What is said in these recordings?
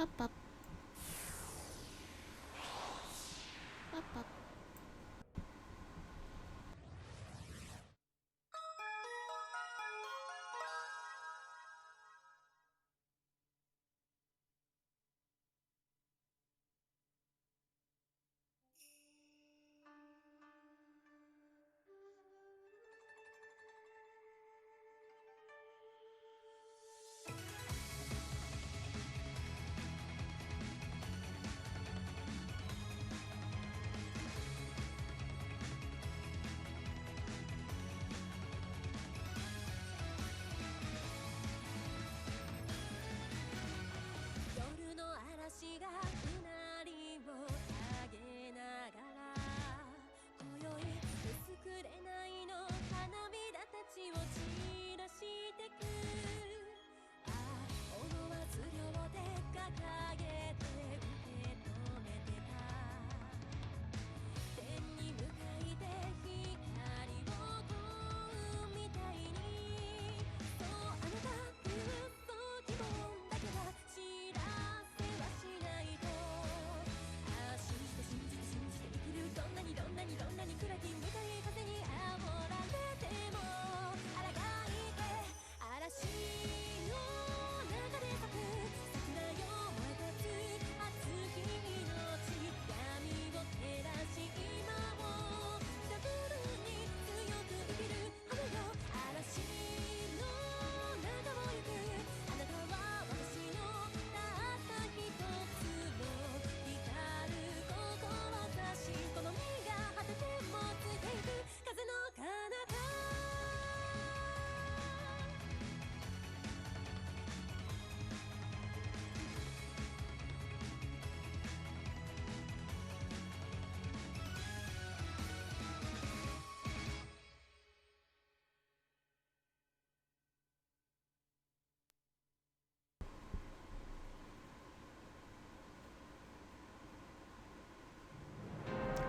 Bop, bop. Bop, bop.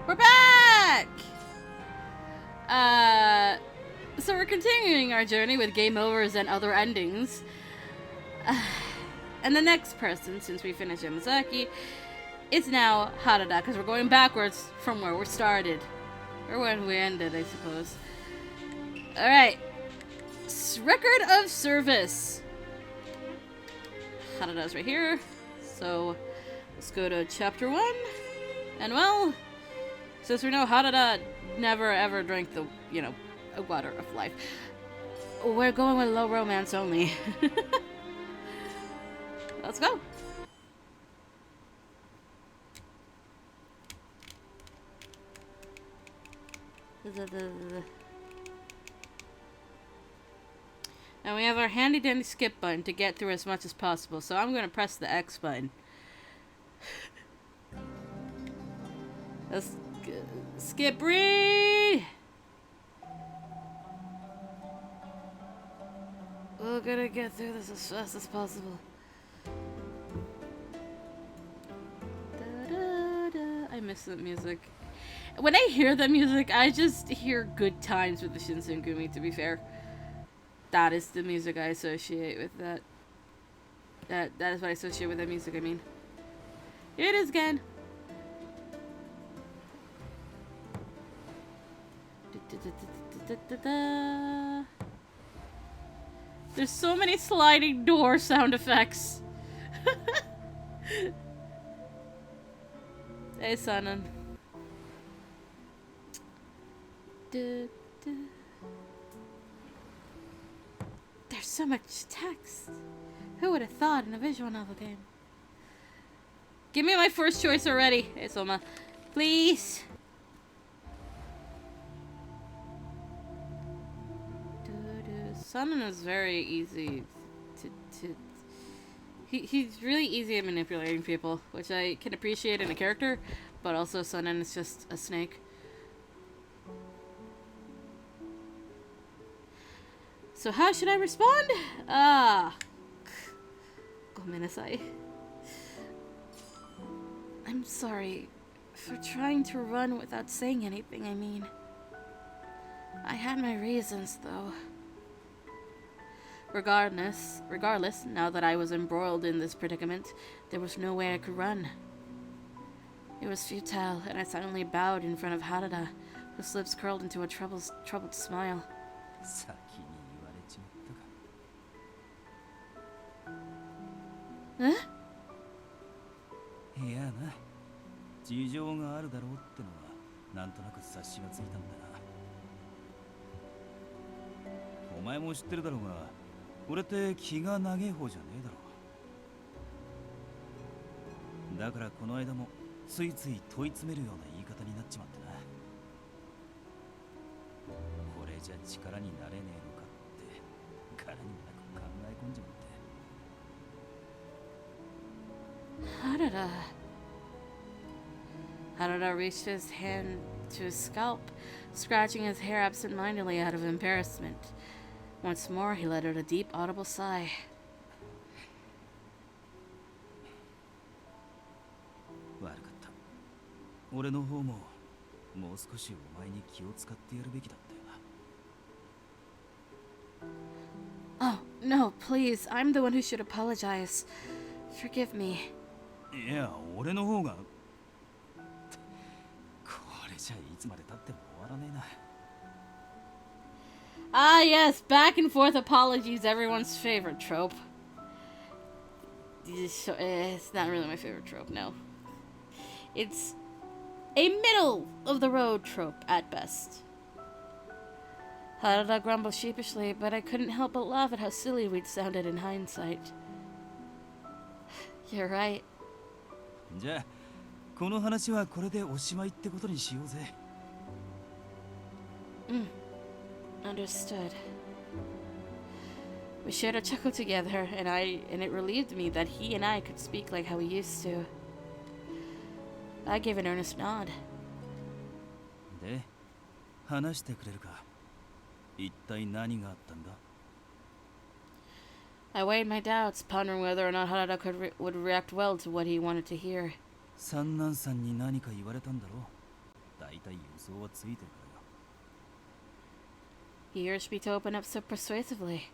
We're back! So we're continuing our journey with game overs and other endings. And the next person, since we finished Yamazaki, is now Harada, because we're going backwards from where we started. Or when we ended, I suppose. Alright. Record of service. Harada's right here. So, let's go to chapter 1. And well, since we know Harada never ever drank the, water of life, we're going with low romance only. Let's go. Now we have our handy dandy skip button to get through as much as possible, so I'm going to press the X button. Let's skip read! We're gonna get through this as fast as possible. I miss that music. When I hear the music, I just hear good times with the Shinsengumi, to be fair. That is the music I associate with that. That is what I associate with that music, I mean. Here it is again. There's so many sliding door sound effects. Hey, Sanan. There's so much text. Who would have thought in a visual novel game? Give me my first choice already. Hey, Soma. Please. Sanan is very easy to he's really easy at manipulating people, which I can appreciate in a character, but also Sanan is just a snake. So how should I respond? Gomenasai. I'm sorry for trying to run without saying anything, I mean. I had my reasons, though. Regardless, now that I was embroiled in this predicament, there was no way I could run. It was futile, and I silently bowed in front of Harada, whose lips curled into a troubled smile. 先に言われちまったか。Huh? いやな、事情があるだろうってのはなんとなく察しがついたんだな。お前も知ってるだろうが、俺って気が長え方じゃねえだろう。だからこの間もついつい問い詰めるような言い方になっちまってな。これじゃ力になれねえのかって柄にもなく考え込んじまって。Harada reached his hand to his scalp, scratching his hair absent-mindedly out of embarrassment. Once more, he let out a deep, audible sigh. 悪かった。俺の方ももう少しお前に気を使ってやるべきだったよな。Oh, no, please. I'm the one who should apologize. Forgive me. いや、俺の方が。これじゃいつまで経っても終わらねえな。Ah, yes, back and forth apologies, everyone's favorite trope. It's not really my favorite trope, no. It's a middle-of-the-road trope at best. Harada grumbled sheepishly, but I couldn't help but laugh at how silly we'd sounded in hindsight. You're right. じゃあ、この話はこれでおしまいってことにしようぜ。Understood. We shared a chuckle together, and it relieved me that he and I could speak like how we used to. I gave an earnest nod. で、話してくれるか。一体何があったんだ? I weighed my doubts, pondering whether or not Harada would react well to what he wanted to hear. 三男さんに何か言われたんだろう。大体予想はついてるからよ。He urged me to open up so persuasively.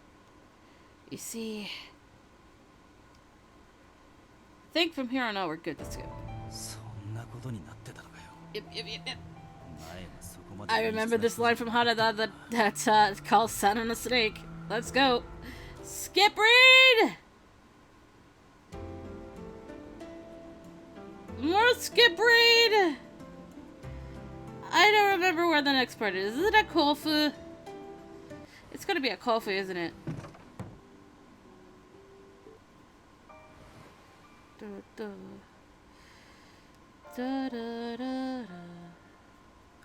You see, I think from here on out we're good. Let's go. そんなことになってたのかよ。Yep. 前はそこまで I remember this line from Harada that calls Sun on a snake. Let's go. Skip read! More skip read! I don't remember where the next part is. Is it at Kofu? It's gonna be at Kofu, isn't it?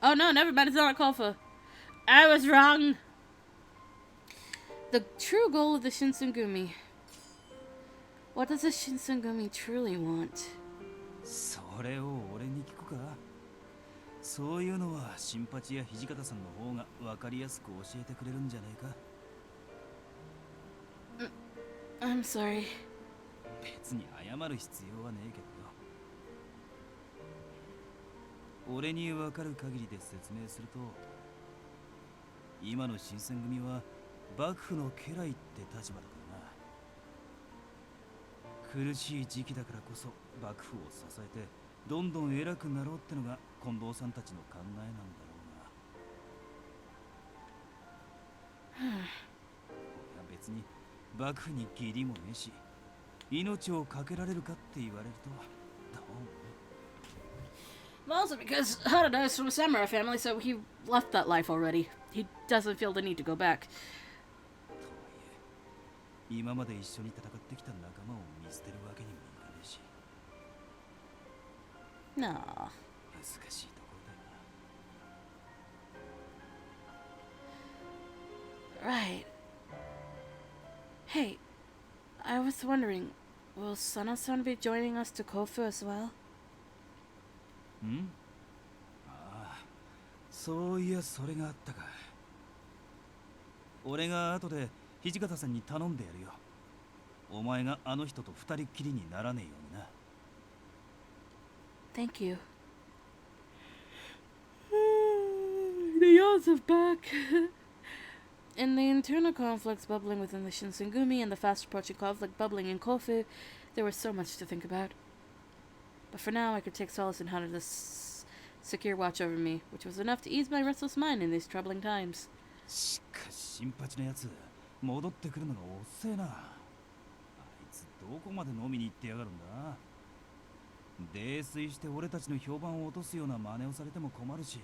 Oh no, never mind. It's not at Kofu. I was wrong. The true goal of the Shinsengumi. What does the Shinsengumi truly want? それを俺に聞くか。そういうのは新八や土方さんの方が分かりやすく教えてくれるんじゃないか。I'm sorry. 別に謝る必要はねえけどよ。俺に分かる限りで説明すると、今の新選組は幕府の家来って立場だからな。苦しい時期だからこそ幕府を支えてどんどん偉くなろうってのが近藤さんたちの考えなんだろうが。俺は別に幕府に義理もねえし、命をかけられるかって言われるとどうも。Also because Harada is from a samurai family, so he left that life already. He doesn't feel the need to go back. 今まで一緒に戦ってきた仲間を見捨てるわけにもいかねえし。No. 難しいところだよな。 Right. Hey, I was wondering, will Sana-san be joining us to Kofu as well? ん？ああ、そういやそれがあったか。俺が後で土方さんに頼んでやるよ。お前があの人と二人っきりにならねえようにな。Thank you. The yawns of back. In the internal conflicts bubbling within the Shinsengumi and the fast approaching conflict bubbling in Kofu, there was so much to think about. But for now, I could take solace in Hanada's secure watch over me, which was enough to ease my restless mind in these troubling times. しかし新八のやつ戻ってくるのが遅えな。あいつどこまで飲みに行ってやがるんだ。泥酔して俺たちの評判を落とすような真似をされても困るし、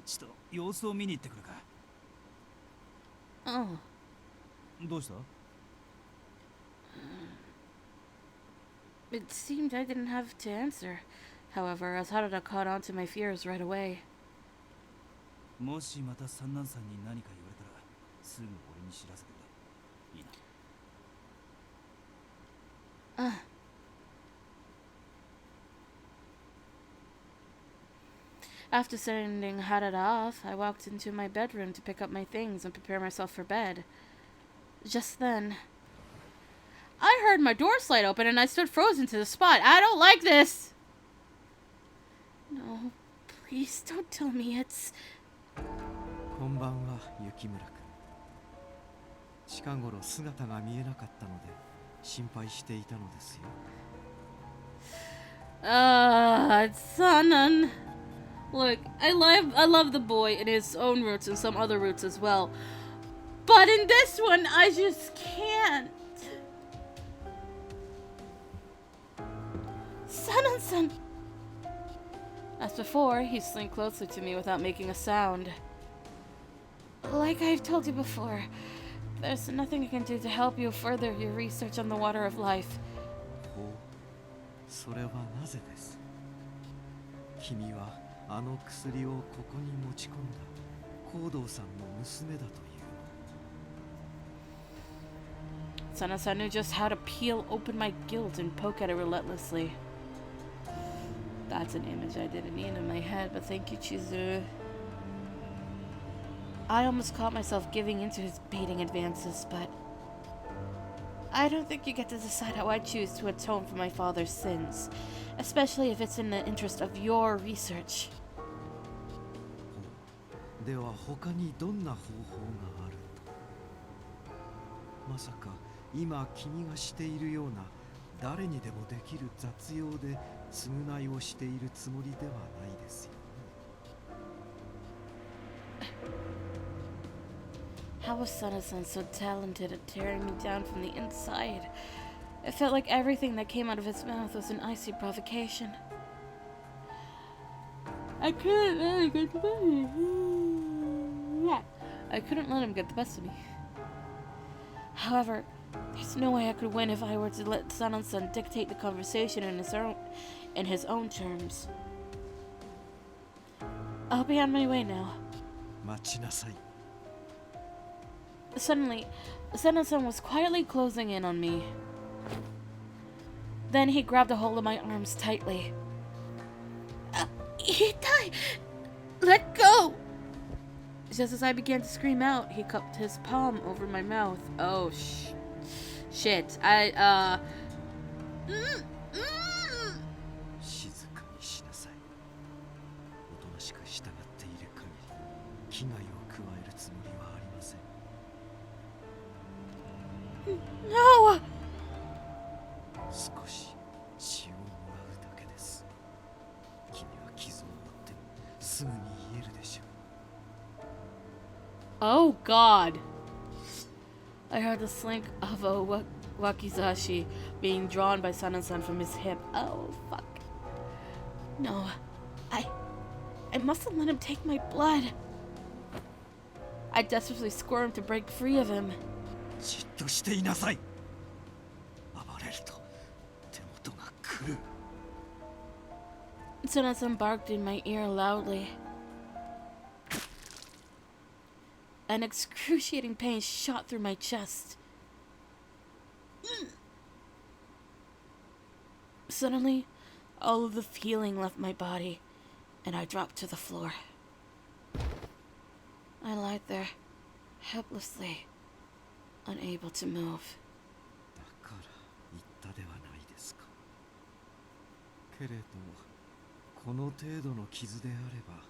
ちょっと様子を見に行ってくるか。Oh. どうした？ It seemed I didn't have to answer. However, as Harada caught on to my fears right away. もしまた三男さんに何か言われたらすぐ俺に知らせてくれ。いいな。After sending Harada off, I walked into my bedroom to pick up my things and prepare myself for bed. Just then, I heard my door slide open and I stood frozen to the spot. I don't like this! No, please don't tell me it's... こんばんは、雪村君。近頃姿が見えなかったので心配していたのですよ。It's Sanan. Look, I love the boy in his own roots and some other roots as well. But in this one, I just can't. Sanan-san. As before, he slinked closer to me without making a sound. Like I've told you before, there's nothing I can do to help you further your research on the water of life. ほう、それはなぜです？君はあの薬をここに持ち込んだ高堂さんの娘だというの。Sana-san knew just how to peel open my guilt and poke at it relentlessly. That's an image I didn't need in my head, but thank you, Chizuru. I almost caught myself giving into his baiting advances, but I don't think you get to decide how I choose to atone for my father's sins, especially if it's in the interest of your research. では他にどんな方法があると？まさか今君がしているような誰にでもできる雑用で償いをしているつもりではないですよ。How was Sana-san so talented at tearing me down from the inside? It felt like everything that came out of his mouth was an icy provocation. I couldn't let him get the best of me. I couldn't let him get the best of me. However, there's no way I could win if I were to let Sana-san dictate the conversation in his own terms. I'll be on my way now. 待ちなさい。Suddenly, Sana-san was quietly closing in on me. Then he grabbed a hold of my arms tightly. Itai! Let go! Just as I began to scream out, he cupped his palm over my mouth. Oh, shit. 静かにしなさい。おとなしく従っている限り危害を加えるつもりはありません。No! 少し血をもらうだけです。君は傷を負ってすぐに癒えるでしょう。Oh, God. I heard the slink of a wakizashi being drawn by Sana-san from his hip. Oh, fuck. No. I mustn't let him take my blood. I desperately squirmed to break free of him. じっとしていなさい。暴れると手元が狂う。Sana-san barked in my ear loudly. An excruciating pain shot through my chest. Suddenly, all of the feeling left my body, and I dropped to the floor. I lied there, helplessly, unable to move. だから言ったではないですか。けれどこの程度の傷であれば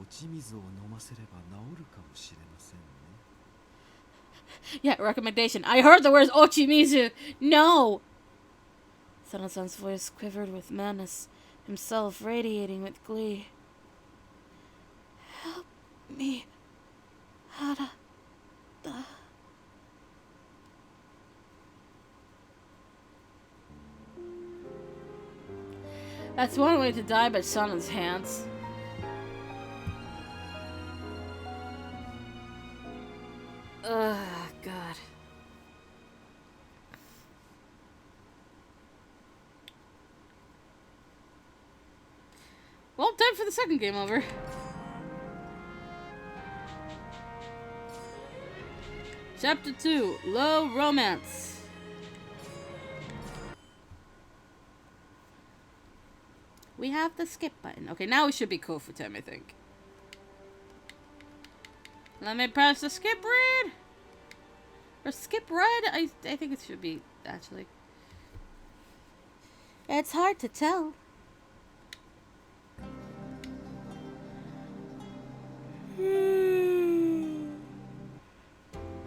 落ち水を飲ませれば治るかもしれませんね。Yeah, recommendation. I heard the words Ochimizu. No! Sana-san's voice quivered with madness, himself radiating with glee. Help me, Harada. That's one way to die by Sana's hands. Ugh, God. Well, time for the second game over. Chapter 2, Low Romance. We have the skip button. Okay, now we should be cool for time, I think. Let me press the skip read. Or skip read? I think it should be, actually. It's hard to tell.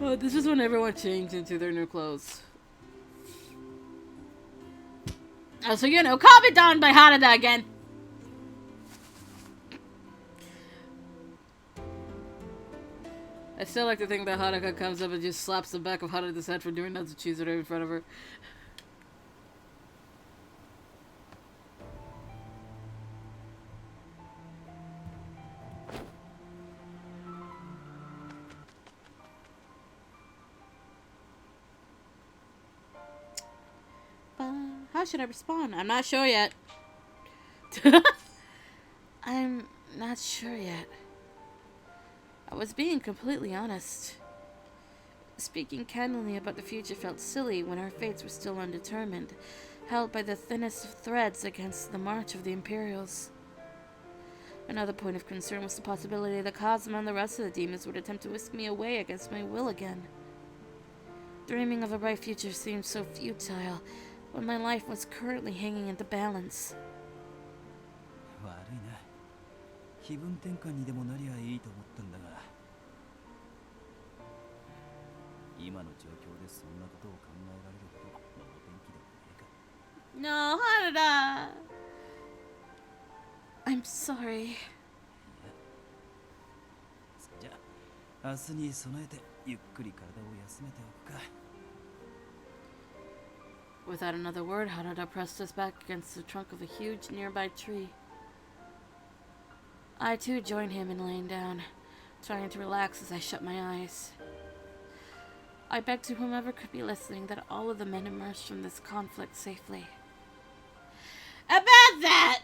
Oh, this is when everyone changed into their new clothes. Oh, so you know, calm it down by Harada again. I still like to think that Haruka comes up and just slaps the back of Harada's head for doing that to cheese right in front of her. How should I respond? I'm not sure yet. I'm not sure yet. I was being completely honest. Speaking candidly about the future felt silly when our fates were still undetermined, held by the thinnest of threads against the march of the Imperials. Another point of concern was the possibility that Kazuma and the rest of the demons would attempt to whisk me away against my will again. Dreaming of a bright future seemed so futile, when my life was currently hanging in the balance. 悪いな。気分転換にでもなりゃいいと思ったんだが。今の状況でそんなことを考えられるほどのお天気でもないか。No, Harada! I'm sorry. じゃあ、明日に備えてゆっくり体を休めておくか。Without another word, Harada pressed us back against the trunk of a huge nearby tree. I too joined him in laying down, trying to relax as I shut my eyes. I begged to whomever could be listening that all of the men emerged from this conflict safely. About that!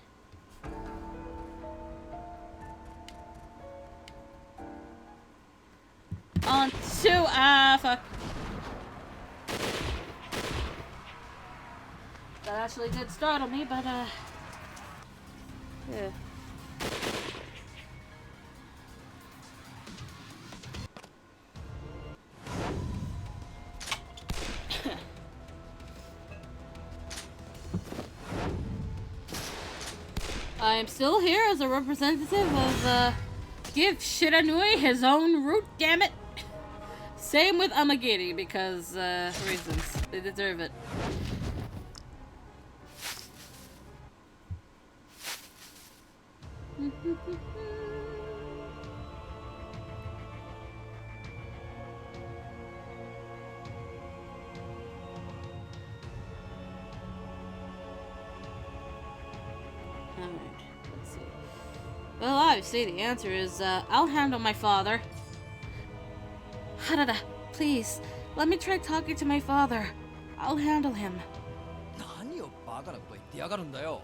On to, fuck. That actually did startle me, but, yeah. I am still here as a representative of, give Shiranui his own route, damn it! Same with Amagiri, because, reasons. They deserve it. Alright, let's see. Well, obviously the answer is, I'll handle my father. Harada, please, let me try talking to my father. I'll handle him. 何をバカなこと言ってやがるんだよ。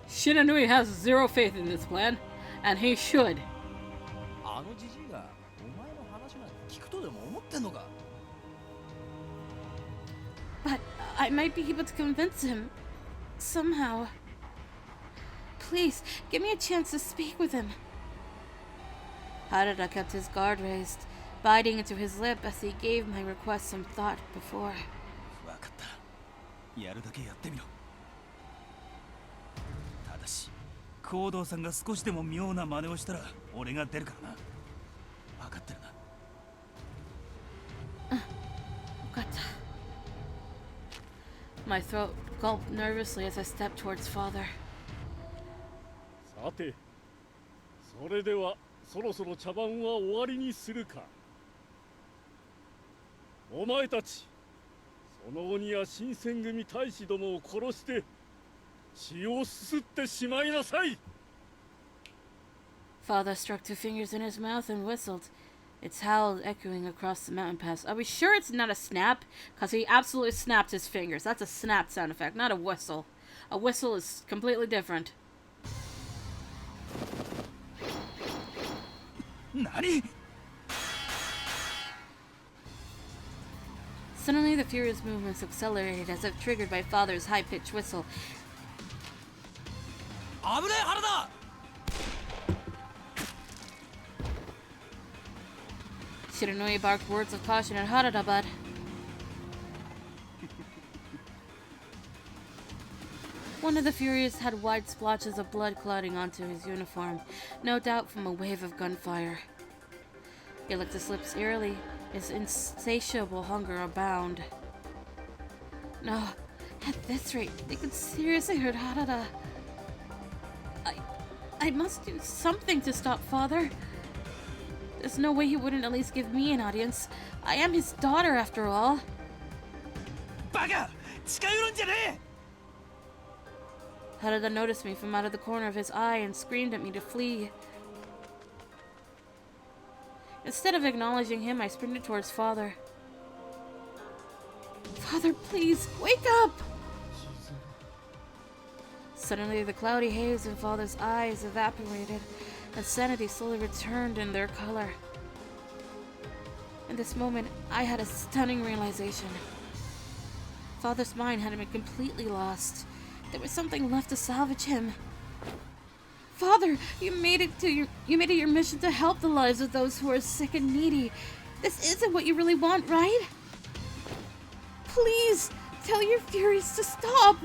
Shiranui has zero faith in this plan, and he should. あのじじいがお前の話なんて聞くとでも思ってんのか。 But I might be able to convince him. Somehow. Please, give me a chance to speak with him. Harada kept his guard raised, biting into his lip as he gave my request some thought before. わかった。やるだけやってみろ。ただし、行動さんが少しでも妙な真似をしたら、俺が出るからな。わかってるな。My throat gulped nervously as I stepped towards father. さて、それではそろそろ茶番は終わりにするか。お前たち、その鬼や新選組大使どもを殺して血をすすってしまいなさい。 Father struck 2 fingers in his mouth and whistled. Its howl echoing across the mountain pass. Are we sure it's not a snap? Because he absolutely snapped his fingers. That's a snap sound effect, not a whistle. A whistle is completely different. 何？ Suddenly, the furious movements accelerated as if triggered by Father's high-pitched whistle. 危ねえ原田！ Shiranui barked words of caution at Haradabad. One of the Furies had wide splotches of blood clotting onto his uniform, no doubt from a wave of gunfire. He licked his lips eerily, his insatiable hunger abound. No, at this rate, they could seriously hurt Harada. I must do something to stop Father. There's no way he wouldn't at least give me an audience. I am his daughter, after all. バカ！近寄るんじゃねえ！ Harada noticed me from out of the corner of his eye and screamed at me to flee. Instead of acknowledging him, I sprinted towards Father. Father, please, wake up! Suddenly, the cloudy haze in Father's eyes evaporated, and sanity slowly returned in their color. In this moment, I had a stunning realization. Father's mind had been completely lost. There was something left to salvage him. Father, you made it your mission to help the lives of those who are sick and needy. This isn't what you really want, right? Please, tell your furies to stop.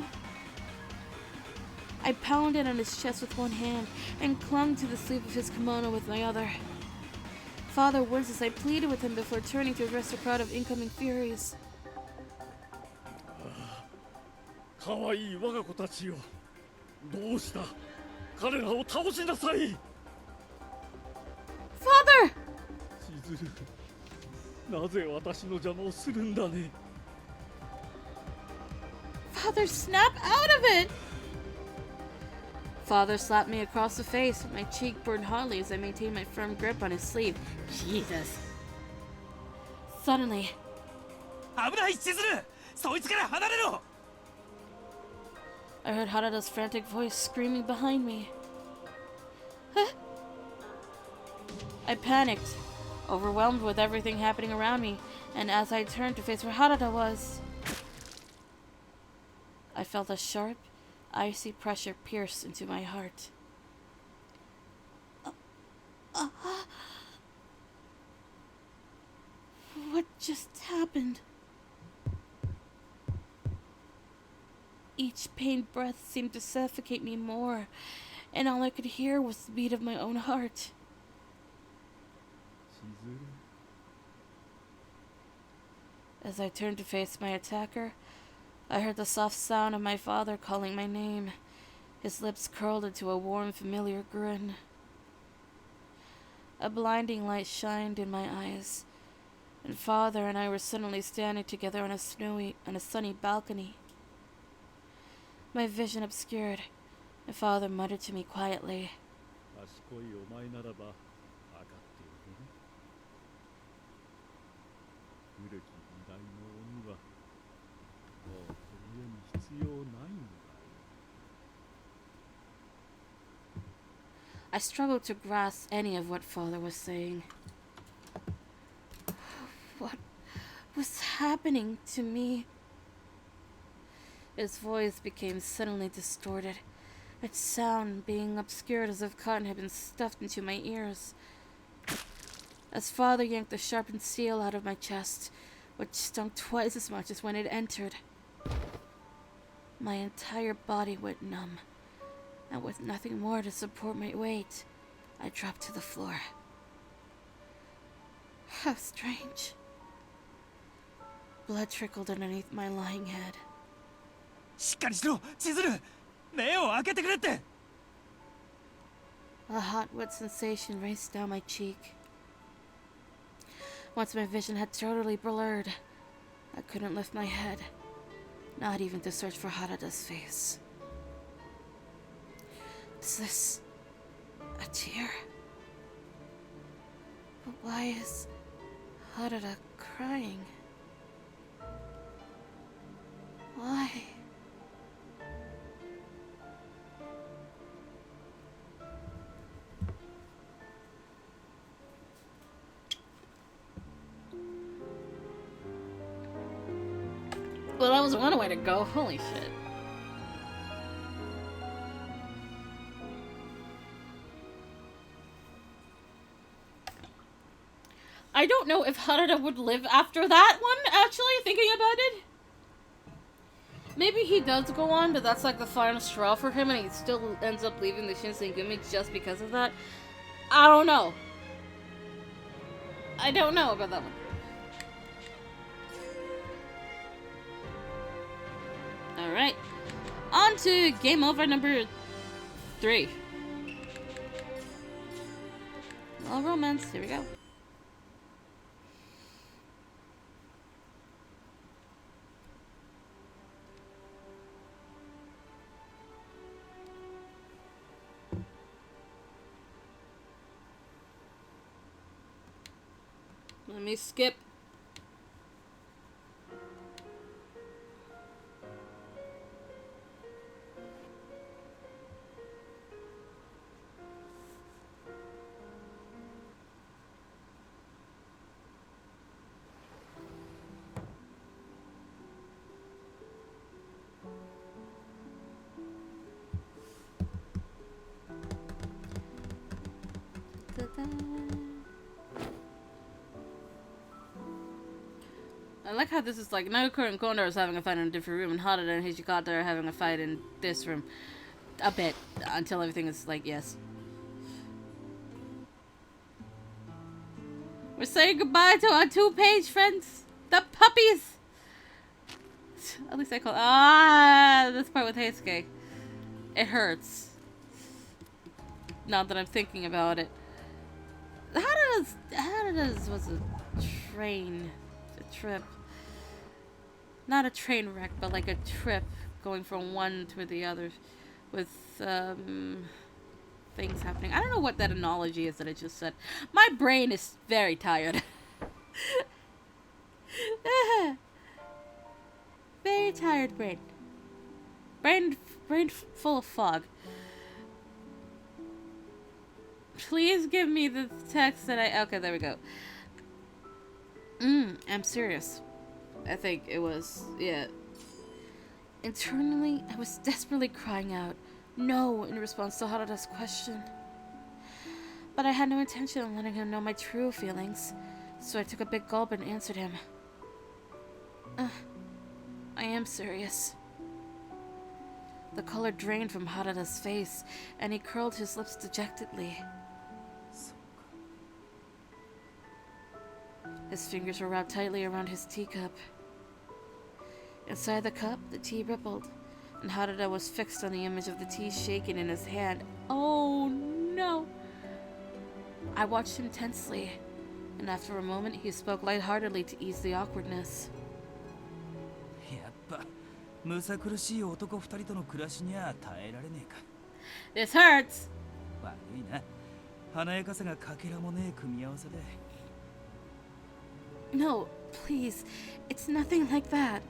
I pounded on his chest with one hand and clung to the sleeve of his kimono with my other. Father winced as I pleaded with him before turning to address the crowd of incoming furies. 可愛い我が子たちよ、どうした？彼らを倒しなさい。 Father! 千鶴、なぜ私の邪魔をするんだね。 Father, snap out of it! Father slapped me across the face. My cheek burned hotly as I maintained my firm grip on his sleeve. Jesus. Suddenly, 危ない千鶴！そいつから離れろ！ I heard Harada's frantic voice screaming behind me. Huh? I panicked, overwhelmed with everything happening around me, and as I turned to face where Harada was, I felt a sharp, icy pressure pierce into my heart. What just happened? Each pained breath seemed to suffocate me more, and all I could hear was the beat of my own heart. 千鶴。 As I turned to face my attacker, I heard the soft sound of my father calling my name. His lips curled into a warm, familiar grin. A blinding light shined in my eyes, and Father and I were suddenly standing together on a sunny balcony. My vision obscured, and Father muttered to me quietly, 賢いお前ならば分かっているね。古き時代の鬼はもうこの世に必要ないんだ。 I struggled to grasp any of what Father was saying. What was happening to me? His voice became suddenly distorted, its sound being obscured as if cotton had been stuffed into my ears. As Father yanked the sharpened steel out of my chest, which stung twice as much as when it entered, my entire body went numb, and with nothing more to support my weight, I dropped to the floor. How strange. Blood trickled underneath my lying head. しっかりしろ千鶴。目を開けてくれって。 A hot, wet sensation raced down my cheek. Once my vision had totally blurred, I couldn't lift my head, not even to search for Harada's face. Is this a tear? But why is Harada crying? Why? Well, that was one way to go. Holy shit. I don't know if Harada would live after that one, actually, thinking about it. Maybe he does go on, but that's like the final straw for him, and he still ends up leaving the Shinsengumi just because of that. I don't know. I don't know about that one. Alright. On to game over number 3. All romance. Here we go. Let me skip. I like how this is like Naruko and Kondo is having a fight in a different room, and Harada and Hijikata are having a fight in this room. A bit. Until everything is like, yes. We're saying goodbye to our 2-page friends. The puppies! At least I call this part with Heisuke. It hurts. Now that I'm thinking about it. Harada's was a trip. Not a train wreck, but like a trip going from one to the other with things happening. I don't know what that analogy is that I just said. My brain is very tired. Very tired brain. Brain full of fog. Please give me the text that okay, there we go. I'm serious. I think it was, yeah. Internally, I was desperately crying out, no, in response to Harada's question. But I had no intention of letting him know my true feelings, so I took a big gulp and answered him. I am serious. The color drained from Harada's face, and he curled his lips dejectedly. His fingers were wrapped tightly around his teacup. Inside the cup, the tea rippled, and Harada was fixed on the image of the tea shaken in his hand. Oh no! I watched him tensely, and after a moment he spoke lightheartedly to ease the awkwardness. やっぱむさ苦しい男二人との暮らしには耐えられねえか。 This hurts! 悪いな。華やかさがかけらもねえ組み合わせで。 No, please. It's nothing like that.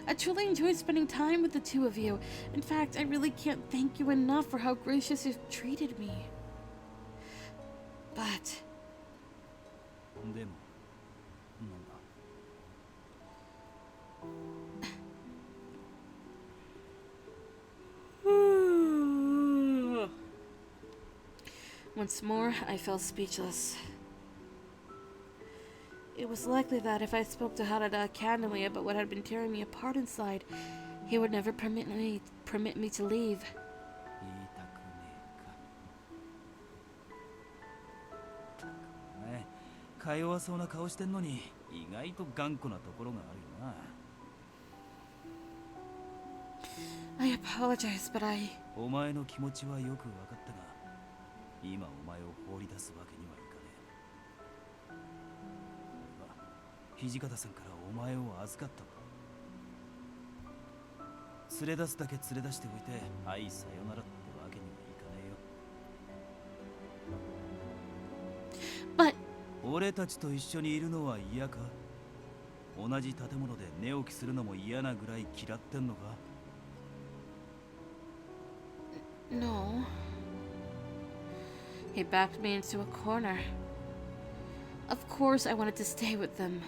I truly enjoy spending time with the two of you. In fact, I really can't thank you enough for how gracious you've treated me. But... でも、なんだ。 Once more, I fell speechless. It was likely that if I spoke to Harada candidly about what had been tearing me apart inside, he would never permit me to leave. 言いたくねえか。お前、か弱そうな顔してんのに意外と頑固なところがあるよ I apologize, but I... お前の気持ちはよく分かったが、今お前を放り出すわけにはいかねえ。俺は土方さんからお前を預かったんだ。連れ出すだけ連れ出しておいて、はいさよならってわけにはいかねえよ。But... 俺たちと一緒にいるのは嫌か？同じ建物で寝起きするのも嫌なぐらい嫌ってんのか？ No. He backed me into a corner. Of course I wanted to stay with them.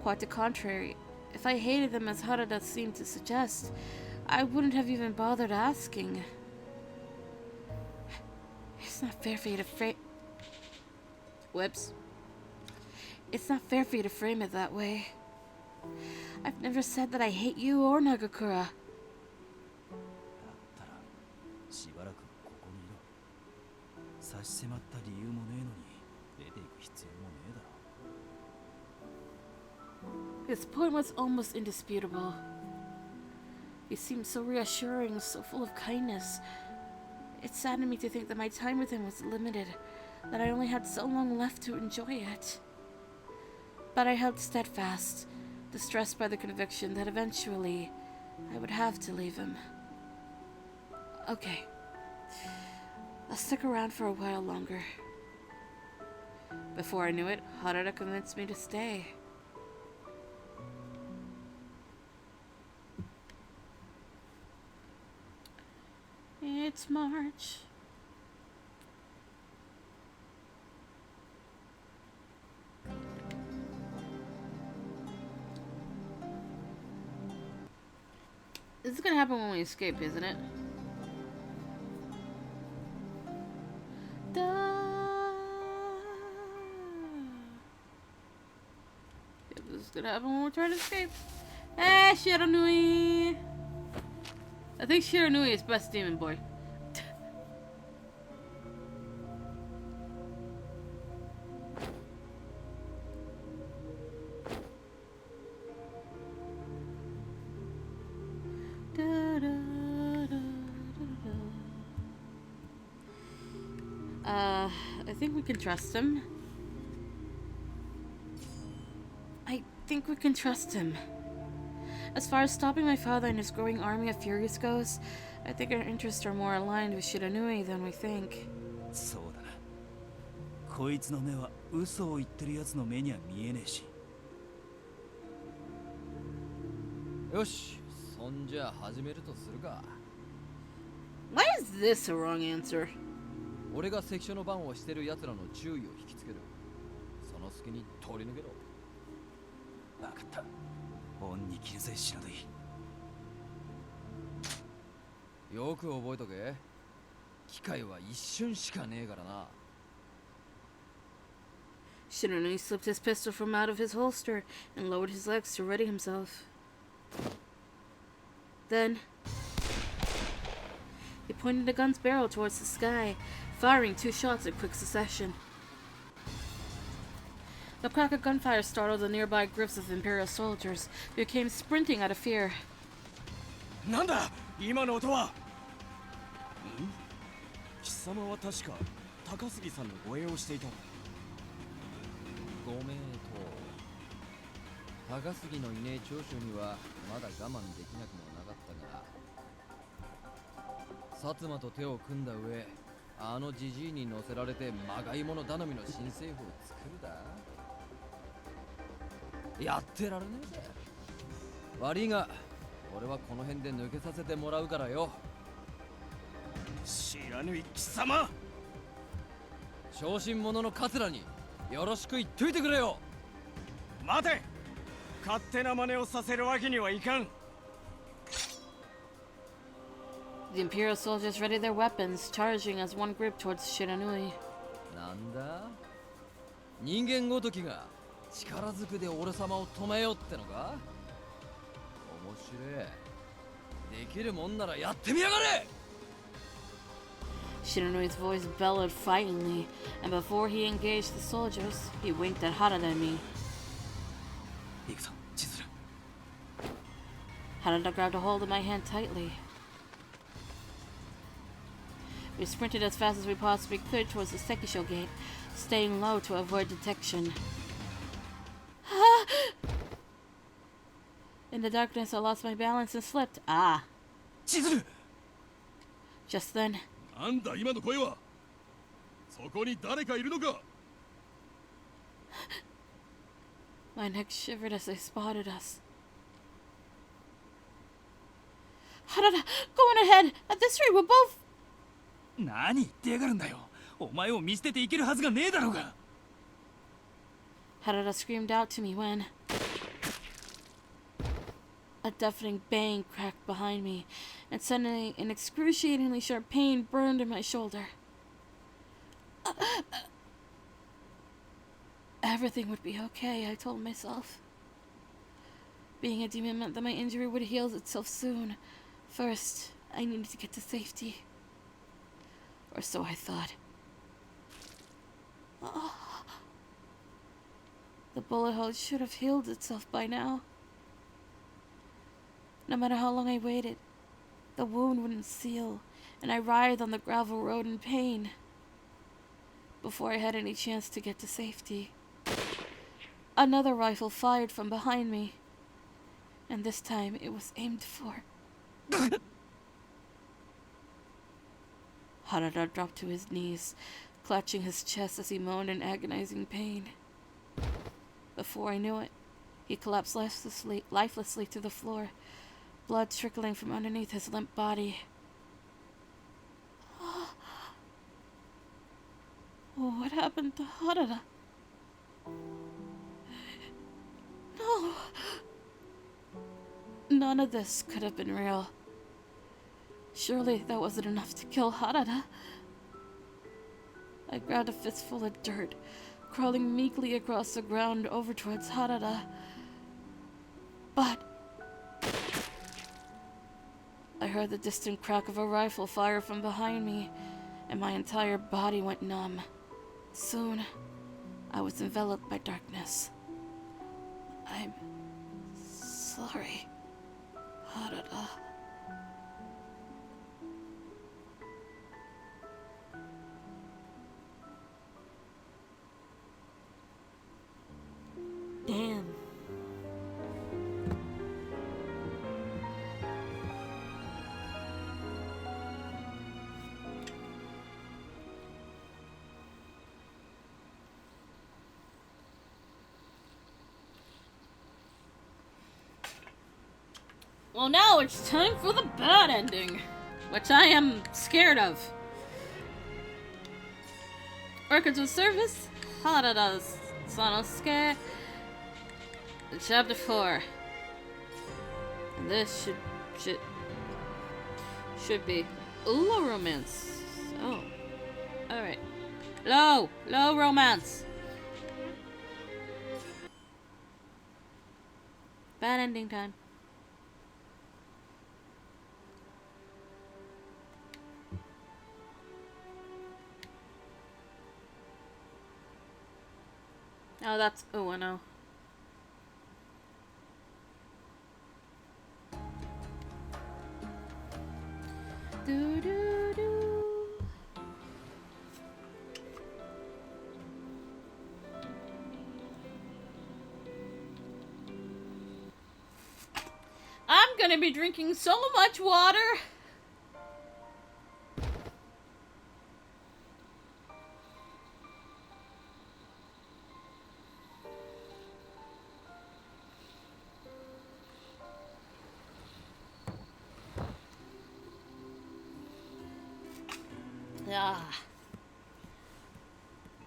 Quite the contrary. If I hated them as Harada seemed to suggest, I wouldn't have even bothered asking. It's not fair for you to frame... Whoops. It's not fair for you to frame it that way. I've never said that I hate you or Nagakura. しばらくここにいろ。差し迫った理由もねえのに出ていく必要もねえだろ。 His point was almost indisputable. He seemed so reassuring, so full of kindness. It saddened me to think that my time with him was limited, that I only had so long left to enjoy it. But I held steadfast, distressed by the conviction that eventually I would have to leave him. Okay. I'll stick around for a while longer. Before I knew it, Harada convinced me to stay. It's March. This is gonna happen when we escape, isn't it? This is gonna happen when we're trying to escape. Hey, Shiranui! I think Shiranui is best demon boy. I think we can trust him. I think we can trust him. As far as stopping my father and his growing army of Furies goes, I think our interests are more aligned with Shiranui than we think. そうだな。こいつの目は嘘を言ってるやつの目には見えねえし。よし、そんじゃ始めるとするか。Why is this a wrong answer? 俺が関所の番をしてる奴らの注意を引きつける。その隙に通り抜けろ。わかった。恩に着るぜ、シノドイ。よく覚えとけ。機会は一瞬しかねえからな。Shiranui slipped his pistol from out of his holster and lowered his legs to ready himself. Then, he pointed the gun's barrel towards the sky, firing 2 shots in quick succession. The crack of gunfire startled the nearby groups of Imperial soldiers, who came sprinting out of fear. なんだ今の音は。貴様は確か高杉さんの護衛をしていた。ご名答。高杉のいねえ長州にはまだ我慢できなくもなかったが、薩摩と手を組んだ上、あのジジイに乗せられてまがいもの頼みの新政府を作るだ。やってられねえぜ。悪いが、俺はこの辺で抜けさせてもらうからよ。知らぬい貴様。小心者の桂によろしく言っといてくれよ。待て。勝手な真似をさせるわけにはいかん。The Imperial soldiers readied their weapons, charging as one group towards Shiranui. なんだ？人間ごときが力ずくで俺様を止めようってのか？面白い。できるもんならやってみやがれ！ Shiranui's voice bellowed frighteningly, and before he engaged the soldiers, he winked at Harada and me. 行くぞ、千鶴。Harada grabbed a hold of my hand tightly. We sprinted as fast as we possibly could towards the Sekisho gate, staying low to avoid detection. In the darkness, I lost my balance and slipped. 千鶴 Just then, なんだ今の声は。そこに誰かいるのか。 my neck shivered as they spotted us. Harada, go on ahead. At this rate, we'll both... 何言ってやがるんだよ。お前を見捨てていけるはずがねえだろうが。 Harada screamed out to me when... A deafening bang cracked behind me, and suddenly an excruciatingly sharp pain burned in my shoulder. Everything would be okay, I told myself. Being a demon meant that my injury would heal itself soon. First, I needed to get to safety. Or so I thought. The bullet hole should have healed itself by now. No matter how long I waited, the wound wouldn't seal, and I writhed on the gravel road in pain. Before I had any chance to get to safety, another rifle fired from behind me, and this time it was aimed for. Harada dropped to his knees, clutching his chest as he moaned in agonizing pain. Before I knew it, he collapsed lifelessly to the floor, blood trickling from underneath his limp body. What happened to Harada? No. None of this could have been real. Surely that wasn't enough to kill Harada. I grabbed a fistful of dirt, crawling meekly across the ground over towards Harada. But I heard the distant crack of a rifle fire from behind me, and my entire body went numb. Soon, I was enveloped by darkness. I'm sorry, Harada. Damn. Well, now it's time for the bad ending, which I am scared of. Records of Service, Harada's Sanosuke, Chapter 4. And this should be low romance. Oh, all right, low romance. Bad ending time. Oh, that's Ueno. Do do do. I'm gonna be drinking so much water.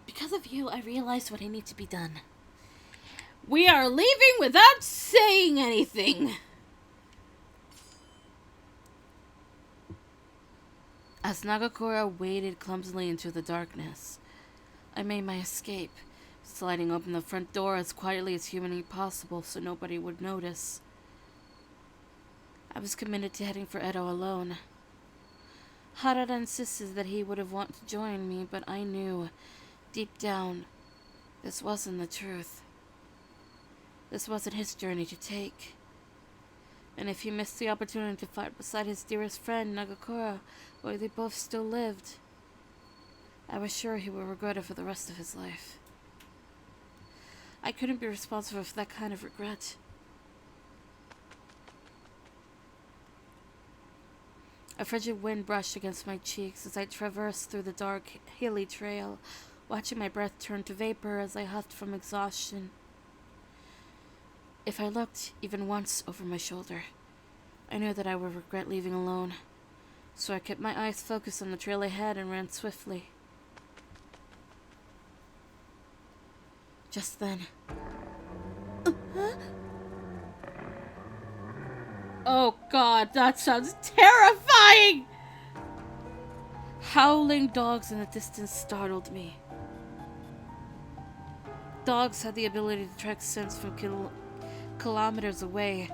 Because of you, I realized what I need to be done. We are leaving without saying anything. As Nagakura waded clumsily into the darkness, I made my escape, sliding open the front door as quietly as humanly possible so nobody would notice. I was committed to heading for Edo alone. Harada insisted that he would have wanted to join me, but I knew, deep down, this wasn't the truth. This wasn't his journey to take. And if he missed the opportunity to fight beside his dearest friend, Nagakura, where they both still lived, I was sure he would regret it for the rest of his life. I couldn't be responsible for that kind of regret. A frigid wind brushed against my cheeks as I traversed through the dark, hilly trail, watching my breath turn to vapor as I huffed from exhaustion. If I looked even once over my shoulder, I knew that I would regret leaving alone, so I kept my eyes focused on the trail ahead and ran swiftly. Just then... Oh god, that sounds terrifying! Howling dogs in the distance startled me. Dogs had the ability to track scents from kilometers away,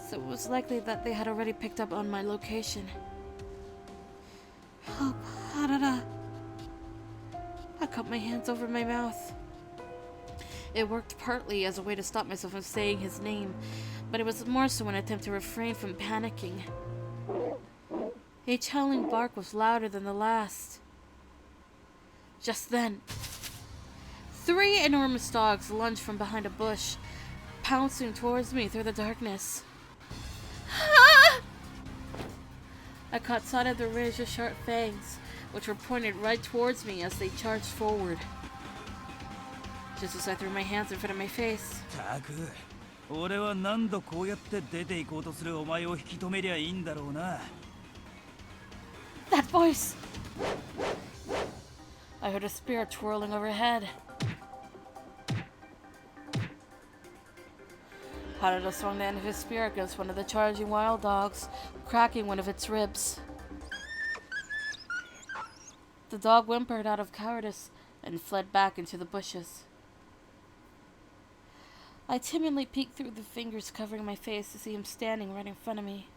so it was likely that they had already picked up on my location. Help, Harada. I cupped my hands over my mouth. It worked partly as a way to stop myself from saying his name, but it was more so an attempt to refrain from panicking. Each howling bark was louder than the last. Just then, 3 enormous dogs lunged from behind a bush, pouncing towards me through the darkness. I caught sight of their razor-sharp fangs, which were pointed right towards me as they charged forward. Just as I threw my hands in front of my face, たく、俺は何度こうやって出て行こうとするお前を引き止めりゃいいんだろうな。that voice! I heard a spear twirling overhead. Harada swung the end of his spear against one of the charging wild dogs, cracking one of its ribs. The dog whimpered out of cowardice and fled back into the bushes. I timidly peeked through the fingers covering my face to see him standing right in front of me.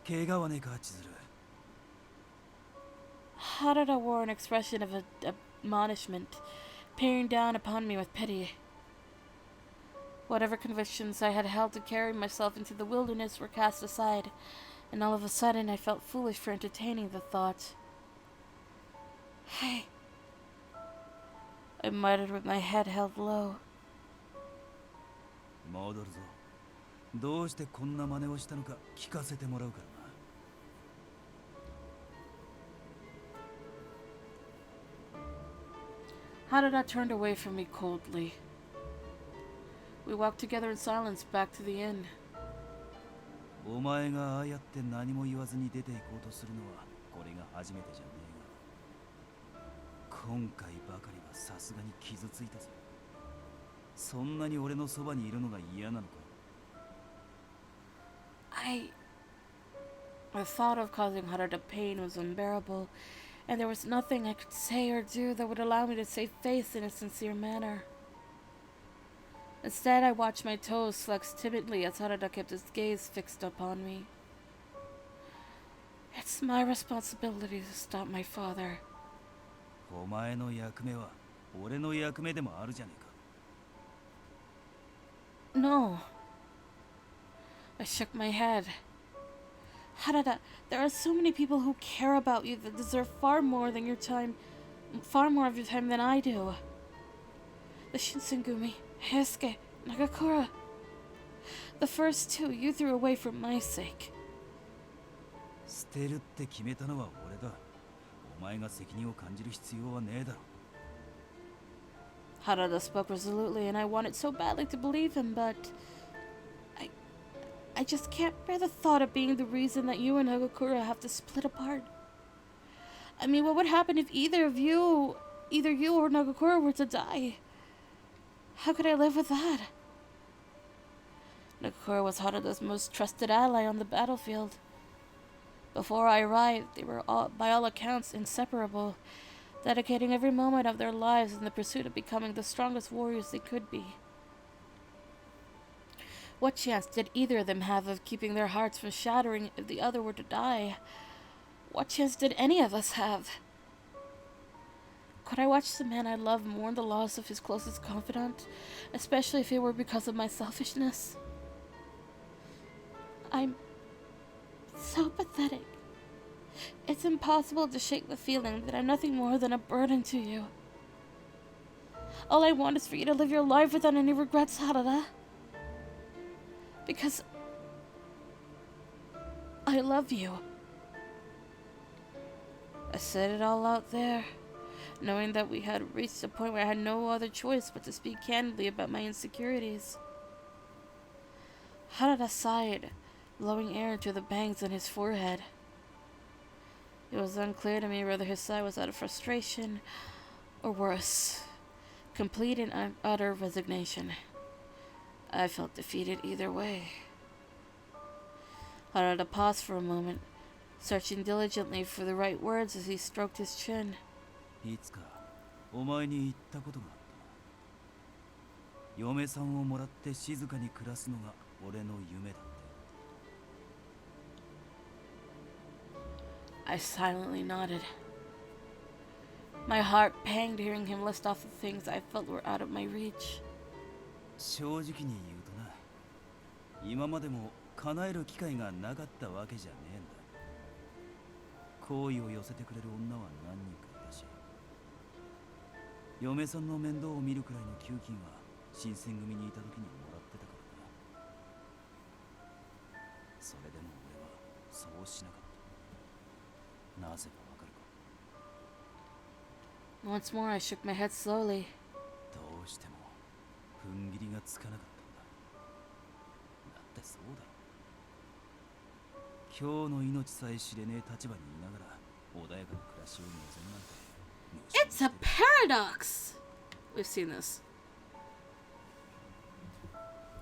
怪我はねえか、千鶴。 Harada wore an expression of admonishment, peering down upon me with pity. Whatever convictions I had held to carry myself into the wilderness were cast aside, and all of a sudden I felt foolish for entertaining the thought. Hey, I muttered with my head held low. 戻るぞ。どうしてこんな真似をしたのか聞かせてもらうからな。Harada turned away from me coldly. We walked together in silence back to the inn. お前がああやって何も言わずに出て行こうとするのはこれが初めてじゃねえが、今回ばかりはさすがに傷ついたぜ。そんなに俺のそばにいるのが嫌なのか。The thought of causing Harada pain was unbearable, and there was nothing I could say or do that would allow me to save face in a sincere manner. Instead, I watched my toes flex timidly as Harada kept his gaze fixed upon me. It's my responsibility to stop my father. お前の役目は俺の役目でもあるじゃねえか。No. I shook my head. Harada, there are so many people who care about you that deserve far more of your time than I do. The Shinsengumi, Heisuke, Nagakura. The first 2 you threw away for my sake. 捨てるって決めたのは俺だ。お前が責任を感じる必要はねえだろ。Harada spoke resolutely, and I wanted so badly to believe him, but I just can't bear the thought of being the reason that you and Nagakura have to split apart. I mean, what would happen if either you or Nagakura were to die? How could I live with that? Nagakura was Harada's most trusted ally on the battlefield. Before I arrived, they were by all accounts inseparable, dedicating every moment of their lives in the pursuit of becoming the strongest warriors they could be. What chance did either of them have of keeping their hearts from shattering if the other were to die? What chance did any of us have? Could I watch the man I loved mourn the loss of his closest confidant, especially if it were because of my selfishness? I'm so pathetic. It's impossible to shake the feeling that I'm nothing more than a burden to you. All I want is for you to live your life without any regrets, Harada. Because I love you. I said it all out there, knowing that we had reached a point where I had no other choice but to speak candidly about my insecurities. Harada sighed, blowing air into the bangs on his forehead. It was unclear to me whether his sigh was out of frustration or worse, complete and utter resignation. I felt defeated either way. Harada paused for a moment, searching diligently for the right words as he stroked his chin. いつかお前に言ったことがあったな。嫁さんをもらって静かに暮らすのが俺の夢だって。I silently nodded. My heart panged hearing him list off the things I felt were out of my reach. 正直に言うとな、今までも叶える機会がなかったわけじゃねえんだ。好意を寄せてくれる女は何人かいたし、嫁さんの面倒を見るくらいの給金は新選組にいた時にもらってたからな。それでも俺はそうしなかった。なぜかわかるか。 Once more I shook my head slowly. どうしても踏ん切りがつかなかったんだ。だってそうだろ。今日の命さえ知れねえ立場にいながら穏やかな暮らしを望むなんて。It's a paradox! We've seen this.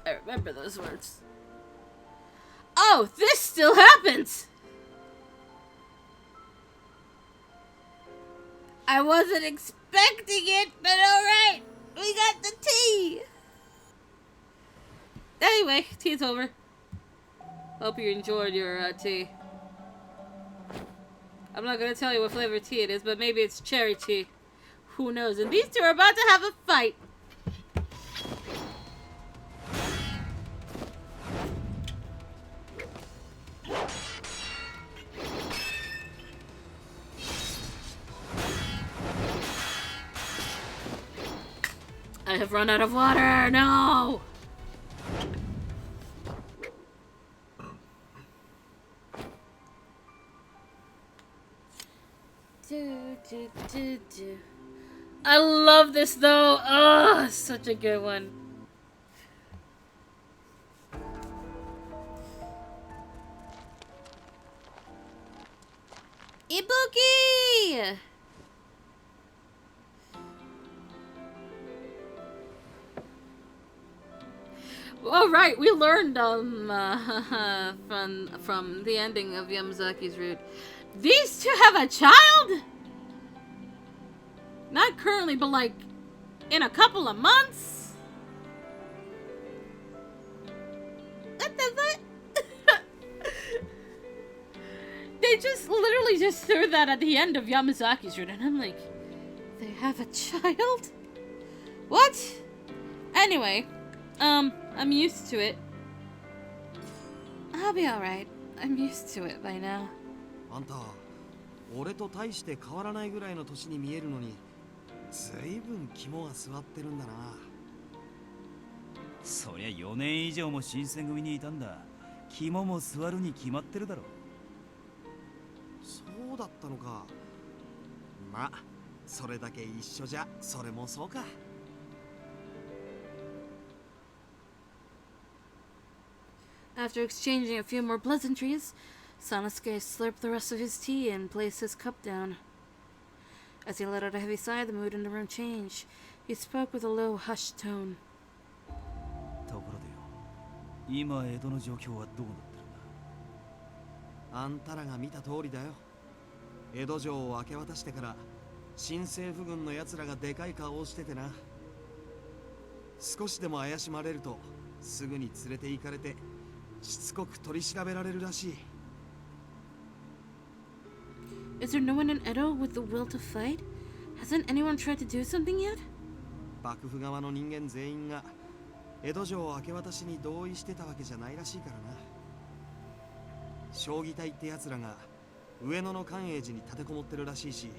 I remember those words. Oh, this still happens! I wasn't expecting it, but alright! We got the tea! Anyway, tea's over. Hope you enjoyed your tea. I'm not gonna tell you what flavor tea it is, but maybe it's cherry tea. Who knows? And these two are about to have a fight. I have run out of water. No! I love this though. Oh, such a good one. Ibuki! All right, we learned from the ending of Yamazaki's Route. These two have a child? Not currently, but like in a couple of months? What the fuck? They just literally just threw that at the end of Yamazaki's Route, and I'm like, they have a child? What? Anyway, I'm used to it. I'll be alright. I'm used to it by now. あんた、俺と大して変わらないぐらいの年に見えるのに、ずいぶん肝が据わってるんだな。そりゃ4年以上も新選組にいたんだ。肝も据わるに決まってるだろ。そうだったのか。まあ、それだけ一緒じゃ、それもそうか。After exchanging a few more pleasantries, Sanosuke slurped the rest of his tea and placed his cup down. As he let out a heavy sigh, the mood in the room changed. He spoke with a low, hushed tone. ところでよ、今江戸の状況はどうなってるんだ。あんたらが見た通りだよ。江戸城を明け渡してから新政府軍の奴らがでかい顔をしててな。少しでも怪しまれるとすぐに連れて行かれてしつこく取り調べられるらしい。Is there no one in Edo with the will to fight? Hasn't anyone tried to do something yet? 幕府側の人間全員が江戸城を明け渡しに同意してたわけじゃないらしいからな。将棋隊ってやつらが上野の寛永寺に立てこもってるらしいし、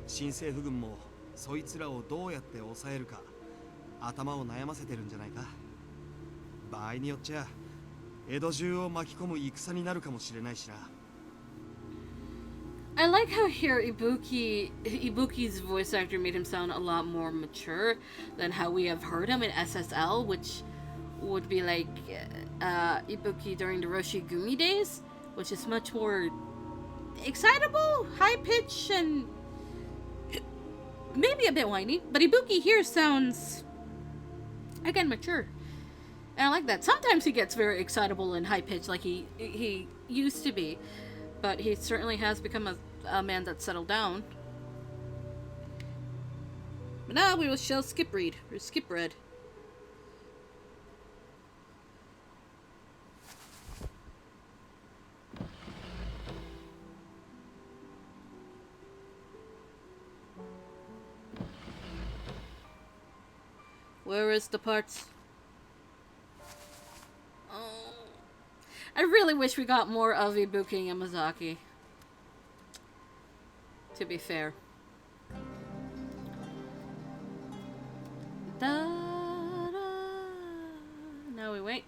新政府軍もそいつらをどうやって抑えるか頭を悩ませてるんじゃないか。場合によっちゃ江戸中を巻き込む戦になるかもしれないしな。I like how here Ibuki's voice actor made him sound a lot more mature than how we have heard him in SSL, which would be like Ibuki during the Roshigumi days, which is much more excitable, high pitch, and maybe a bit whiny. But Ibuki here sounds, again, mature. And I like that. Sometimes he gets very excitable and high pitched like he used to be. But he certainly has become a man that's settled down. But now we will show Skip Red. Where is the parts? Oh, I really wish we got more of Ibuki Yamazaki. To be fair. Da-da. Now we wait.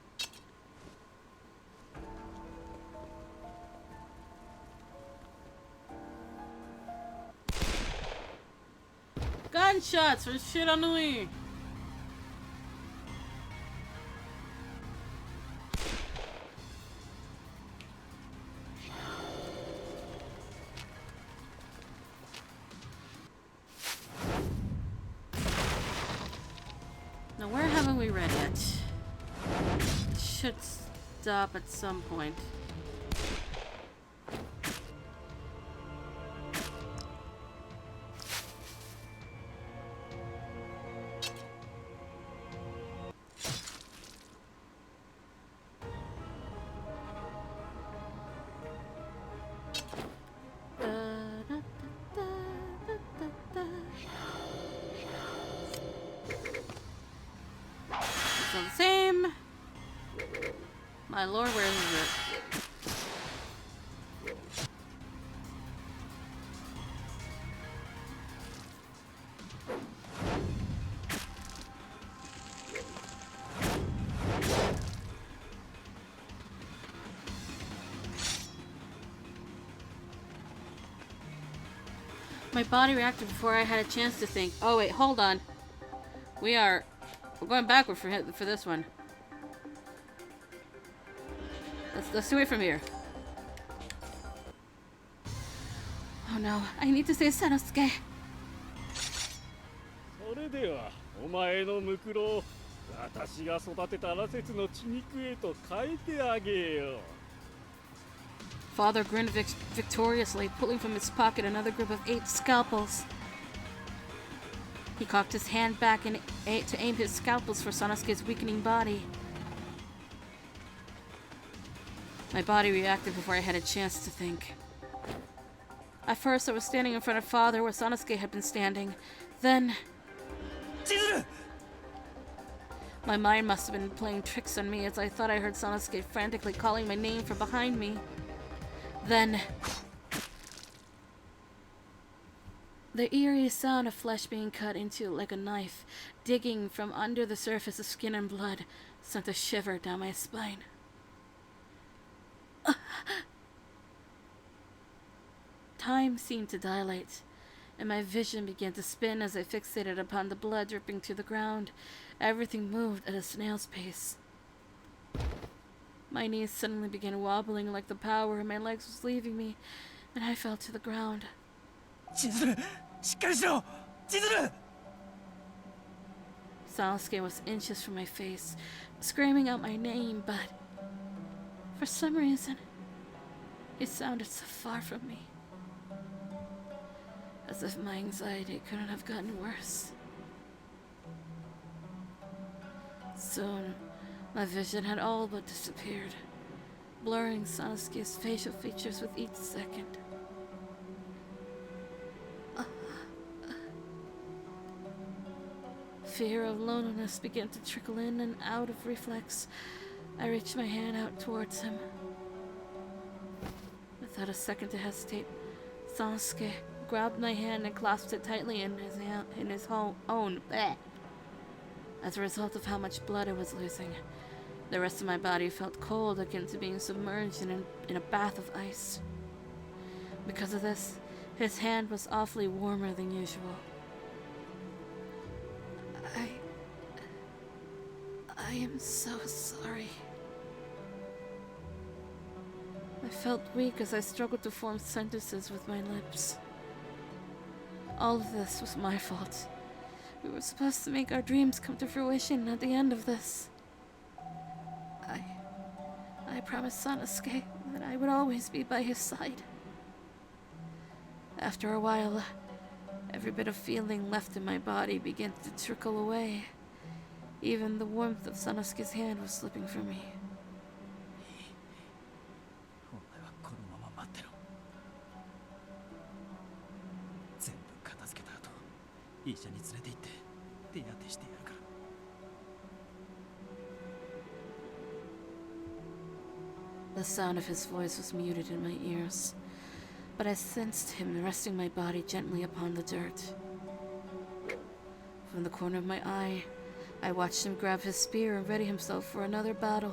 Gunshots for shit on the Wii. Now, where haven't we read yet? It should stop at some point. Still the same. My lord, where is it? My body reacted before I had a chance to think. Oh wait, hold on. We're going backward for this one. Let's do it from here. Oh no, I need to say Sanosuke. それではお前のムクロを私が育てた羅刹の血肉へと変えてあげよう。 Father grinned victoriously, pulling from his pocket another group of 8 scalpels. He cocked his hand back to aim his scalpels for Sanosuke's weakening body. My body reacted before I had a chance to think. At first, I was standing in front of Father where Sanosuke had been standing. Then... Chizuru! My mind must have been playing tricks on me as I thought I heard Sanosuke frantically calling my name from behind me. Then... the eerie sound of flesh being cut into like a knife, digging from under the surface of skin and blood, sent a shiver down my spine. Time seemed to dilate, and my vision began to spin as I fixated upon the blood dripping to the ground. Everything moved at a snail's pace. My knees suddenly began wobbling like the power in my legs was leaving me, and I fell to the ground. Chizuru! しっかりしろ! Chizuru! Sanosuke was inches from my face, screaming out my name, but for some reason, it sounded so far from me. As if my anxiety couldn't have gotten worse. Soon, my vision had all but disappeared, blurring Sanosuke's facial features with each second. Fear of loneliness began to trickle in, and out of reflex, I reached my hand out towards him. a second to hesitate. Sanosuke grabbed my hand and clasped it tightly in his own. Bleh. As a result of how much blood I was losing, the rest of my body felt cold, akin to being submerged in a bath of ice. Because of this, his hand was awfully warmer than usual. I am so sorry. I felt weak as I struggled to form sentences with my lips. All of this was my fault. We were supposed to make our dreams come to fruition at the end of this. I promised Sanosuke that I would always be by his side. After a while, every bit of feeling left in my body began to trickle away. Even the warmth of Sanosuke's hand was slipping from me. お前はこのまま待ってろ。全部片付けた後、医者に連れて行って手当てしてやるから。The sound of his voice was muted in my ears, but I sensed him resting my body gently upon the dirt. From the corner of my eye, I watched him grab his spear and ready himself for another battle.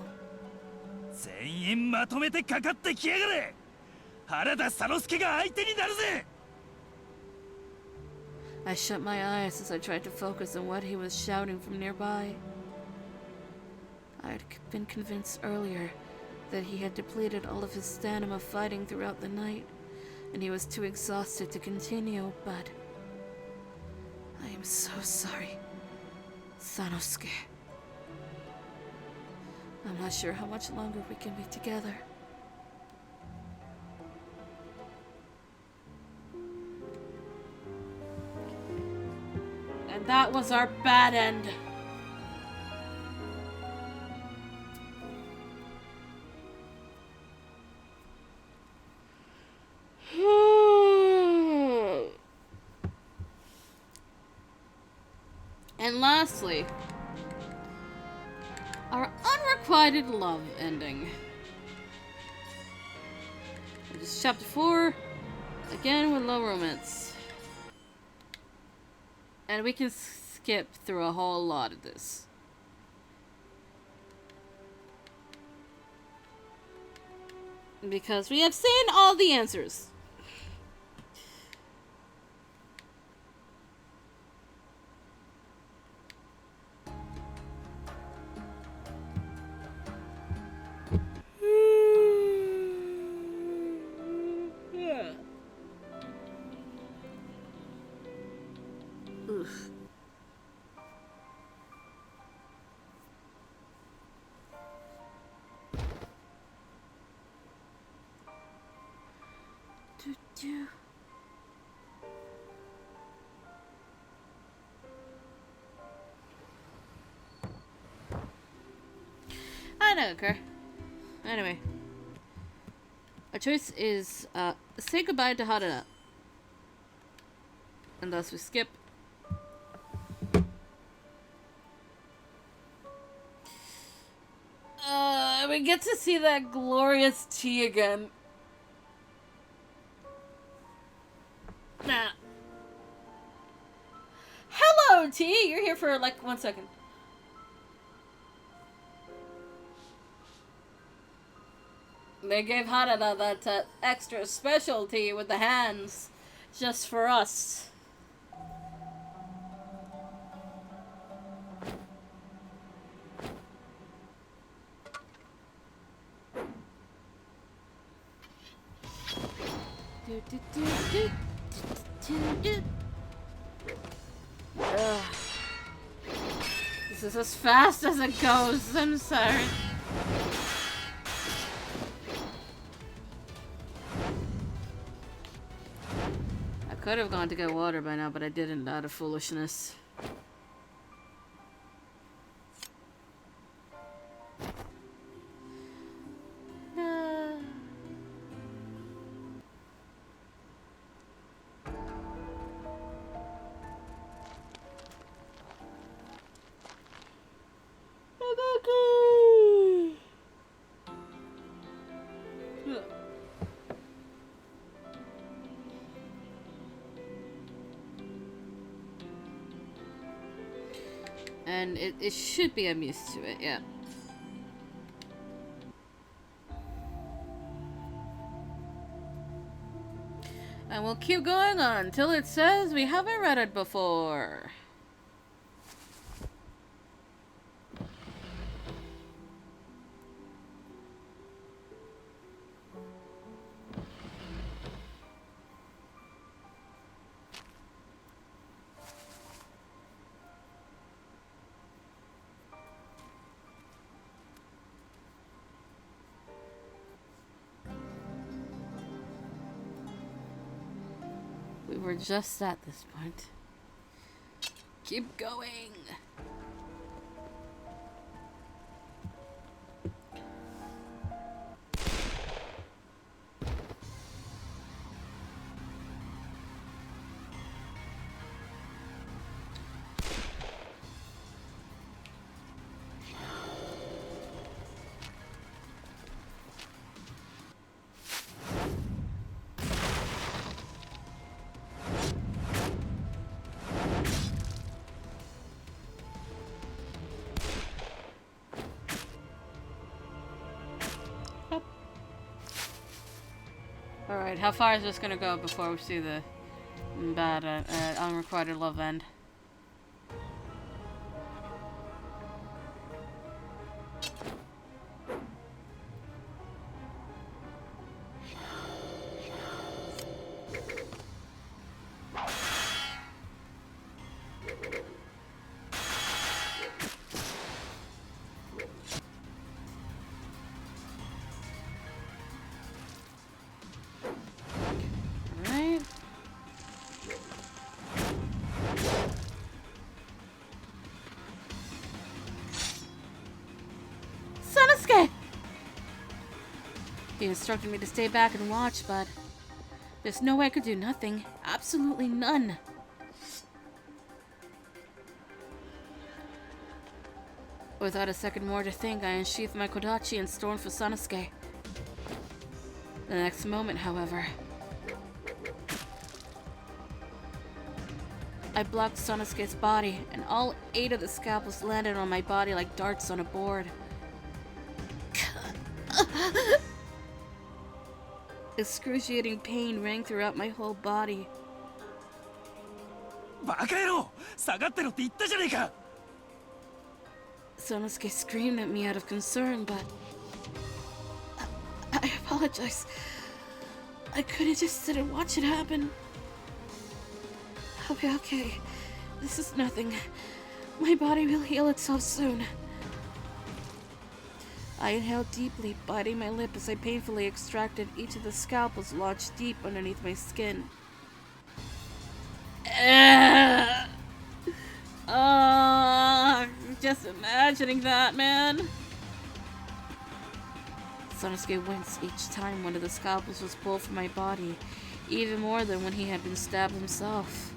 全員まとめてかかってきやがれ。原田佐之助が相手になるぜ。I shut my eyes as I tried to focus on what he was shouting from nearby. I had been convinced earlier that he had depleted all of his stamina fighting throughout the night, and he was too exhausted to continue, but I am so sorry, Sanosuke. I'm not sure how much longer we can be together. And that was our bad end. And lastly, our unrequited love ending. It is chapter 4, again with low romance. And we can skip through a whole lot of this. Because we have seen all the answers. Oof. Do. I don't care. Anyway. Our choice is say goodbye to Harada. And thus we skip. We get to see that glorious tea again. Nah. Hello, T. You're here for like 1 second. They gave Harada that extra specialty with the hands, just for us. This is as fast as it goes. I'm sorry. I could have gone to get water by now, but I didn't out of foolishness. and it should be. I'm used to it, yeah. And we'll keep going on until it says we haven't read it before. We were just at this point. Keep going. Alright, how far is this gonna go before we see the bad unrequited love end? He instructed me to stay back and watch, but there's no way I could do nothing. Absolutely none. Without a second more to think, I unsheathed my kodachi and stormed for Sanosuke. The next moment, however, I blocked Sanosuke's body, and all 8 of the scalpels landed on my body like darts on a board. Excruciating pain rang throughout my whole body. バカ野郎下がってろって言ったじゃねえか Sanosuke screamed at me out of concern, but I apologize. I couldn't just sit and watch it happen. I'll be okay. This is nothing. My body will heal itself soon. I inhaled deeply, biting my lip as I painfully extracted each of the scalpels lodged deep underneath my skin. Just imagining that, man. Sanosuke winced each time one of the scalpels was pulled from my body, even more than when he had been stabbed himself.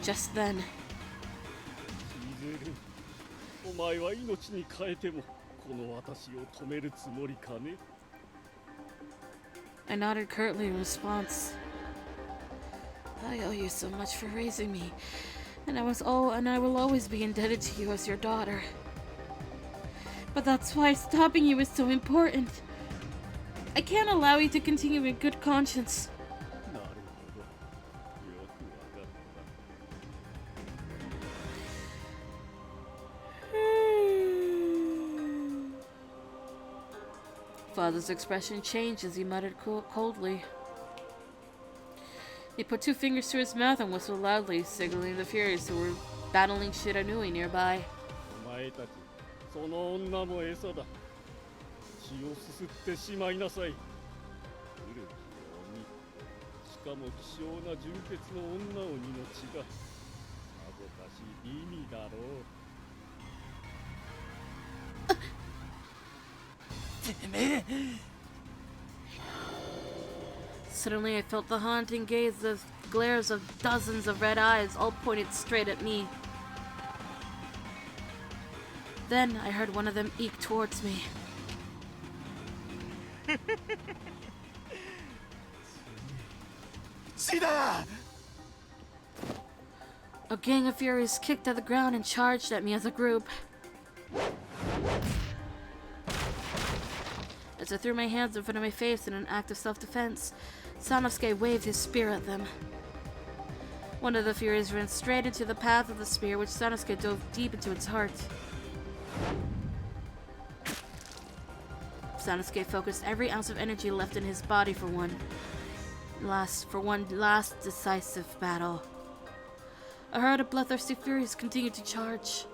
Just then, お前は命に変えてもこの私を止めるつもりかね I nodded curtly in response. I owe you so much for raising me, and I will always be indebted to you as your daughter. But that's why stopping you is so important. I can't allow you to continue in good conscience. なるほどよくわかった Father's expression changed as he muttered coldly. He put 2 fingers to his mouth and whistled loudly, signaling the Furies who were battling Shiranui nearby. お前たちその女も餌だ血をすすってしまいなさい古き鬼しかも希少な純血の女鬼の血ださぞかし意味だろう てめえ Suddenly I felt the haunting glares of dozens of red eyes, all pointed straight at me. Then I heard one of them eke towards me. 血だ A gang of furies kicked at the ground and charged at me as a group. As I threw my hands in front of my face in an act of self-defense, Sanosuke waved his spear at them. One of the furies ran straight into the path of the spear, which Sanosuke dove deep into its heart. Sanosuke focused every ounce of energy left in his body for one last decisive battle. A herd of bloodthirsty furies continued to charge.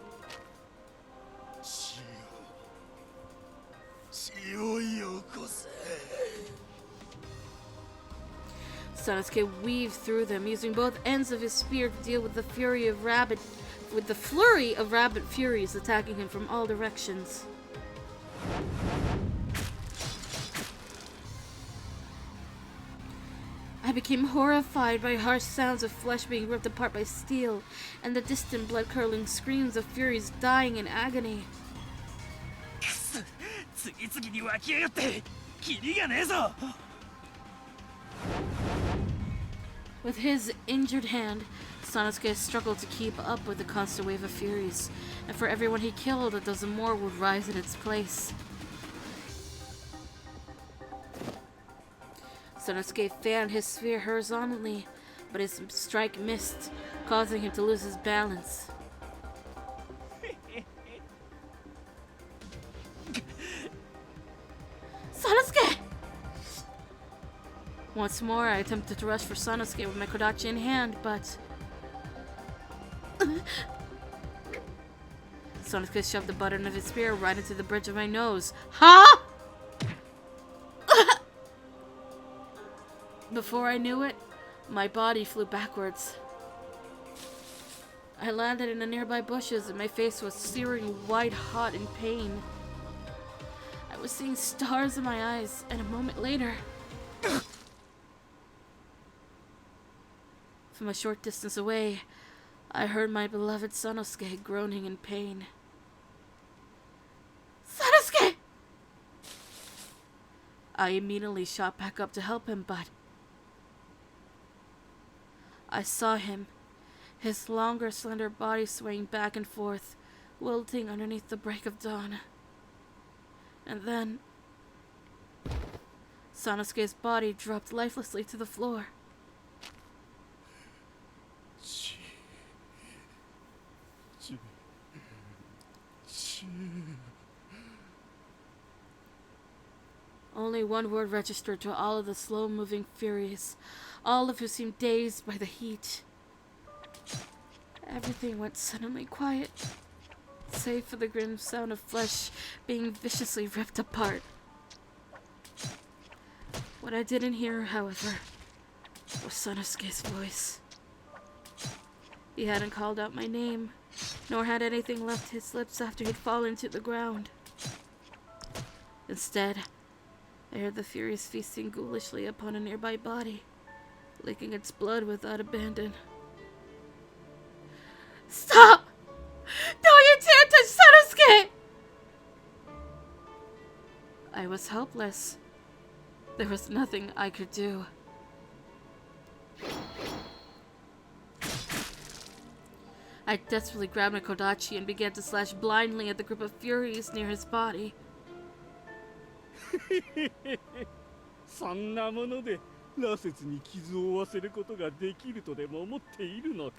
Sanosuke weaved through them, using both ends of his spear to deal with the flurry of rabid furies attacking him from all directions. I became horrified by harsh sounds of flesh being ripped apart by steel and the distant blood-curdling screams of furies dying in agony. With his injured hand, Sanosuke struggled to keep up with the constant wave of furies, and for everyone he killed, a dozen more would rise in its place. Sanosuke fanned his spear horizontally, but his strike missed, causing him to lose his balance. Sanosuke! Once more, I attempted to rush for Sanosuke with my kodachi in hand, but... Sanosuke shoved the button of his spear right into the bridge of my nose. Huh? Before I knew it, my body flew backwards. I landed in the nearby bushes and my face was searing white hot in pain. I was seeing stars in my eyes, and a moment later... From a short distance away, I heard my beloved Sanosuke groaning in pain. Sanosuke! I immediately shot back up to help him, but... I saw him, his longer, slender body swaying back and forth, wilting underneath the break of dawn. And then... Sanosuke's body dropped lifelessly to the floor. Only one word registered to all of the slow-moving furies, all of who seemed dazed by the heat. Everything went suddenly quiet, save for the grim sound of flesh being viciously ripped apart. What I didn't hear, however, was Sanosuke's voice. He hadn't called out my name, nor had anything left his lips after he'd fallen to the ground. Instead, I heard the furies feasting ghoulishly upon a nearby body, licking its blood without abandon. Stop! Don't you dare touch Sanosuke! I was helpless. There was nothing I could do. I desperately grabbed my kodachi and began to slash blindly at the group of furies near his body. そんなもので羅刹に傷を負わせることができるとでも思っているのか?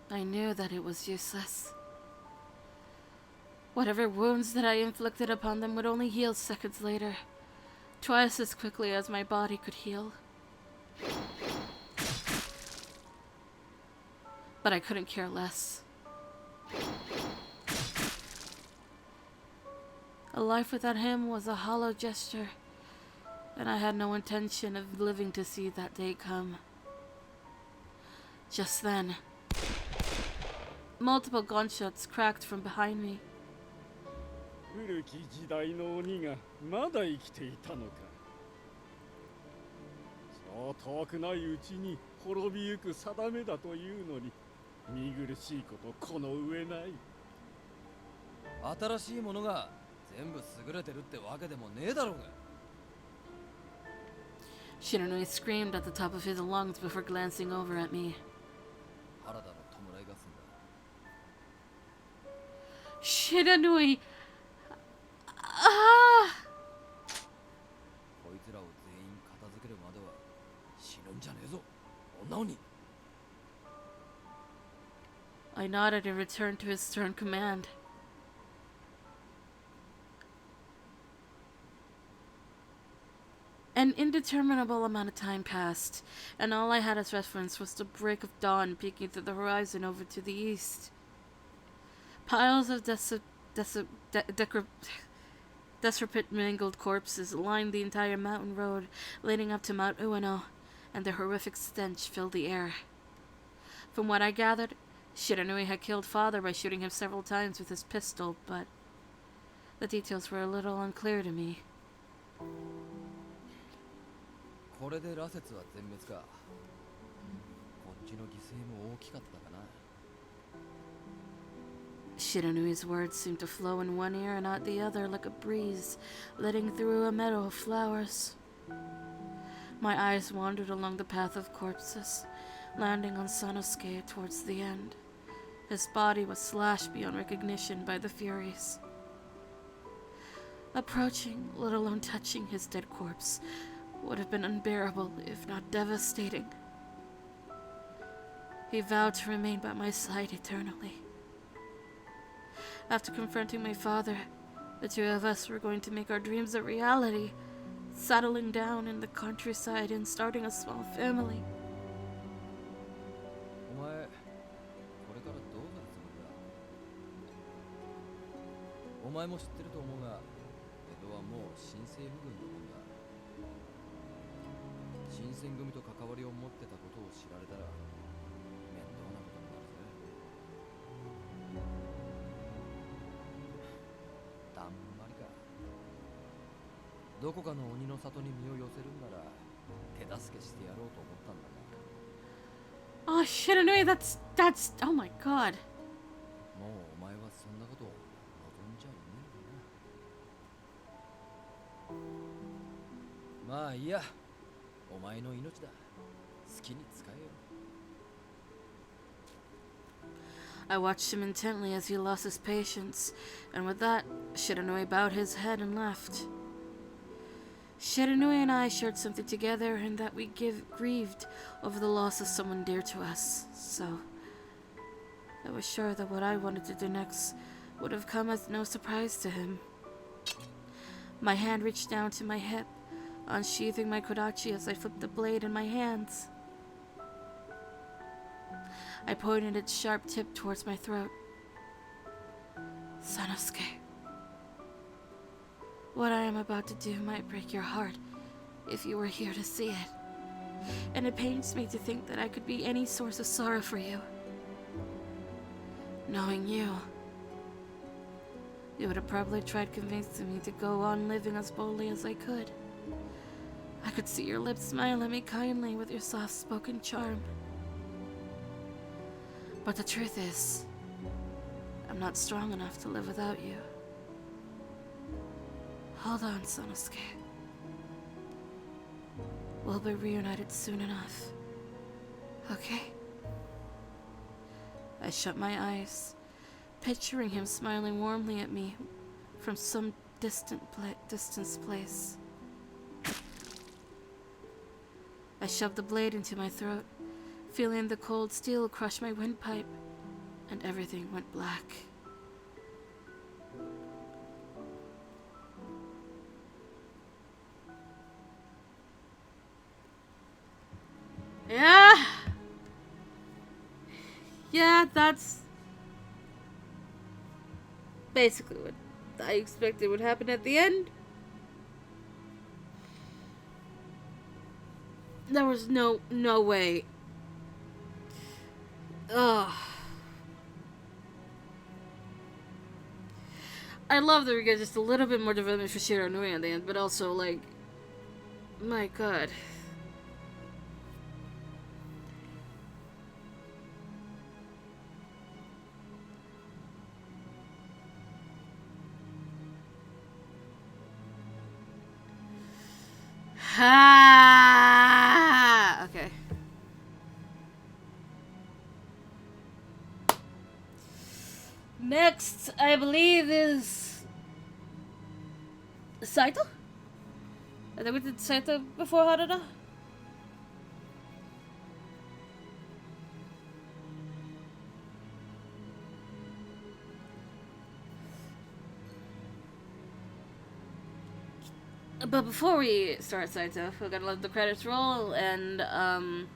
I knew that it was useless. Whatever wounds that I inflicted upon them would only heal seconds later, twice as quickly as my body could heal. But I couldn't care less. A life without him was a hollow gesture, and I had no intention of living to see that day come. Just then, multiple gunshots cracked from behind me. 古き時代の鬼がまだ生きていたのか。そう遠くないうちに滅びゆく定めだというのに見苦しいことこの上ない。新しいものが全部優れてるってわけでもねえだろうが。Shiranui screamed at the top of his lungs before glancing over at me. 原田の弔いがすんだ。 Shiranui! Ah! こいつらを全員片付けるまでは死ぬんじゃねえぞ。女鬼。 I nodded and returned to his stern command. An indeterminable amount of time passed, and all I had as reference was the break of dawn peeking through the horizon over to the east. Piles of decrepit mangled corpses lined the entire mountain road leading up to Mount Ueno, and their horrific stench filled the air. From what I gathered, Shiranui had killed father by shooting him several times with his pistol, but the details were a little unclear to me. これで羅刹は全滅か。こっちの犠牲も大きかったかな。 Shiranui's words seemed to flow in one ear and out the other like a breeze, letting through a meadow of flowers. My eyes wandered along the path of corpses, landing on Sanosuke towards the end. His body was slashed beyond recognition by the Furies. Approaching, let alone touching his dead corpse, would have been unbearable, if not devastating. He vowed to remain by my side eternally. After confronting my father, the two of us were going to make our dreams a reality, settling down in the countryside and starting a small family. お前、これからどうなるつもりだ。お前も知ってると思うが、江戸はもう新政府軍のもんだ。新選組と関わりを持ってたことを知られたら面倒なことになるぜ。だんまりか。どこかの鬼の里に身を寄せるんなら手助けしてやろうと思ったんだが。 Oh, Shiranui, that's, oh my god. もうお前はそんなことを望んじゃいねえんだな。まあいいや。 お前の命だ。好きに使えよ。 I watched him intently as he lost his patience, and with that, Shiranui bowed his head and left. Shiranui and I shared something together in that we grieved over the loss of someone dear to us, so I was sure that what I wanted to do next would have come as no surprise to him. My hand reached down to my hip, unsheathing my kodachi as I flipped the blade in my hands. I pointed its sharp tip towards my throat. Sanosuke, what I am about to do might break your heart if you were here to see it, and it pains me to think that I could be any source of sorrow for you. Knowing you, you would have probably tried convincing me to go on living as boldly as I could. I could see your lips smile at me kindly with your soft-spoken charm. But the truth is, I'm not strong enough to live without you. Hold on, Sanosuke. We'll be reunited soon enough. Okay? I shut my eyes, picturing him smiling warmly at me from some distant place. I shoved the blade into my throat, feeling the cold steel crush my windpipe, and everything went black. Yeah, that's basically what I expected would happen at the end. There was no way. Ugh. I love that we get just a little bit more development for Shiranui at the end, but also, like, my god. Ah! next, I believe, is Saito? I think we did Saito before Harada. But before we start Saito, we're gonna let the credits roll and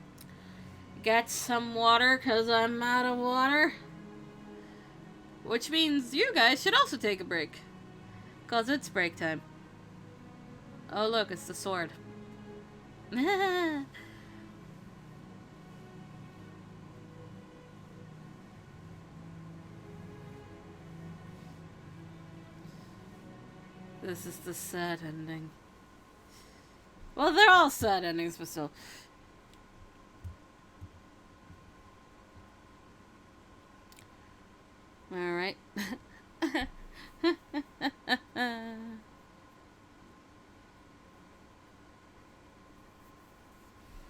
get some water, cause I'm out of water. Which means you guys should also take a break, cause it's break time. Oh look, it's the sword. This is the sad ending. Well, they're all sad endings, but still. Alright.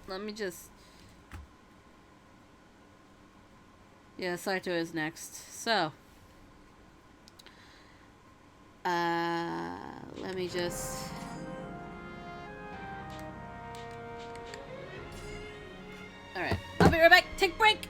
Let me just... Yeah, Saito is next. So... let me just... Alright, I'll be right back. Take a break!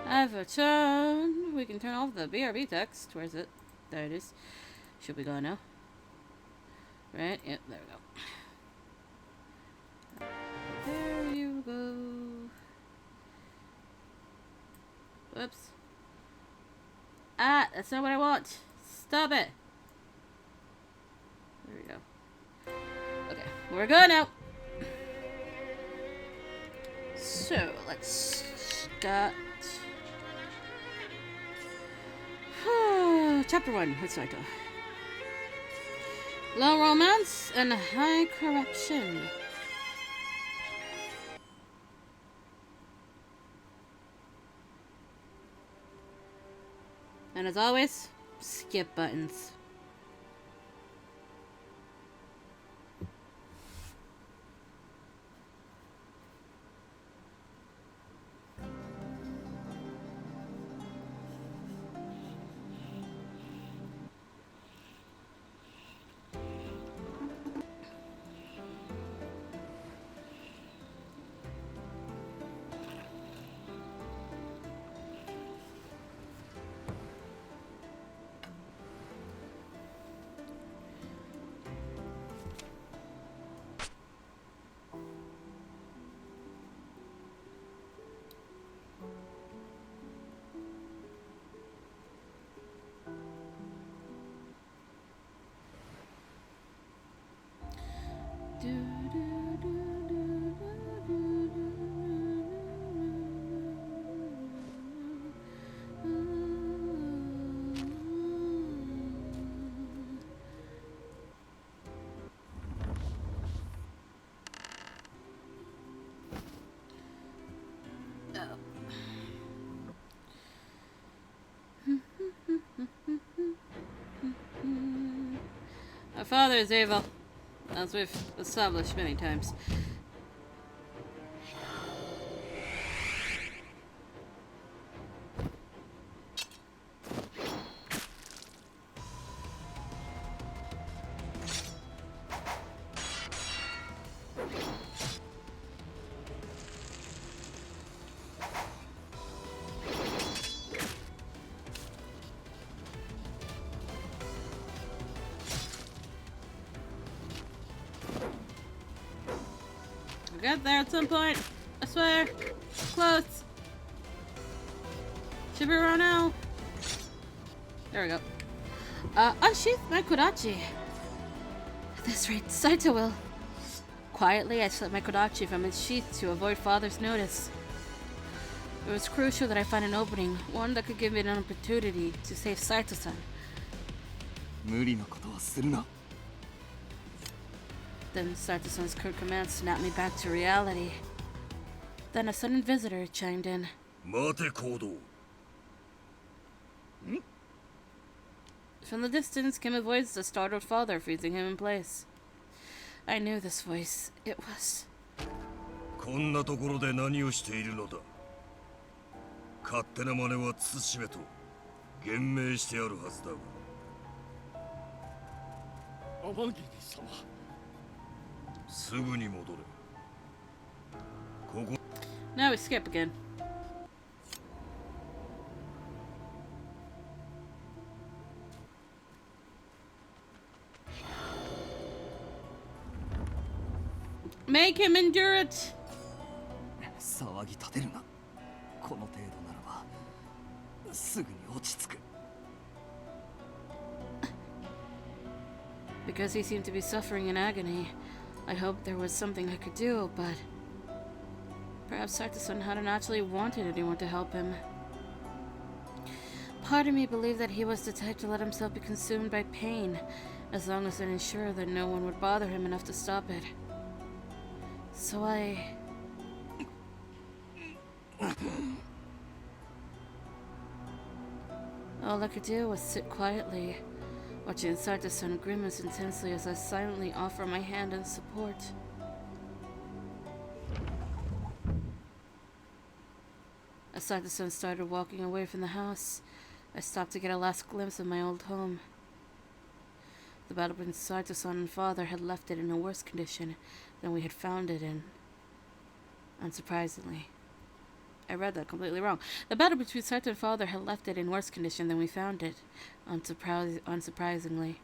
I've returned. We can turn off the BRB text. Where is it? There it is. Should we go now? Right? Yep, there we go. There you go. Whoops. Ah, that's not what I want. Stop it. There we go. Okay, we're good now. So, let's start. Chapter 1, let's start. Low romance and high corruption. And as always, skip buttons. My father is evil, as we've established many times. We'll get there at some point. I swear. Close. Should be around now. There we go. Unsheath my kodachi. At this rate, Saito will. Quietly, I slipped my kodachi from its sheath to avoid father's notice. It was crucial that I find an opening, one that could give me an opportunity to save Saito-san. 無理なことはするな。 Then Saito-san's curt command snapped me back to reality. Then a sudden visitor chimed in. 待て行動。 From the distance came a voice that startled father, freezing him in place. I knew this voice. It was... こんなところで何をしているのだ。勝手な真似は慎めと言明してあるはずだが。天霧様。すぐに戻れ。ここ。 Now we skip again. Make him endure it! 騒ぎ立てるな。この程度ならばすぐに落ち着く。 Because he seemed to be suffering in agony, I hoped there was something I could do, but... Perhaps Saito-san hadn't actually wanted anyone to help him. Part of me believed that he was the type to let himself be consumed by pain, as long as it ensured that no one would bother him enough to stop it. So all I could do was sit quietly, watching Saito-san grimace intensely as I silently offer my hand in support. As Saito-san started walking away from the house, I stopped to get a last glimpse of my old home. The battle between Saito-san and father had left it in a worse condition than we had found it in. Unsurprisingly, I read that completely wrong. The battle between Saito and father had left it in worse condition than we found it, unsurprisingly.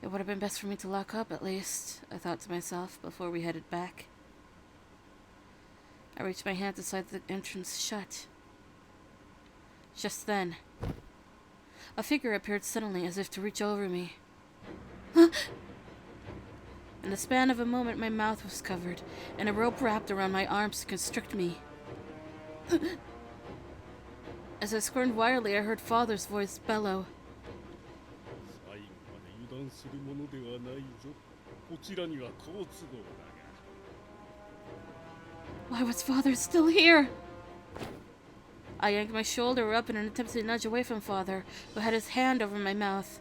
It would have been best for me to lock up, at least, I thought to myself before we headed back. I reached my hand to slide the entrance shut. Just then, a figure appeared suddenly as if to reach over me. In the span of a moment, my mouth was covered, and a rope wrapped around my arms to constrict me. As I squirmed wildly, I heard father's voice bellow. Why was father still here? I yanked my shoulder up in an attempt to nudge away from father, who had his hand over my mouth.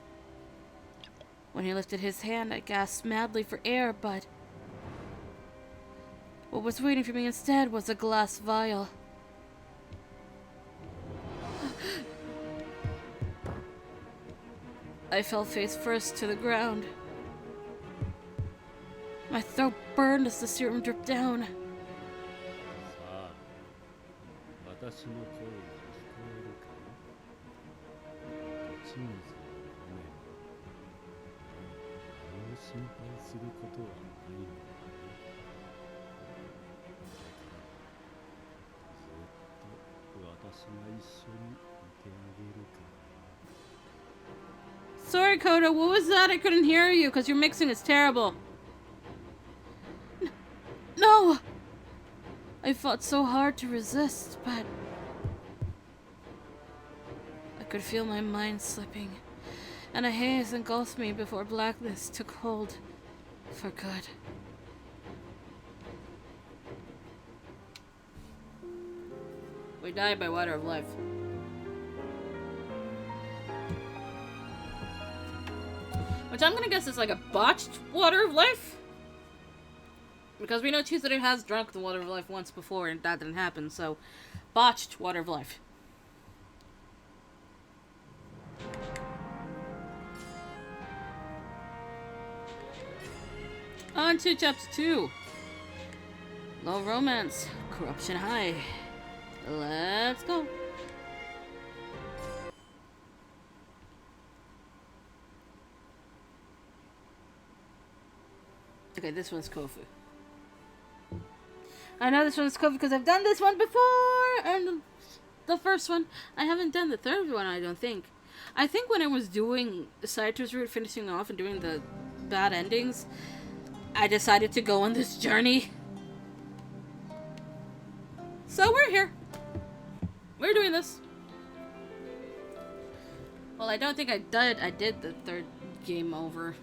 When he lifted his hand, I gasped madly for air, but what was waiting for me instead was a glass vial. I fell face first to the ground. My throat burned as the serum dripped down. Sorry, Koda, what was that? I couldn't hear you because your mixing is terrible. No! I fought so hard to resist, but I could feel my mind slipping, and a haze engulfed me before blackness took hold for good. We died by water of life. Which I'm gonna guess is like a botched water of life? Because we know Chizuru has drunk the water of life once before and that didn't happen, so botched water of life. On to chapter 2. Low romance, corruption high. Let's go. Okay, this one's Kofu. I know this one's Kofu because I've done this one before! And the first one. I haven't done the third one, I don't think. I think when I was doing Saito's route, finishing off and doing the bad endings, I decided to go on this journey. So we're here. We're doing this. Well, I don't think I did the third game over.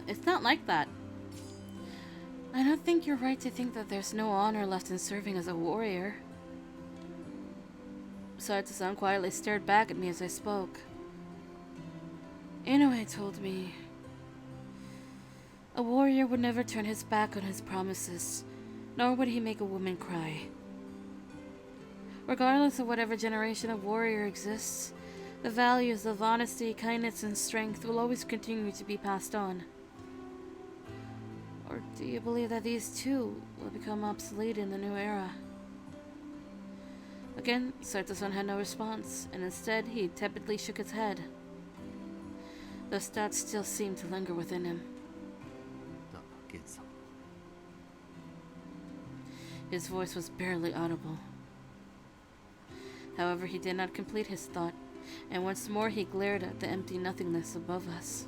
It's not like that. I don't think you're right to think that there's no honor left in serving as a warrior. Saito-san quietly stared back at me as I spoke. Inoue told me a warrior would never turn his back on his promises, nor would he make a woman cry. Regardless of whatever generation of warrior exists, the values of honesty, kindness, and strength will always continue to be passed on. Or do you believe that these too will become obsolete in the new era? Again, Saito-san had no response, and instead he tepidly shook his head. Those thoughts still seemed to linger within him. His voice was barely audible. However, he did not complete his thought, and once more he glared at the empty nothingness above us.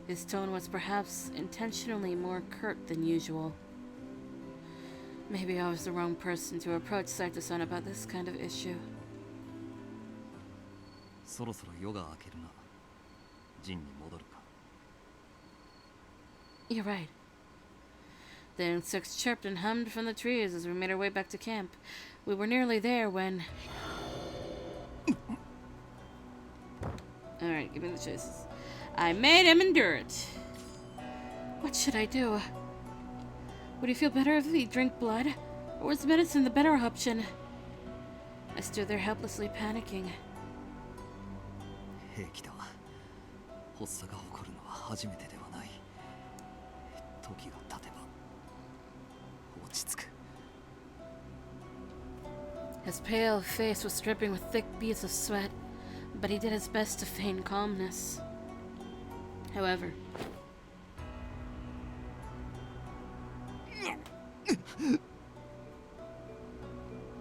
His tone was perhaps intentionally more curt than usual. Maybe I was the wrong person to approach Saito-san about this kind of issue. そろそろ夜が明けるな。陣に戻るか。 You're right. The insects chirped and hummed from the trees as we made our way back to camp. We were nearly there when... Alright, give me the choices. I made him endure it. What should I do? Would he feel better if he drank blood? Or was medicine the better option? I stood there helplessly panicking. 平気だ。発作が起こるのは初めてではない。時が経てば落ち着く。 His pale face was dripping with thick beads of sweat, but he did his best to feign calmness. However,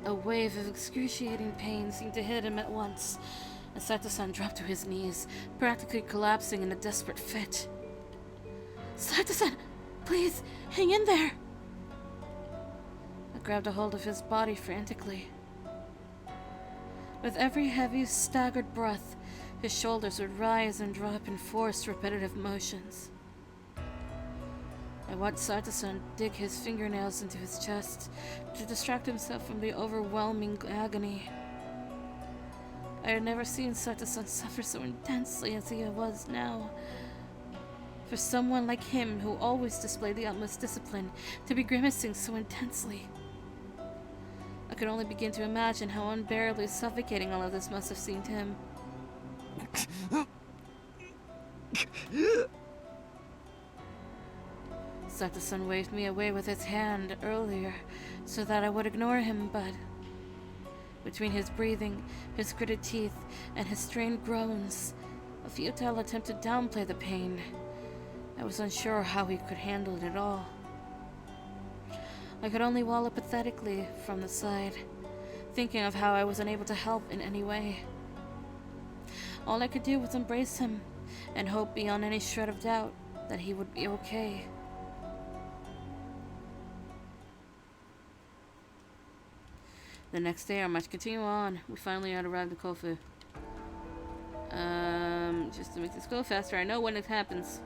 a wave of excruciating pain seemed to hit him at once, and Saito-san dropped to his knees, practically collapsing in a desperate fit. Saito-san, please, hang in there! I grabbed a hold of his body frantically. With every heavy, staggered breath, his shoulders would rise and drop in forced, repetitive motions. I watched Saito-san dig his fingernails into his chest to distract himself from the overwhelming agony. I had never seen Saito-san suffer so intensely as he was now. For someone like him, who always displayed the utmost discipline, to be grimacing so intensely. I could only begin to imagine how unbearably suffocating all of this must have seemed to him. Saito-san waved me away with his hand earlier so that I would ignore him, but between his breathing, his gritted teeth, and his strained groans, a futile attempt to downplay the pain, I was unsure how he could handle it at all. I could only wallow pathetically from the side, thinking of how I was unable to help in any way. All I could do was embrace him and hope beyond any shred of doubt that he would be okay. The next day, our march continued on. We finally had arrived at Kofu. Just to make this go faster, I know when it happens.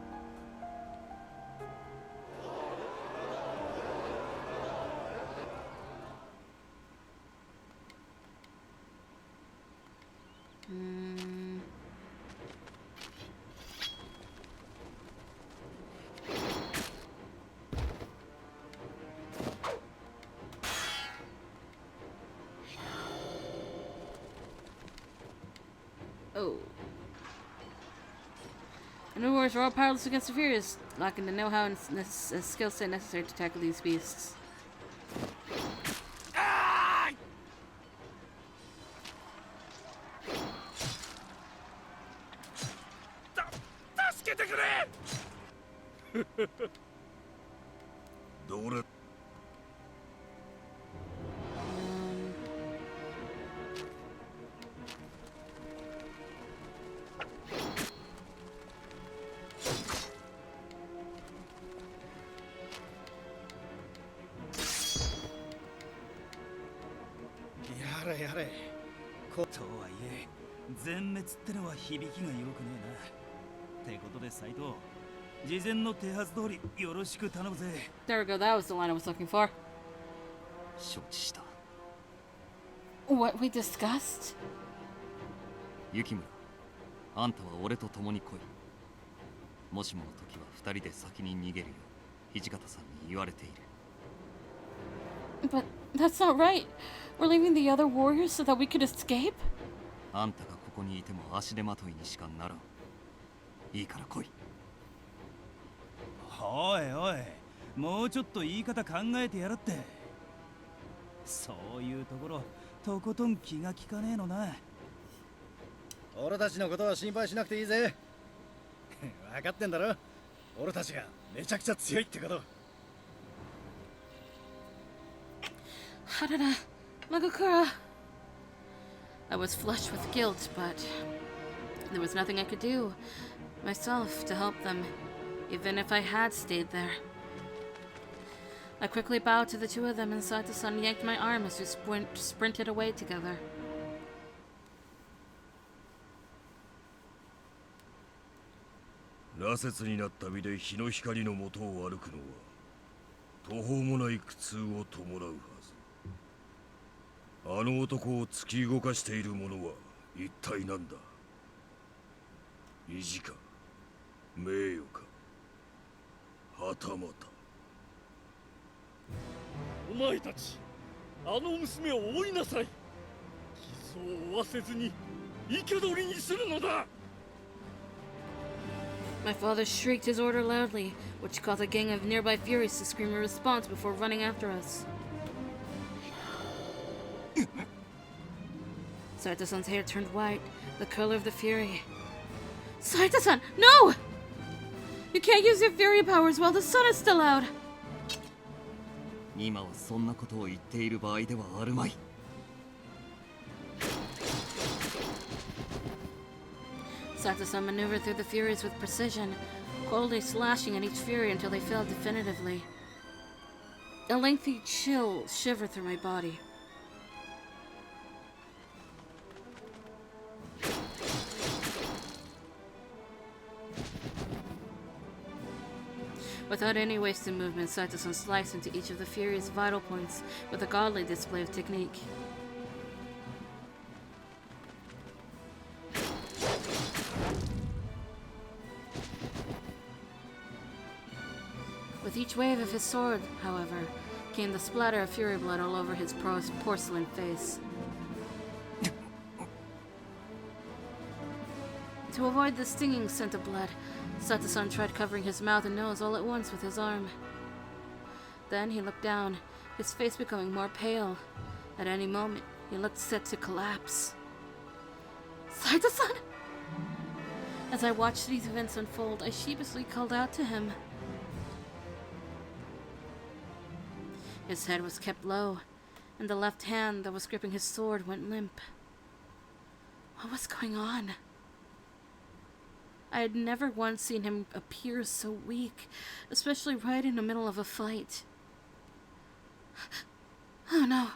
Oh. The new warriors are all powerless against the Furious, lacking the know-how and skill set necessary to tackle these beasts.とはいえ全滅ってのは響きが良くねえな。ってことで斉藤、事前の手はず通りよろしく頼むぜ。 There we go, that was the line I was looking for. 承知した。 What we discussed? 雪村、あんたは俺と共に来い。もしもの時は二人で先に逃げるよう土方さんに言われている。 But that's not right. We're leaving the other warriors so that we could escape? あんたがここにいても足手まといにしかならん。いいから来い。おいおい、もうちょっと言い方考えてやるって。そういうところとことん気が利かねえのな。俺たちのことは心配しなくていいぜ。分かってんだろ。俺たちがめちゃくちゃ強いってこと。 Harada, Magakura. I was flushed with guilt, but there was nothing I could do myself to help them, even if I had stayed there. I quickly bowed to the two of them, and Saito-san yanked my arm as we sprinted away together. 羅刹になった身で日の光の下を歩くのは途方もない苦痛を伴うはず。あの男を突き動かしているものは一体何だ。意地か名誉か、はたまた。お前たち、あの娘を追いなさい。傷を負わせずに生け捕りにするのだ。 My father shrieked his order loudly, which caused a gang of nearby Furies to scream a response before running after us. Saito-san's hair turned white, the color of the Fury. Saito-san, no! You can't use your Fury powers while the sun is still out! 今はそんなことを言っている場合ではあるまい。 Saito-san maneuvered through the Furies with precision, coldly slashing at each Fury until they fell definitively. A lengthy chill shivered through my body. Without any wasted movement, Saito-san sliced into each of the Fury's vital points with a godly display of technique. With each wave of his sword, however, came the splatter of Fury blood all over his porcelain face. To avoid the stinging scent of blood, Sato-san tried covering his mouth and nose all at once with his arm. Then he looked down, his face becoming more pale. At any moment, he looked set to collapse. Saito-san! As I watched these events unfold, I sheepishly called out to him. His head was kept low, and the left hand that was gripping his sword went limp. What was going on? I had never once seen him appear so weak, especially right in the middle of a fight. Oh no.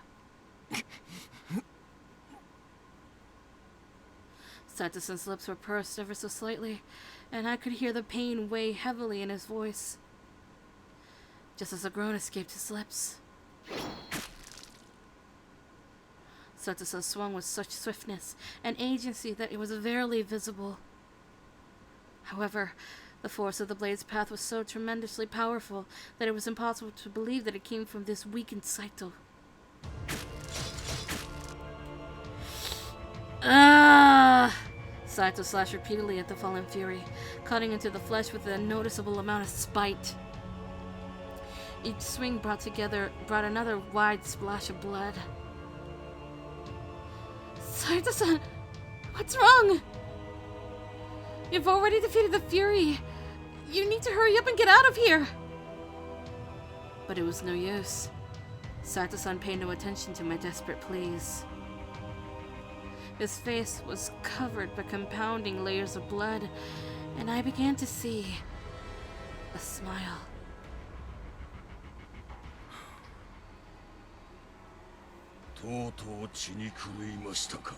Sato-san's lips were pursed ever so slightly, and I could hear the pain weigh heavily in his voice. Just as a groan escaped his lips. Sato-san swung with such swiftness and agency that it was verily visible. However, the force of the blade's path was so tremendously powerful that it was impossible to believe that it came from this weakened Saito. Ah! Saito slashed repeatedly at the fallen Fury, cutting into the flesh with a noticeable amount of spite. Each swing brought another wide splash of blood. Saito-san, what's wrong? You've already defeated the Fury. You need to hurry up and get out of here. But it was no use. Saito-san paid no attention to my desperate pleas. His face was covered by compounding layers of blood, and I began to see a smile. とうとう血に狂いましたか。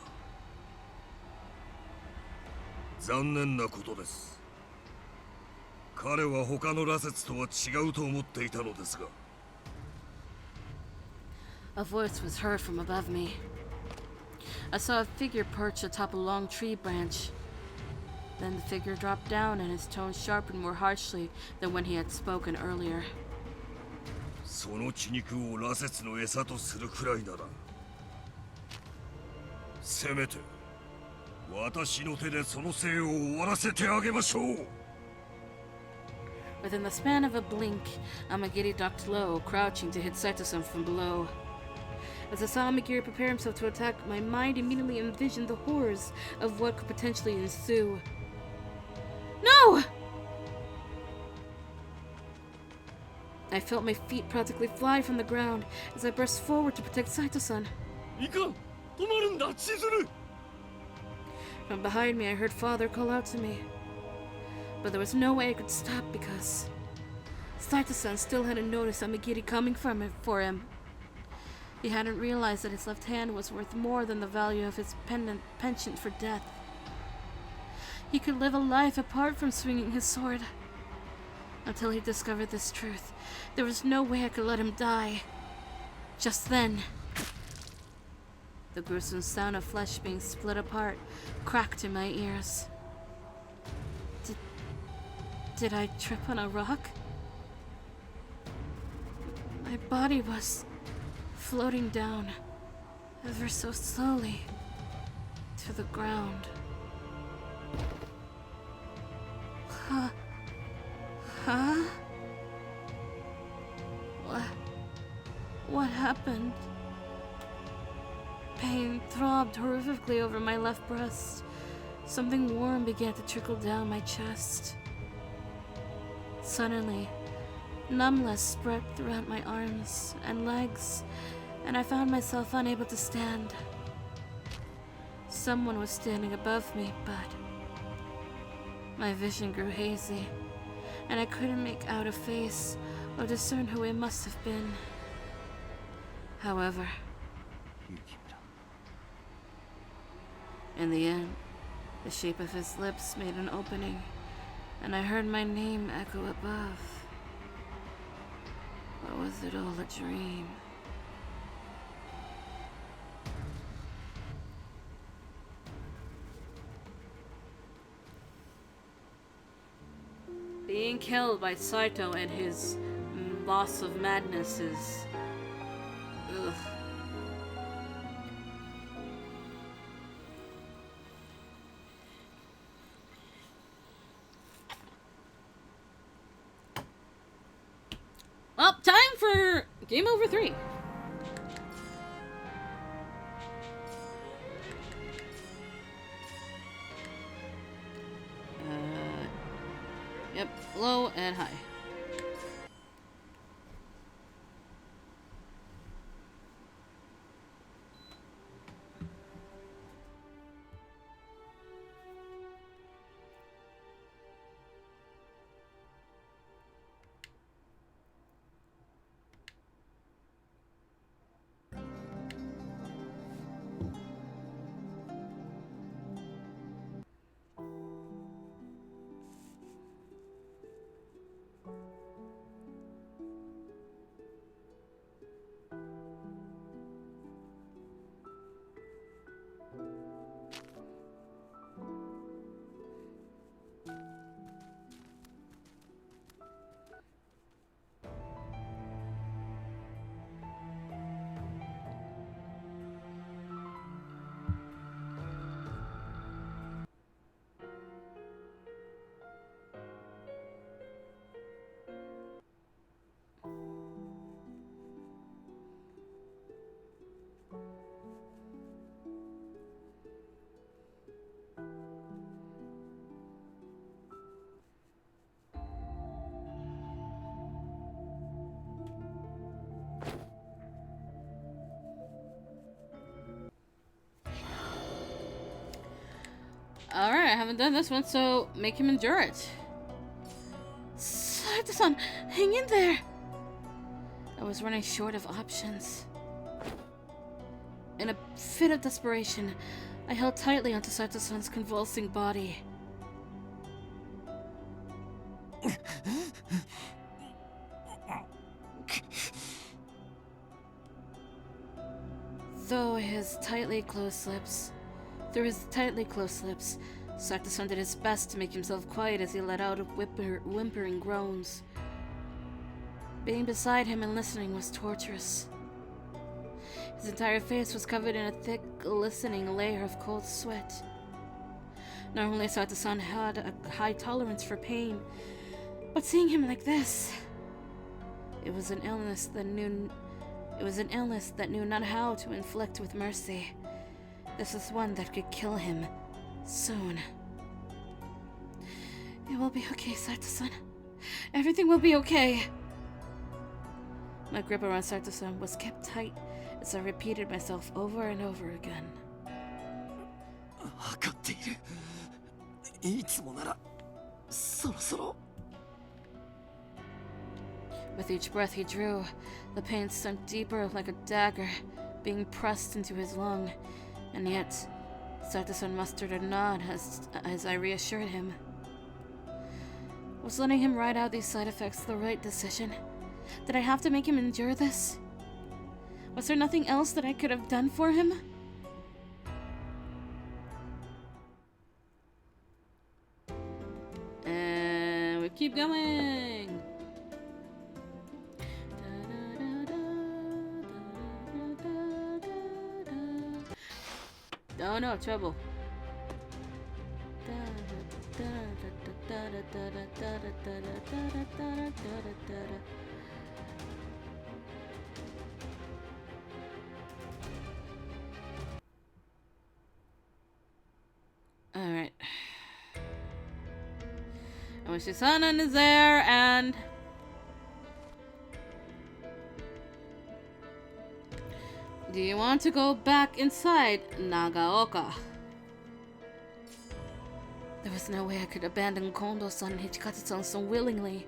残念なことです。彼は他の羅刹とは違うと思っていたのですが。A voice was heard from above me. I saw a figure perch atop a long tree branch. Then the figure dropped down and his tone sharpened more harshly than when he had spoken earlier. その血肉を羅刹の餌とするくらいなら、せめて私の手でその生を終わらせてあげましょう。Within the span of a blink, Amagiri ducked low, crouching to hit Saito-san from below. As I saw Amagiri prepare himself to attack, my mind immediately envisioned the horrors of what could potentially ensue. No! I felt my feet practically fly from the ground as I burst forward to protect Saito-san. いかん、止まるんだ、千鶴。 From behind me, I heard Father call out to me. But there was no way I could stop because Saito-san still hadn't noticed Amigiri coming for him. He hadn't realized that his left hand was worth more than the value of his penchant for death. He could live a life apart from swinging his sword. Until he discovered this truth, there was no way I could let him die. Just then, the gruesome sound of flesh being split apart cracked in my ears. Did I trip on a rock? My body was floating down, ever so slowly, to the ground. Huh? What happened? Pain throbbed horrifically over my left breast. Something warm began to trickle down my chest. Suddenly, numbness spread throughout my arms and legs, and I found myself unable to stand. Someone was standing above me, but my vision grew hazy, and I couldn't make out a face or discern who it must have been. However, in the end, the shape of his lips made an opening, and I heard my name echo above. Or was it all a dream? Being killed by Saito and his boss of madness is... ugh. Well, time for Game Over 3. Yep, low and high. Alright, I haven't done this one, so make him endure it. Saito-san, hang in there! I was running short of options. In a fit of desperation, I held tightly onto Saito-san's convulsing body. Through his tightly closed lips, Saito-san did his best to make himself quiet as he let out whimpering groans. Being beside him and listening was torturous. His entire face was covered in a thick, glistening layer of cold sweat. Normally, Saito-san had a high tolerance for pain, but seeing him like this, it was an illness that knew not how to inflict with mercy. This was one that could kill him soon. It will be okay, Saito-san. Everything will be okay. My grip around Saito-san was kept tight as I repeated myself over and over again. 分かっている。いつもならそろそろ。With each breath he drew, the pain sunk deeper like a dagger being pressed into his lung, and yet Saito-san mustered a nod as I reassured him. Was letting him ride out these side effects the right decision? Did I have to make him endure this? Was there nothing else that I could have done for him? And we keep going! Oh no, trouble. Alright. And Sanan is there, and do you want to go back inside Nagaoka? There was no way I could abandon Kondo-san and Hichikata-san so willingly.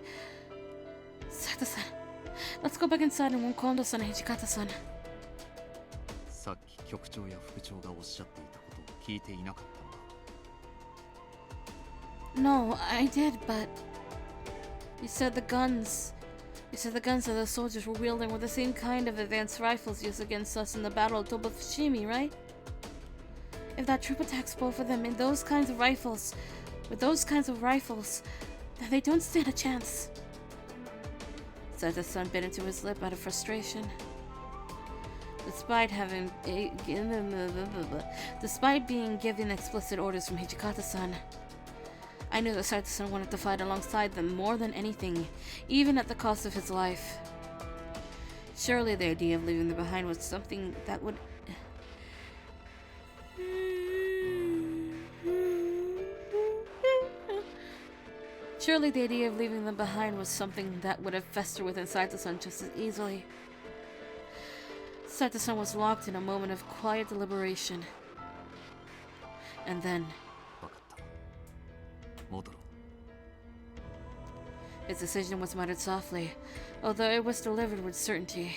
Saito-san, let's go back inside and warn Kondo-san and Hichikata-san. さっき局長や副長がおっしゃっていたことを聞いていなかったのか No, I did, but you said the guns that the soldiers were wielding were the same kind of advanced rifles used against us in the Battle of Toba-Fushimi, right? If that troop attacks both of them with those kinds of rifles, then they don't stand a chance. Saito-san bit into his lip out of frustration. Despite being given explicit orders from Hichikata-san, I knew that Saito-san wanted to fight alongside them more than anything, even at the cost of his life. Surely the idea of leaving them behind was something that would... Surely the idea of leaving them behind was something that would have festered within Saito-san just as easily. Saito-san was locked in a moment of quiet deliberation. And then... his decision was muttered softly, although it was delivered with certainty.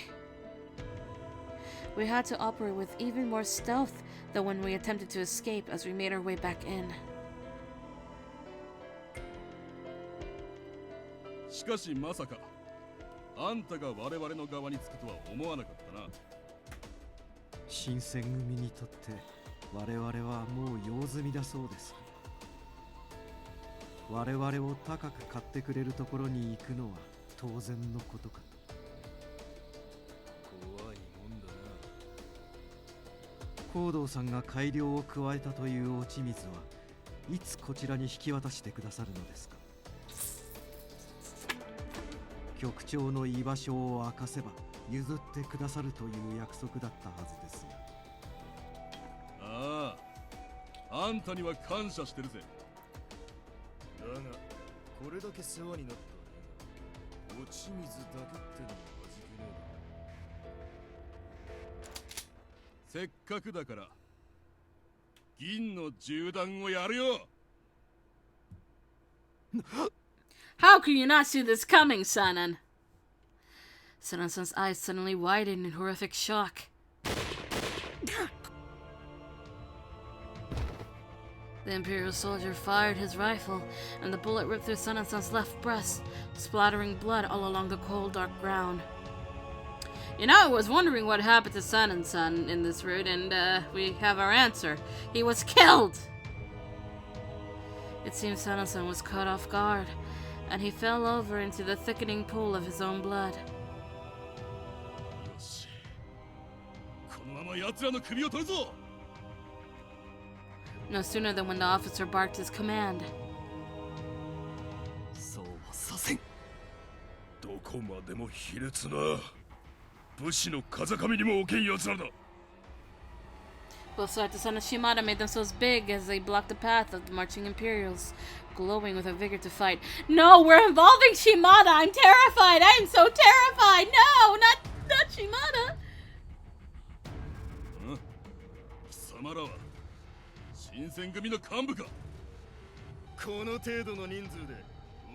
We had to operate with even more stealth than when we attempted to escape as we made our way back in. しかしまさかあんたが我々の側につくとは思わなかったな。新選組にとって我々はもう用済みだそうです。我々を高く買ってくれるところに行くのは当然のことかと。怖いもんだな。高堂さんが改良を加えたという落ち水はいつこちらに引き渡してくださるのですか。局長の居場所を明かせば譲ってくださるという約束だったはずですが。ああ、あんたには感謝してるぜ。だがこれだけ世話になったね。落ち水だけってのも味気ねえな。せっかくだから銀の銃弾をやるよ。How can you not see this coming, Sanan? Sanan-san's eyes suddenly widened in horrific shock. The Imperial soldier fired his rifle, and the bullet ripped through Sanan-san's left breast, splattering blood all along the cold, dark ground. You know, I was wondering what happened to Sanan-san in this route, and we have our answer. He was killed! It seems Sanan-san was caught off guard, and he fell over into the thickening pool of his own blood. よし、このまま奴らの首を取るぞ。 No sooner than when the officer barked his command. そうはさせん。どこまでも卑劣な。武士の風上にも置けん奴らだ。 Both Saito-san and Shimada made themselves big as they blocked the path of the marching Imperials, glowing with a vigor to fight. No, we're involving Shimada! I'm terrified! I'm so terrified! No, not Shimada! 貴様らは新選組の幹部か。この程度の人数で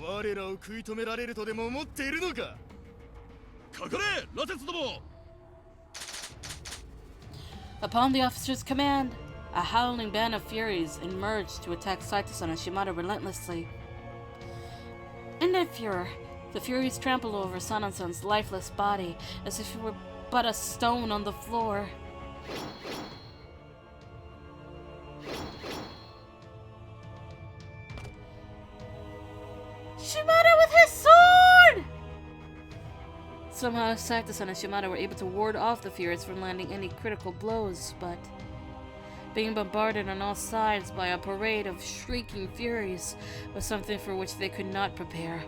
我らを食い止められるとでも思っているのか。かかれ羅刹ども。 Upon the officer's command, a howling band of furies emerged to attack Saito-san and Shimada relentlessly. In their furor, the furies trampled over Sanan-san's lifeless body as if it were but a stone on the floor. Shimada with his sword! Somehow, Saito-san and Shimada were able to ward off the furies from landing any critical blows, but being bombarded on all sides by a parade of shrieking furies was something for which they could not prepare,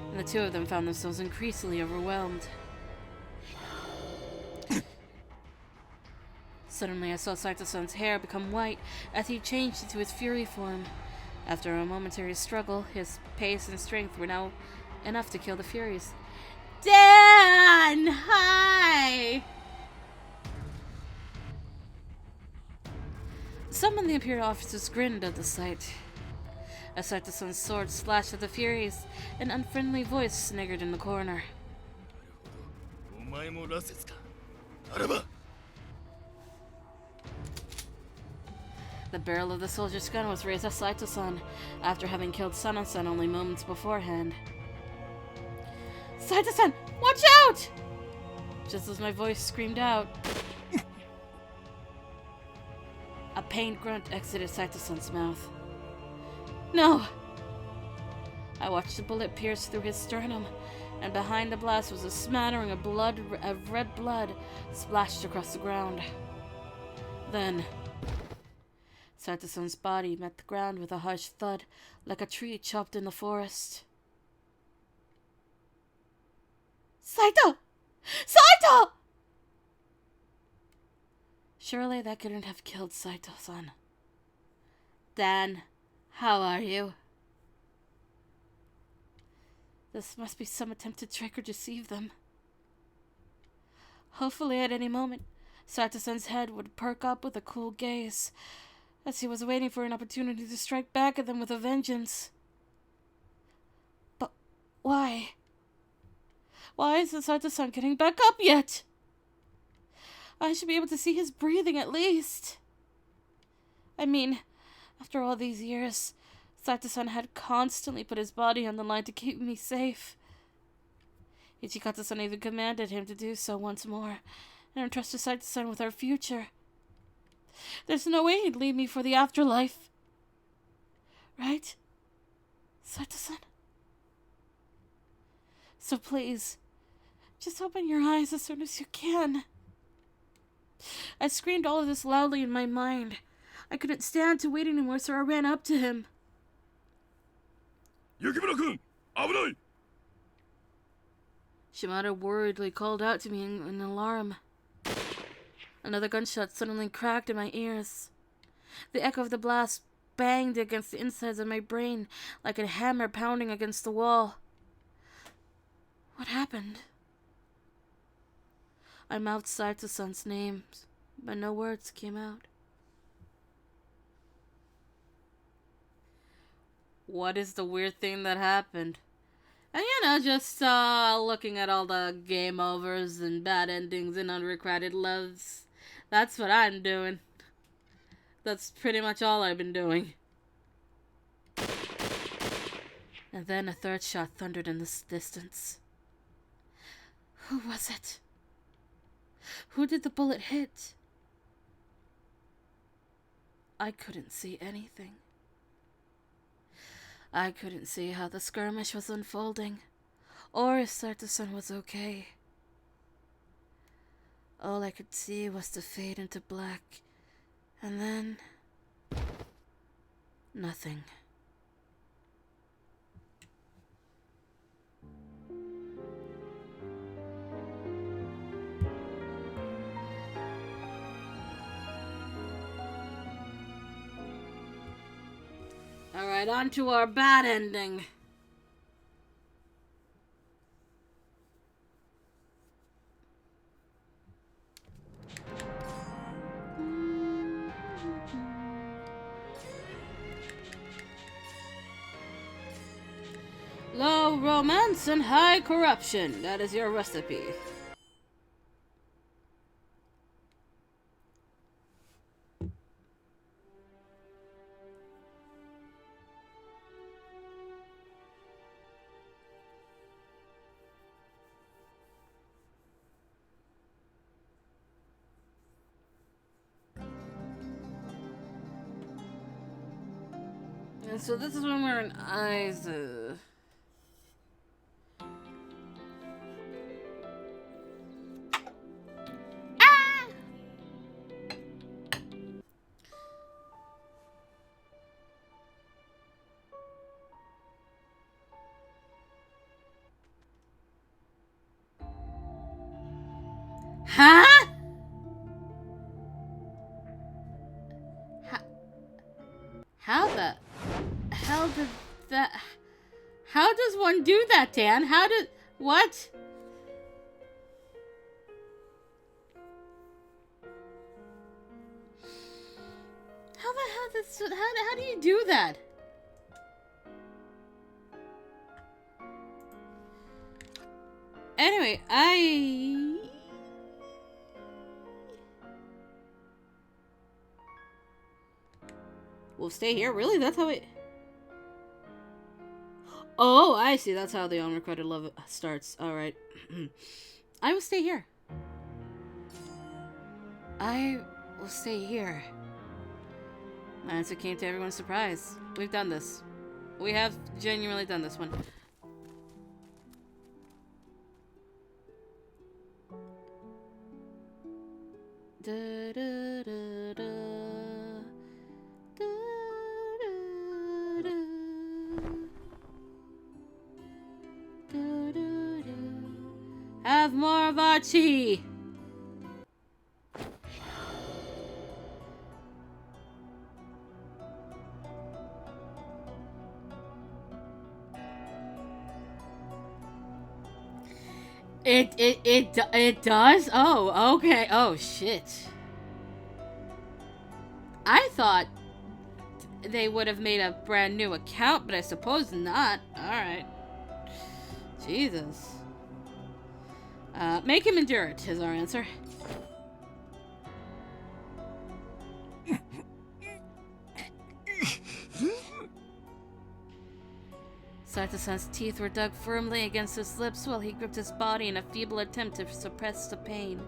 and the two of them found themselves increasingly overwhelmed. Suddenly, I saw Saito-san's hair become white as he changed into his fury form. After a momentary struggle, his pace and strength were now enough to kill the furies. Dan! Hi! Some of the Imperial officers grinned at the sight. As Saito-san's sword slashed at the furies, an unfriendly voice sniggered in the corner. お前も羅刹か。あらば。 The barrel of the soldier's gun was raised at Saito-san, after having killed Sanan-san only moments beforehand. Saito-san, watch out! Just as my voice screamed out, a pained grunt exited Saito-san's mouth. No! I watched the bullet pierce through his sternum, and behind the blast was a smattering of red blood splashed across the ground. Then, Saito-san's body met the ground with a harsh thud, like a tree chopped in the forest. Saito! Saito! Surely that couldn't have killed Saito-san. Dan, how are you? This must be some attempted trick or deceive them. Hopefully at any moment, Saito-san's head would perk up with a cool gaze, as he was waiting for an opportunity to strike back at them with a vengeance. But why? Why isn't Saito-san getting back up yet? I should be able to see his breathing at least. I mean, after all these years, Saito-san had constantly put his body on the line to keep me safe. Ichikata-san even commanded him to do so once more, and entrusted Saito-san with our future. There's no way he'd leave me for the afterlife. Right? Saito-san? So please, just open your eyes as soon as you can. I screamed all of this loudly in my mind. I couldn't stand to wait anymore, so I ran up to him. Yukimura-kun, 危ない! Shimada worriedly called out to me in alarm. Another gunshot suddenly cracked in my ears. The echo of the blast banged against the insides of my brain like a hammer pounding against the wall. What happened? I mouthed Saito-san's name, but no words came out. What is the weird thing that happened? And just looking at all the game overs and bad endings and unrequited loves. That's what I'm doing. That's pretty much all I've been doing. And then a third shot thundered in the distance. Who was it? Who did the bullet hit? I couldn't see anything. I couldn't see how the skirmish was unfolding, or if Saito-san was okay. All I could see was to fade into black, and then nothing. Alright, on to our bad ending. Low romance and high corruption. That is your recipe. And so this is when we're in Aizu. Ah! Huh? How the hell did that... How does one do that, Dan? How did... What? How the hell does... How do you do that? Anyway, we'll stay here? Really? That's how it... Oh, I see. That's how the unrequited love starts. Alright. I will stay here. I will stay here. My answer came to everyone's surprise. We've done this. We have genuinely done this one. Da, da, da, da. Da, da, da. Da, da, da. Have more of our tea. It does? Oh, okay. Oh, shit. I thought they would have made a brand new account, but I suppose not. Alright. Jesus. Make him endure it, is our answer. Saito-san's teeth were dug firmly against his lips while he gripped his body in a feeble attempt to suppress the pain.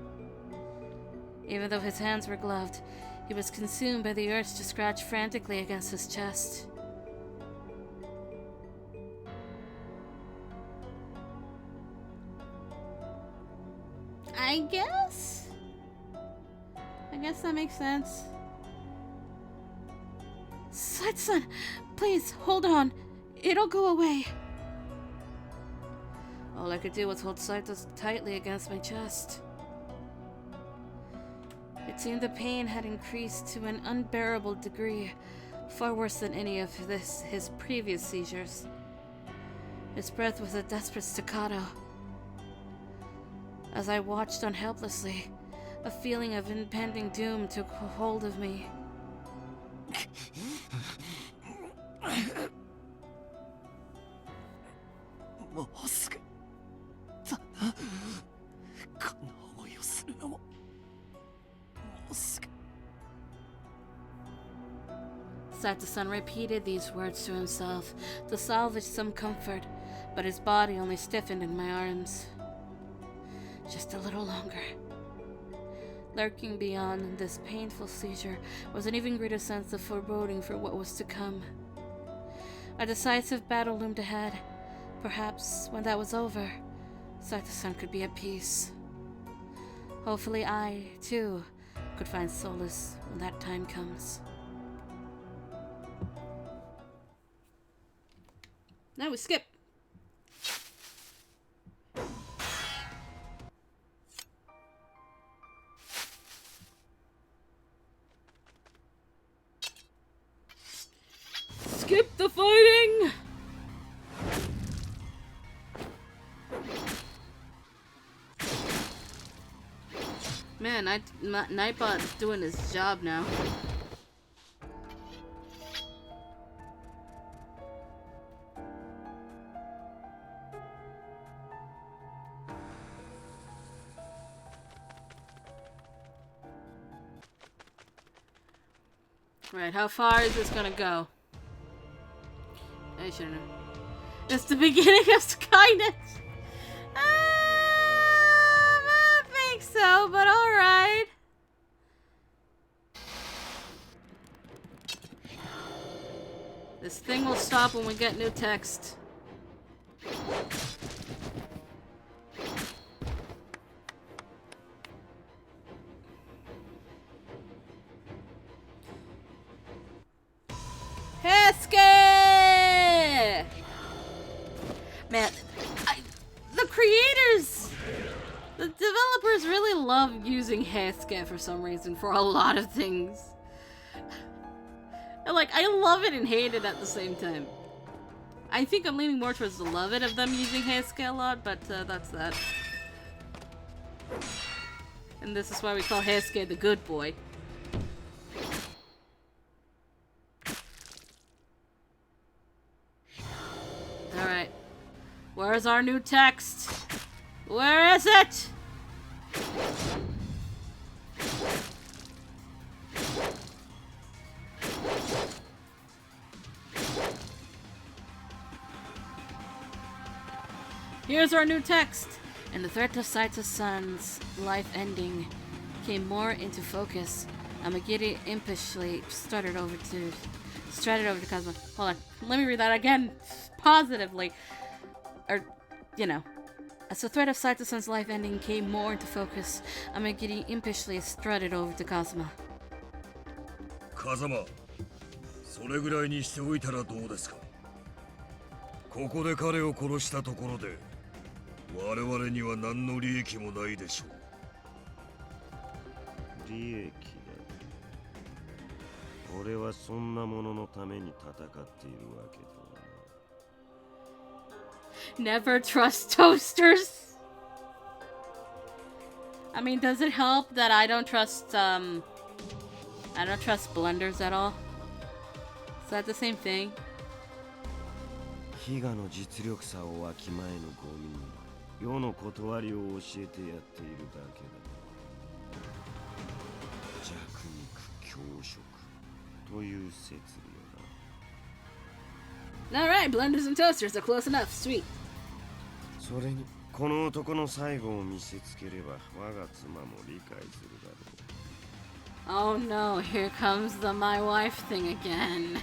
Even though his hands were gloved, he was consumed by the urge to scratch frantically against his chest. I guess that makes sense. Saito-san, please, hold on. It'll go away. All I could do was hold Saito tightly against my chest. It seemed the pain had increased to an unbearable degree, far worse than any of his previous seizures. His breath was a desperate staccato. As I watched on helplessly, a feeling of impending doom took hold of me. Saito-san repeated these words to himself to salvage some comfort, but his body only stiffened in my arms. Just a little longer. Lurking beyond this painful seizure was an even greater sense of foreboding for what was to come. A decisive battle loomed ahead. Perhaps when that was over, Saito-san could be at peace. Hopefully I, too, could find solace when that time comes. Now we skip. Skip the fighting! Man, Nightbot's doing his job now. Right, how far is this gonna go? I shouldn't have. It's the beginning of Skynet! I don't think so, but alright. This thing will stop when we get new text. Hesuke! Man, the creators, the developers really love using Hesuke for some reason for a lot of things. Like, I love it and hate it at the same time. I think I'm leaning more towards the love it of them using Hesuke a lot, but that's that. And this is why we call Hesuke the good boy. Alright. Where's our new text? Where is it? Here's our new text. And the threat of Saito-san's life ending came more into focus. Amagiri impishly strutted over to Kazuma. Hold on. Let me read that again. Positively. Or, you know. As the threat of Saito-san's life ending came more into focus, Amagiri impishly strutted over to Kazuma. 風間、それぐらいにしておいたらどうですか。ここで彼を殺したところで我々には何の利益もないでしょう。利益だ。俺はそんなもののために戦っているわけだ。Never trust toasters. I mean, does it help that I don't trust blenders at all? Is that the same thing? 比嘉の実力差をわきまえぬゴミに世の断りを教えてやっているだけだ。弱肉強食という説よな。 Alright, blenders and toasters are close enough. Sweet. それにこの男の最後を見せつければ我が妻も理解するだろう。 Oh no, here comes the my wife thing again.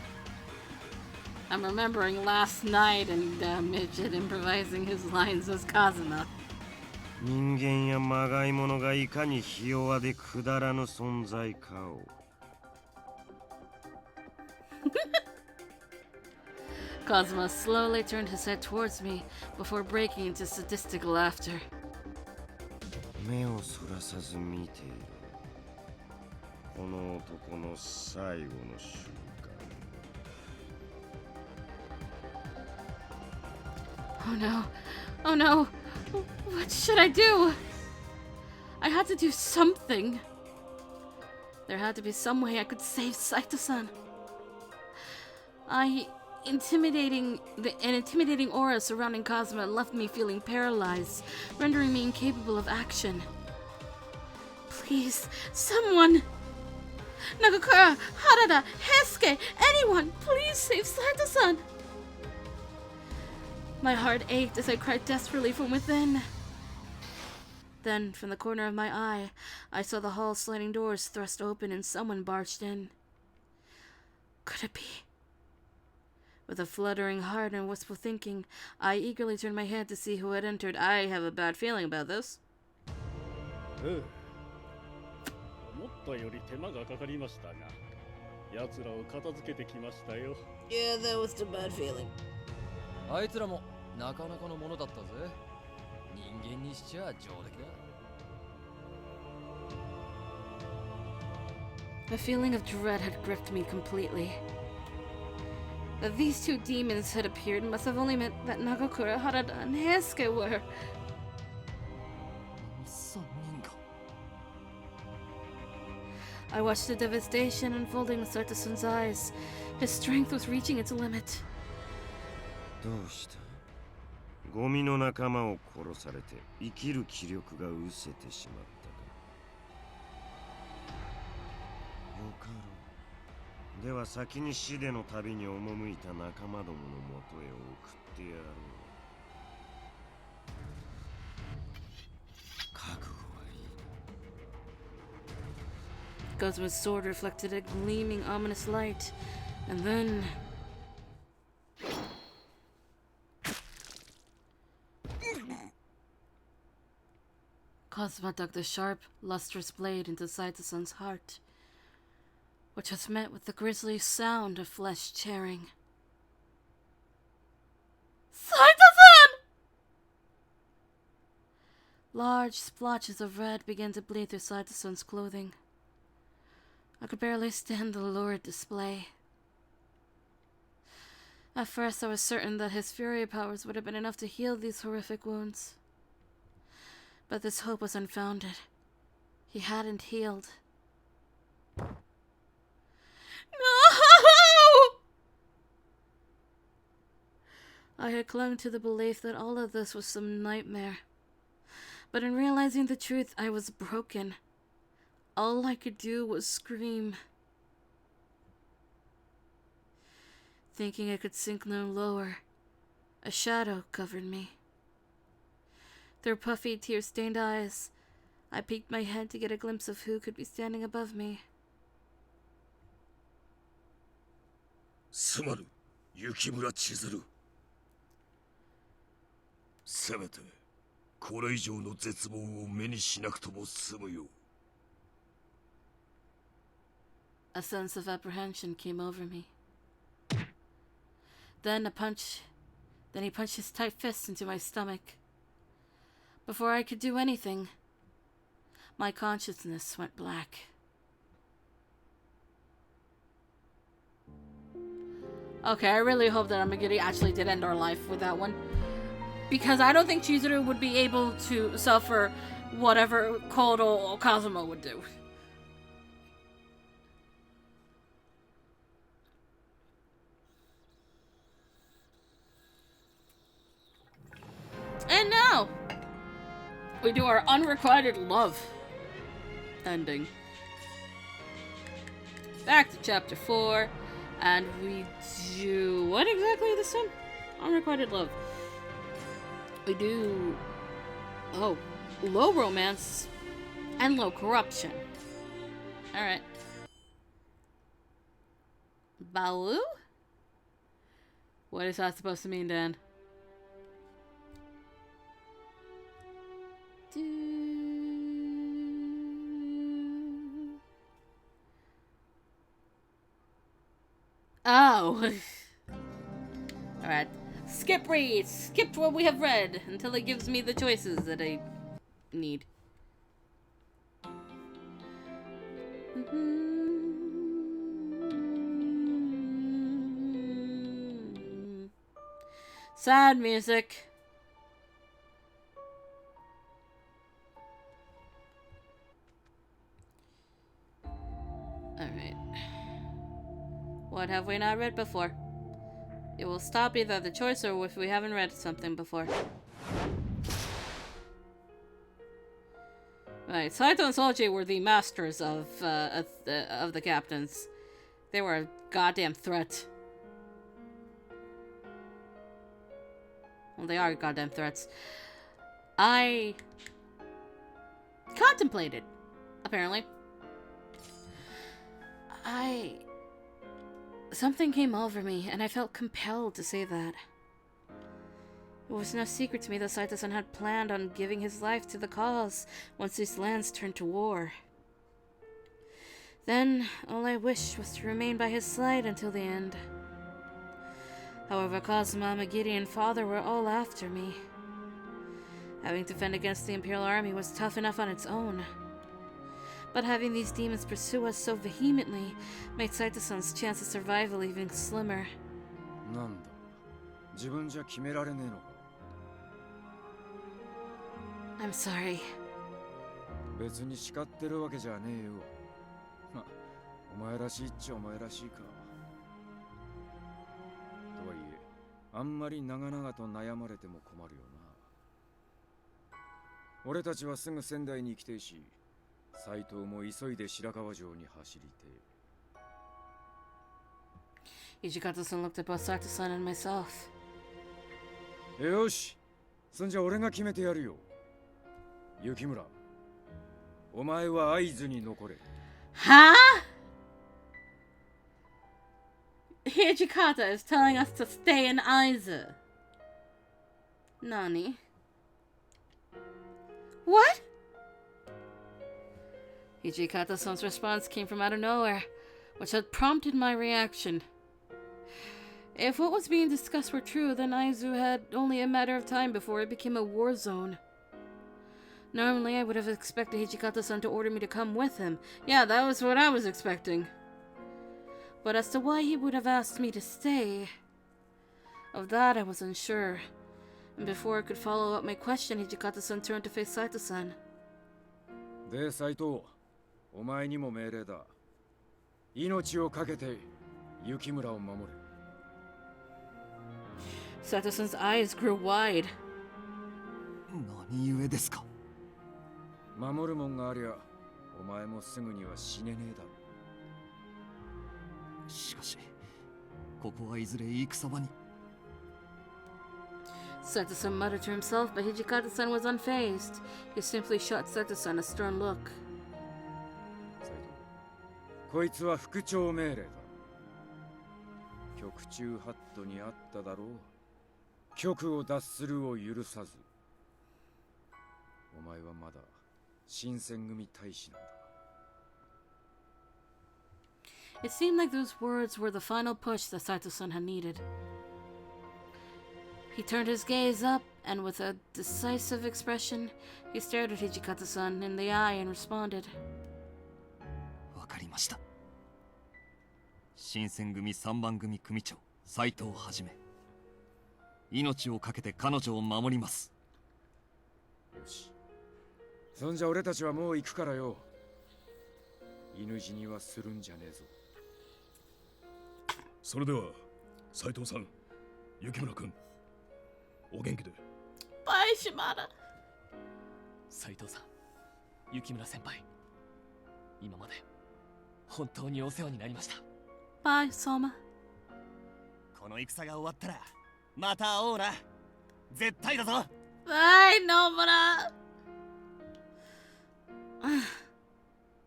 I'm remembering last night and Midget improvising his lines as Kazuma. 人間やまがいものがいかにひ弱でくだらぬ存在かを。Kazuma slowly turned his head towards me before breaking into sadistic laughter. 目をそらさず見ている。この男の最後の瞬間。 Oh no. Oh no. What should I do? I had to do something. There had to be some way I could save Saito-san. An intimidating aura surrounding Kazuma left me feeling paralyzed, rendering me incapable of action. Please, someone! Nagakura, Harada, Hesuke, anyone, please save Saito-san! My heart ached as I cried desperately from within. Then, from the corner of my eye, I saw the hall's sliding doors thrust open and someone barged in. Could it be? With a fluttering heart and wistful thinking, I eagerly turned my head to see who had entered. I have a bad feeling about this. 思ったより手間がかかりましたが、奴らを片付けてきましたよ。Yeah, that was a bad feeling. あいつらもなかなかのものだったぜ。人間にしちゃ上出来だ。A feeling of dread had gripped me completely. That these two demons had appeared must have only meant that Nagakura, Harada, and Heisuke were. I watched the devastation unfolding in Saito-san's eyes. His strength was reaching its limit. どうした？ゴミの仲間を殺されて生きる気力が失せてしまったか。よかろう。では先に死での旅に赴いた仲間どものもとへ送ってやろう。覚悟はいい。 Kazuma's sword reflected a gleaming, ominous light, and then Kazuma dug the sharp, lustrous blade into Saito-san's heart, which was met with the grisly sound of flesh tearing. Saito-san! Large splotches of red began to bleed through Saito-san's clothing. I could barely stand the lurid display. At first, I was certain that his fury powers would have been enough to heal these horrific wounds. But this hope was unfounded. He hadn't healed. No! I had clung to the belief that all of this was some nightmare. But in realizing the truth, I was broken. All I could do was scream. Thinking I could sink no lower, a shadow covered me. Through puffy, tear-stained eyes, I peeked my head to get a glimpse of who could be standing above me. すまぬ、雪村千鶴。せめてこれ以上の絶望を目にしなくとも済むよ。A sense of apprehension came over me. Then he punched his tight fist into my stomach. Before I could do anything, my consciousness went black. Okay, I really hope that Amagiri actually did end our life with that one. Because I don't think Chizuru would be able to suffer whatever Kodo or Kazuma would do. And now, we do our unrequited love ending. Back to chapter 4, and we do... what exactly this one? Unrequited love. We do... oh, low romance and low corruption. Alright. Balu? What is that supposed to mean, Dan? Oh. Alright. Skip read. Skip what we have read until it gives me the choices that I need. Sad music. Alright. What have we not read before? It will stop either the choice or if we haven't read something before. Right, Saito and Soji were the masters of the captains. They were a goddamn threat. Well, they are goddamn threats. I contemplated, apparently. Something came over me, and I felt compelled to say that. It was no secret to me that Saito-san had planned on giving his life to the cause once these lands turned to war. Then, all I wished was to remain by his side until the end. However, Kazuma, Magiri, and Father were all after me. Having to fend against the Imperial Army was tough enough on its own. But having these demons pursue us so vehemently made Saito-san's chance of survival even slimmer. I'm sorry. 別に叱ってるわけじゃねえよ。ま、お前らしいっちゃお前らしいか。とはいえ、あんまり長々と悩まれても困るよな。俺たちはすぐ仙台に行きてえし、斎藤も急いで白川城に走りてえ。Ichikato-san looked at both Saito-san and myself. よし、そんじゃ俺が決めてやるよ。雪村、お前は会津に残れ。Huh? Hijikata is telling us to stay in Aizu. Nani? What? Hijikata-san's response came from out of nowhere, which had prompted my reaction. If what was being discussed were true, then Aizu had only a matter of time before it became a war zone. Normally, I would have expected Hijikata-san to order me to come with him. Yeah, that was what I was expecting. But as to why he would have asked me to stay, of that I was unsure. And before I could follow up my question, Hijikata-san turned to face Saito-san. で、斎藤、お前にも命令だ。命を懸けて雪村を守れ。Saito-san's eyes grew wide. 何故ですか？守るもんがありゃ、お前もすぐには死ねねえだろ。しかし、ここはいずれ戦場に。Saito-san muttered to himself, but Hijikata-san was unfazed. He simply shot Saito-san a stern look. 斎藤、こいつは副長命令だ。局中ハットにあっただろう。局を脱するを許さず。お前はまだ新選組大使なんだ。It seemed like those words were the final push that Saito-san had needed. He turned his gaze up, and with a decisive expression, he stared at Hijikata-san in the eye and responded. わかりました。新選組3番組組長斉藤はじめ、命を懸けて彼女を守ります。よし。そんじゃ俺たちはもう行くからよ。犬死にはするんじゃねえぞ。それでは斉藤さん、雪村君、お元気で。Bye, Shimada. 斉藤さん、雪村先輩、今まで本当にお世話になりました。Bye, Soma. この戦が終わったらまた会おうな。絶対だぞ。Bye, Nomura.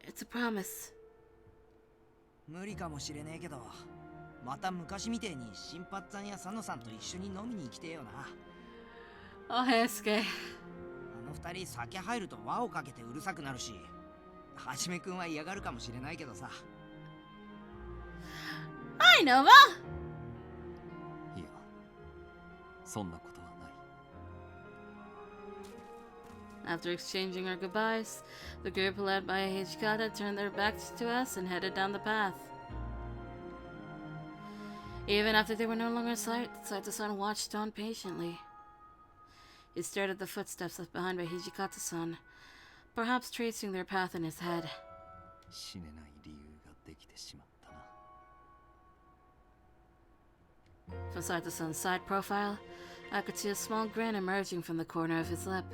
It's a promise. 無理かもしれねえけど、また昔みてえに新八さんや佐野さんと一緒に飲みに行きてえよな。Oh, Heisuke. あの二人酒入ると輪をかけてうるさくなるし、はじめくんは嫌がるかもしれないけどさ。Hi, Nova. いや、そんなことはない。 After exchanging our goodbyes, the group led by Hijikata turned their backs to us and headed down the path. Even after they were no longer in sight, Saito-san watched on patiently. He stared at the footsteps left behind by Hijikata-san, perhaps tracing their path in his head. 死ねない理由ができてしまったな。 From Saito-san's side profile, I could see a small grin emerging from the corner of his lip.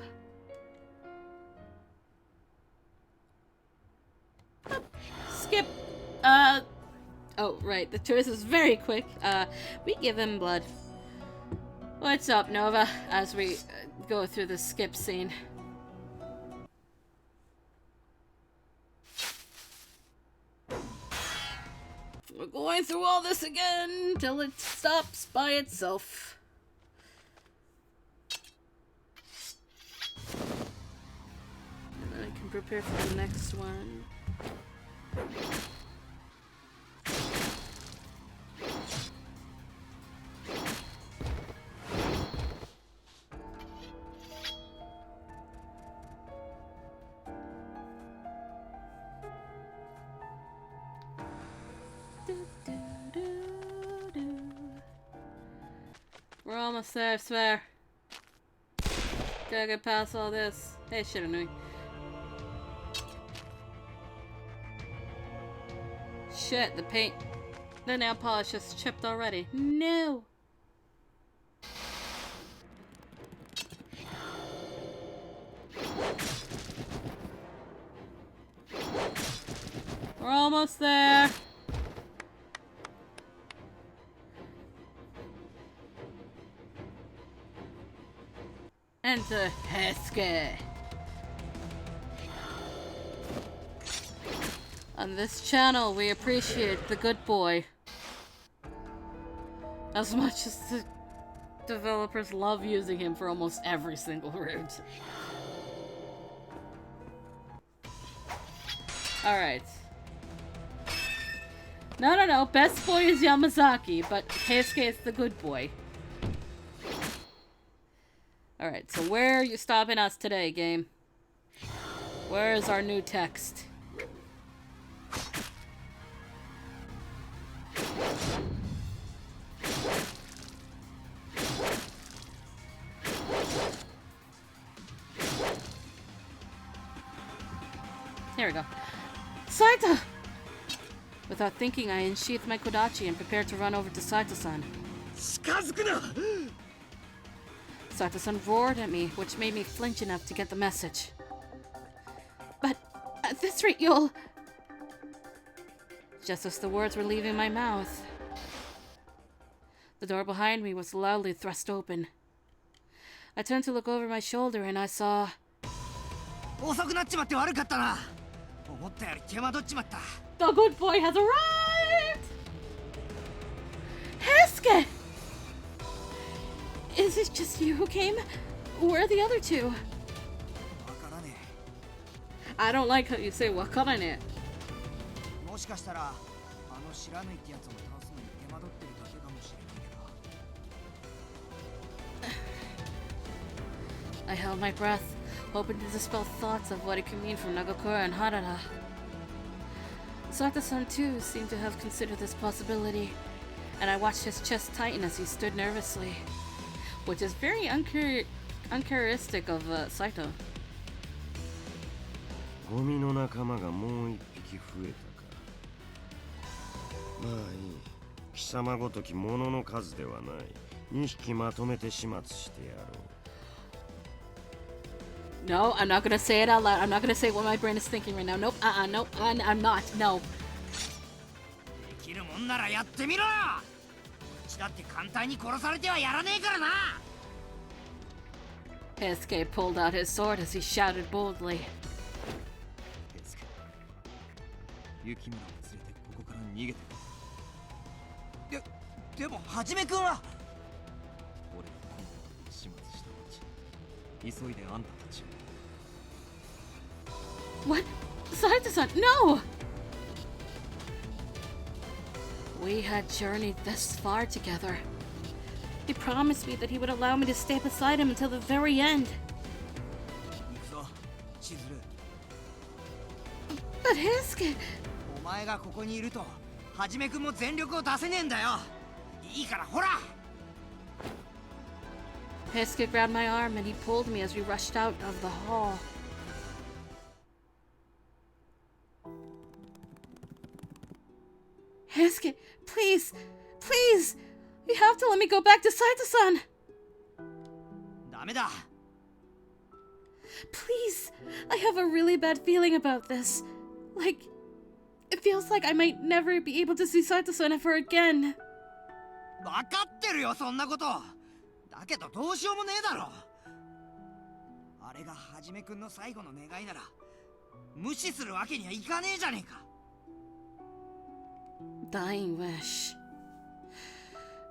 Skip. Oh, right. The choice is very quick. We give him blood. What's up, Nova? As we go through the skip scene. We're going through all this again till it stops by itself. And then I can prepare for the next one. We're almost there, I swear. Gotta get past all this. Hey, shit, annoying. Shit, the paint. The nail polish is chipped already. No! We're almost there. Enter Heisuke. On this channel, we appreciate the good boy as much as the developers love using him for almost every single route. Alright. No. Best boy is Yamazaki, but Keisuke is the good boy. Alright, so where are you stopping us today, game? Where is our new text? Here we go. Saito! Without thinking, I unsheathed my kodachi and prepared to run over to Saito-san. Saito-san roared at me, which made me flinch enough to get the message. But at this rate, you'll... Just as the words were leaving my mouth, the door behind me was loudly thrust open. I turned to look over my shoulder and I saw... 遅くなっちまって悪かったな。思ったより手間取っちまった。 The good boy has arrived! Heisuke! Is it just you who came? Where are the other two? わからね I don't like how you say wakarane. え。もしかしたらあの知らぬいってやつを倒すのに手間取ってるだけかもしれないけど。 I held my breath, hoping to dispel thoughts of what it could mean for Nagakura and Harada. Sato-san too seemed to have considered this possibility, and I watched his chest tighten as he stood nervously, which is very uncharacteristic of Saito. ゴミの仲間がもう一匹増えたか。まあいい。貴様ごとき物の数ではない。2匹まとめて始末してやろう。 No, I'm not gonna say it out loud. I'm not gonna say what my brain is thinking right now. Nope, nope, I'm not, no. できるもんならやってみろよ。うちだって簡単に殺されてはやらねえからな。 Heisuke pulled out his sword as he shouted boldly. 雪村を連れてここから逃げて。でもはじめくんは。俺が今度始末した後、急いであんたたちを。 What? Saito-san, no! We had journeyed this far together. He promised me that he would allow me to stay beside him until the very end. 行くぞ、千鶴。 But Heisuke... お前がここにいると、はじめくんも全力を出せねえんだよ。いいからほら。 Heisuke grabbed my arm and he pulled me as we rushed out of the hall. Heisuke, please, please! You have to let me go back to Saito-san! ダメだ。 Please, I have a really bad feeling about this. Like, it feels like I might never be able to see Saito-san ever again. わかってるよ、そんなこと。だけどどうしようもねえだろ。あれがはじめくんの最後の願いなら、無視するわけにはいかねえじゃねえか。 Dying wish.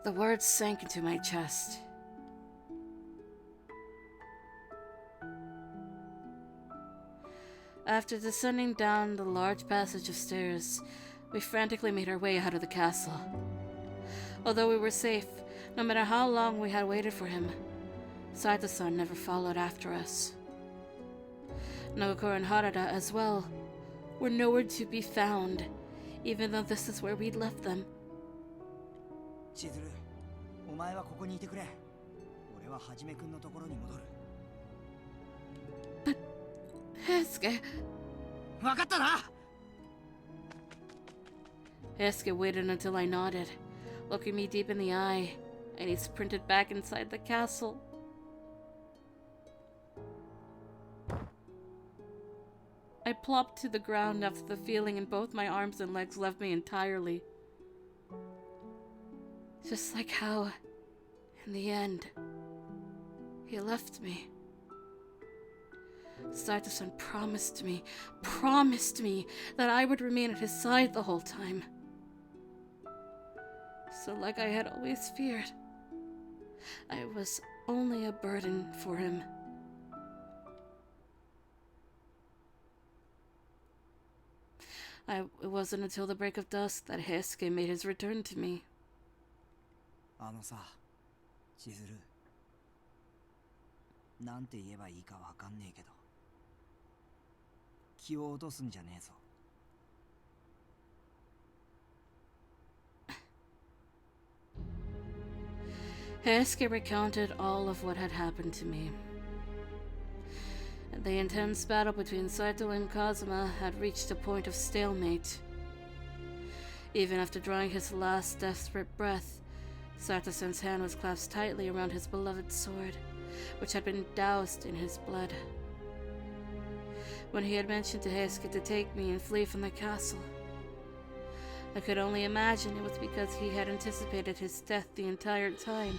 The words sank into my chest. After descending down the large passage of stairs, we frantically made our way out of the castle. Although we were safe, no matter how long we had waited for him, Saito-san never followed after us. Nagakura and Harada as well were nowhere to be found, even though this is where we'd left them. 千鶴、お前はここにいてくれ。俺ははじめくんのところに戻る。 But, Heisuke... わかったな。 Heisuke waited until I nodded, looking me deep in the eye, and he sprinted back inside the castle. I plopped to the ground after the feeling in both my arms and legs left me entirely. Just like how, in the end, he left me. Saito-san promised me that I would remain at his side the whole time. So like I had always feared, I was only a burden for him. It wasn't until the break of dusk that Heisuke made his return to me. あのさ、千鶴。なんて言えばいいかわかんねえけど。気を落とすんじゃねえぞ。Heisuke recounted all of what had happened to me. The intense battle between Saito and Kazuma had reached a point of stalemate. Even after drawing his last desperate breath, Saito-san's hand was clasped tightly around his beloved sword, which had been doused in his blood. When he had mentioned to Heisuke to take me and flee from the castle, I could only imagine it was because he had anticipated his death the entire time.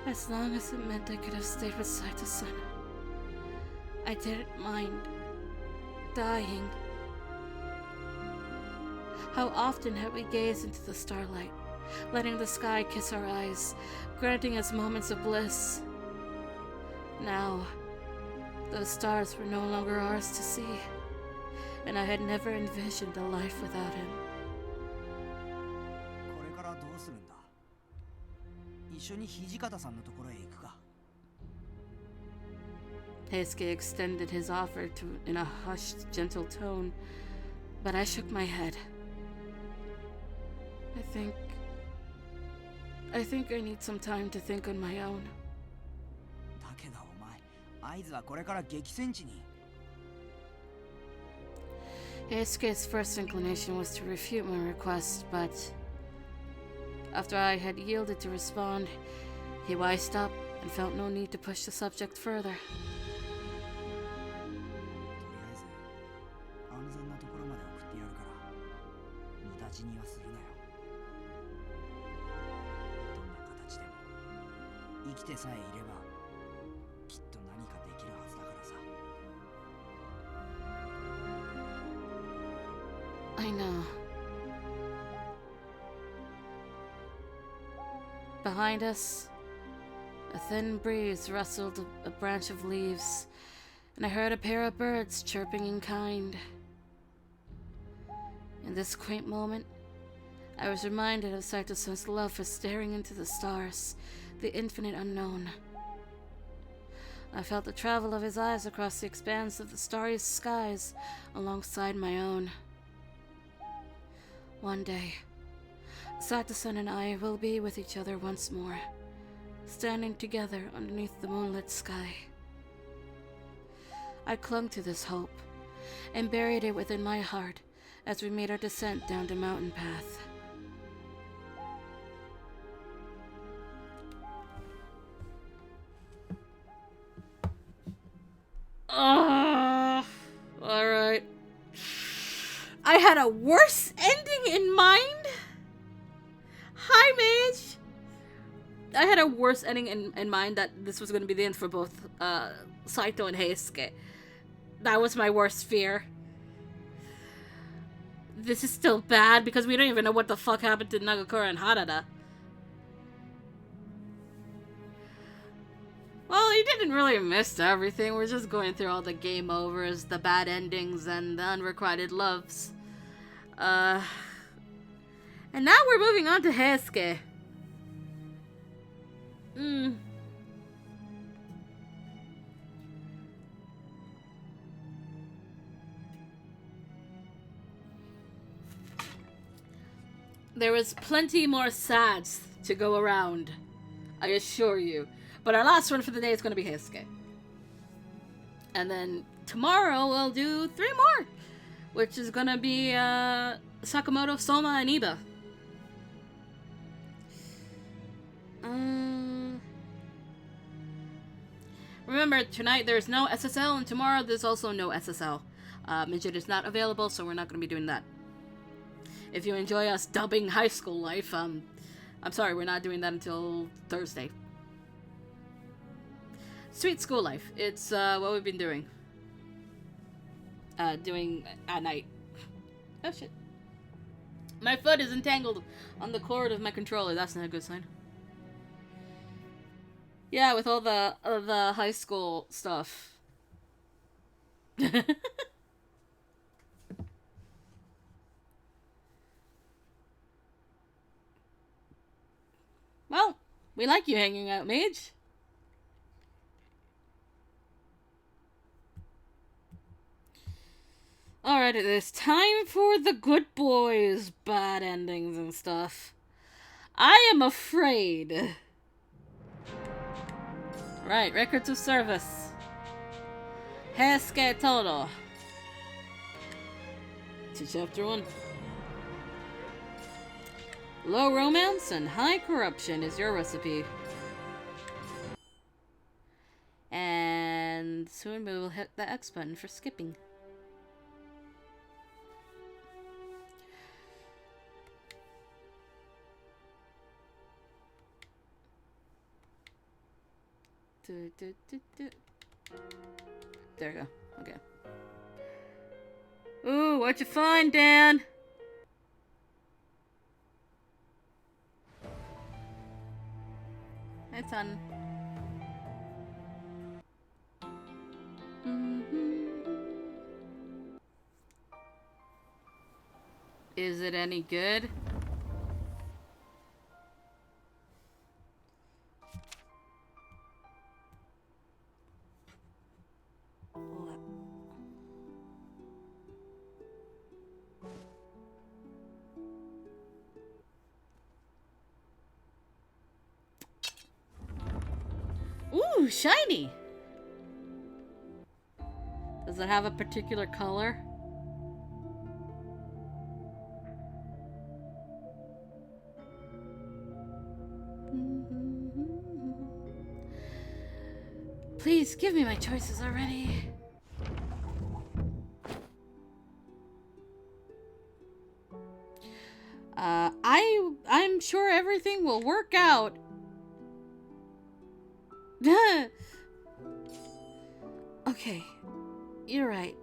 As long as it meant I could have stayed with Saito-san, I didn't mind dying. How often had we gazed into the starlight, letting the sky kiss our eyes, granting us moments of bliss. Now, those stars were no longer ours to see, and I had never envisioned a life without him. これからどうするんだ。一緒に土方さんのところへ行くか。Heisuke extended his offer in a hushed, gentle tone, but I shook my head. I think I need some time to think on my own. だけどお前、合図はこれから激戦地に。Heisuke's first inclination was to refute my request, but after I had yielded to respond, he wised up and felt no need to push the subject further. とりあえず安全なところまで送ってやるから無駄死にはするなよ。どんな形でも生きてさえいればきっと何かできるはずだからさ。I know. Behind us, a thin breeze rustled a branch of leaves, and I heard a pair of birds chirping in kind. In this quaint moment, I was reminded of Saito-san's love for staring into the stars, the infinite unknown. I felt the travel of his eyes across the expanse of the starry skies alongside my own. One day, Sato-san and I will be with each other once more, standing together underneath the moonlit sky. I clung to this hope and buried it within my heart as we made our descent down the mountain path. Alright. I had a worse ending in mind? Hi, Mage! I had a worse ending in mind that this was going to be the end for both Saito and Heisuke. That was my worst fear. This is still bad because we don't even know what the fuck happened to Nagakura and Harada. Well, you didn't really miss everything. We're just going through all the game overs, the bad endings, and the unrequited loves. And now we're moving on to Heisuke. There is plenty more sads to go around, I assure you. But our last one for the day is going to be Heisuke. And then tomorrow we'll do 3 more, which is going to be Sakamoto, Soma, and Iba. Remember, tonight there's no SSL, and tomorrow there's also no SSL. Midget is not available, so we're not going to be doing that. If you enjoy us dubbing high school life, I'm sorry, we're not doing that until Thursday. Sweet school life. It's what we've been doing. Doing at night. Oh shit. My foot is entangled on the cord of my controller. That's not a good sign. Yeah, with all the high school stuff. We like you hanging out, mage. Alright, it is time for the good boys, bad endings and stuff. I am afraid. Right, records of service. Heisuke Todo. To chapter 1. Low romance and high corruption is your recipe. And soon we will hit the X button for skipping. There we go. Okay. Ooh, what'd you find, Dan? Hey, son. Is it any good? Ooh, shiny! Does it have a particular color? Please, give me my choices already. I'm sure everything will work out. Okay, you're right.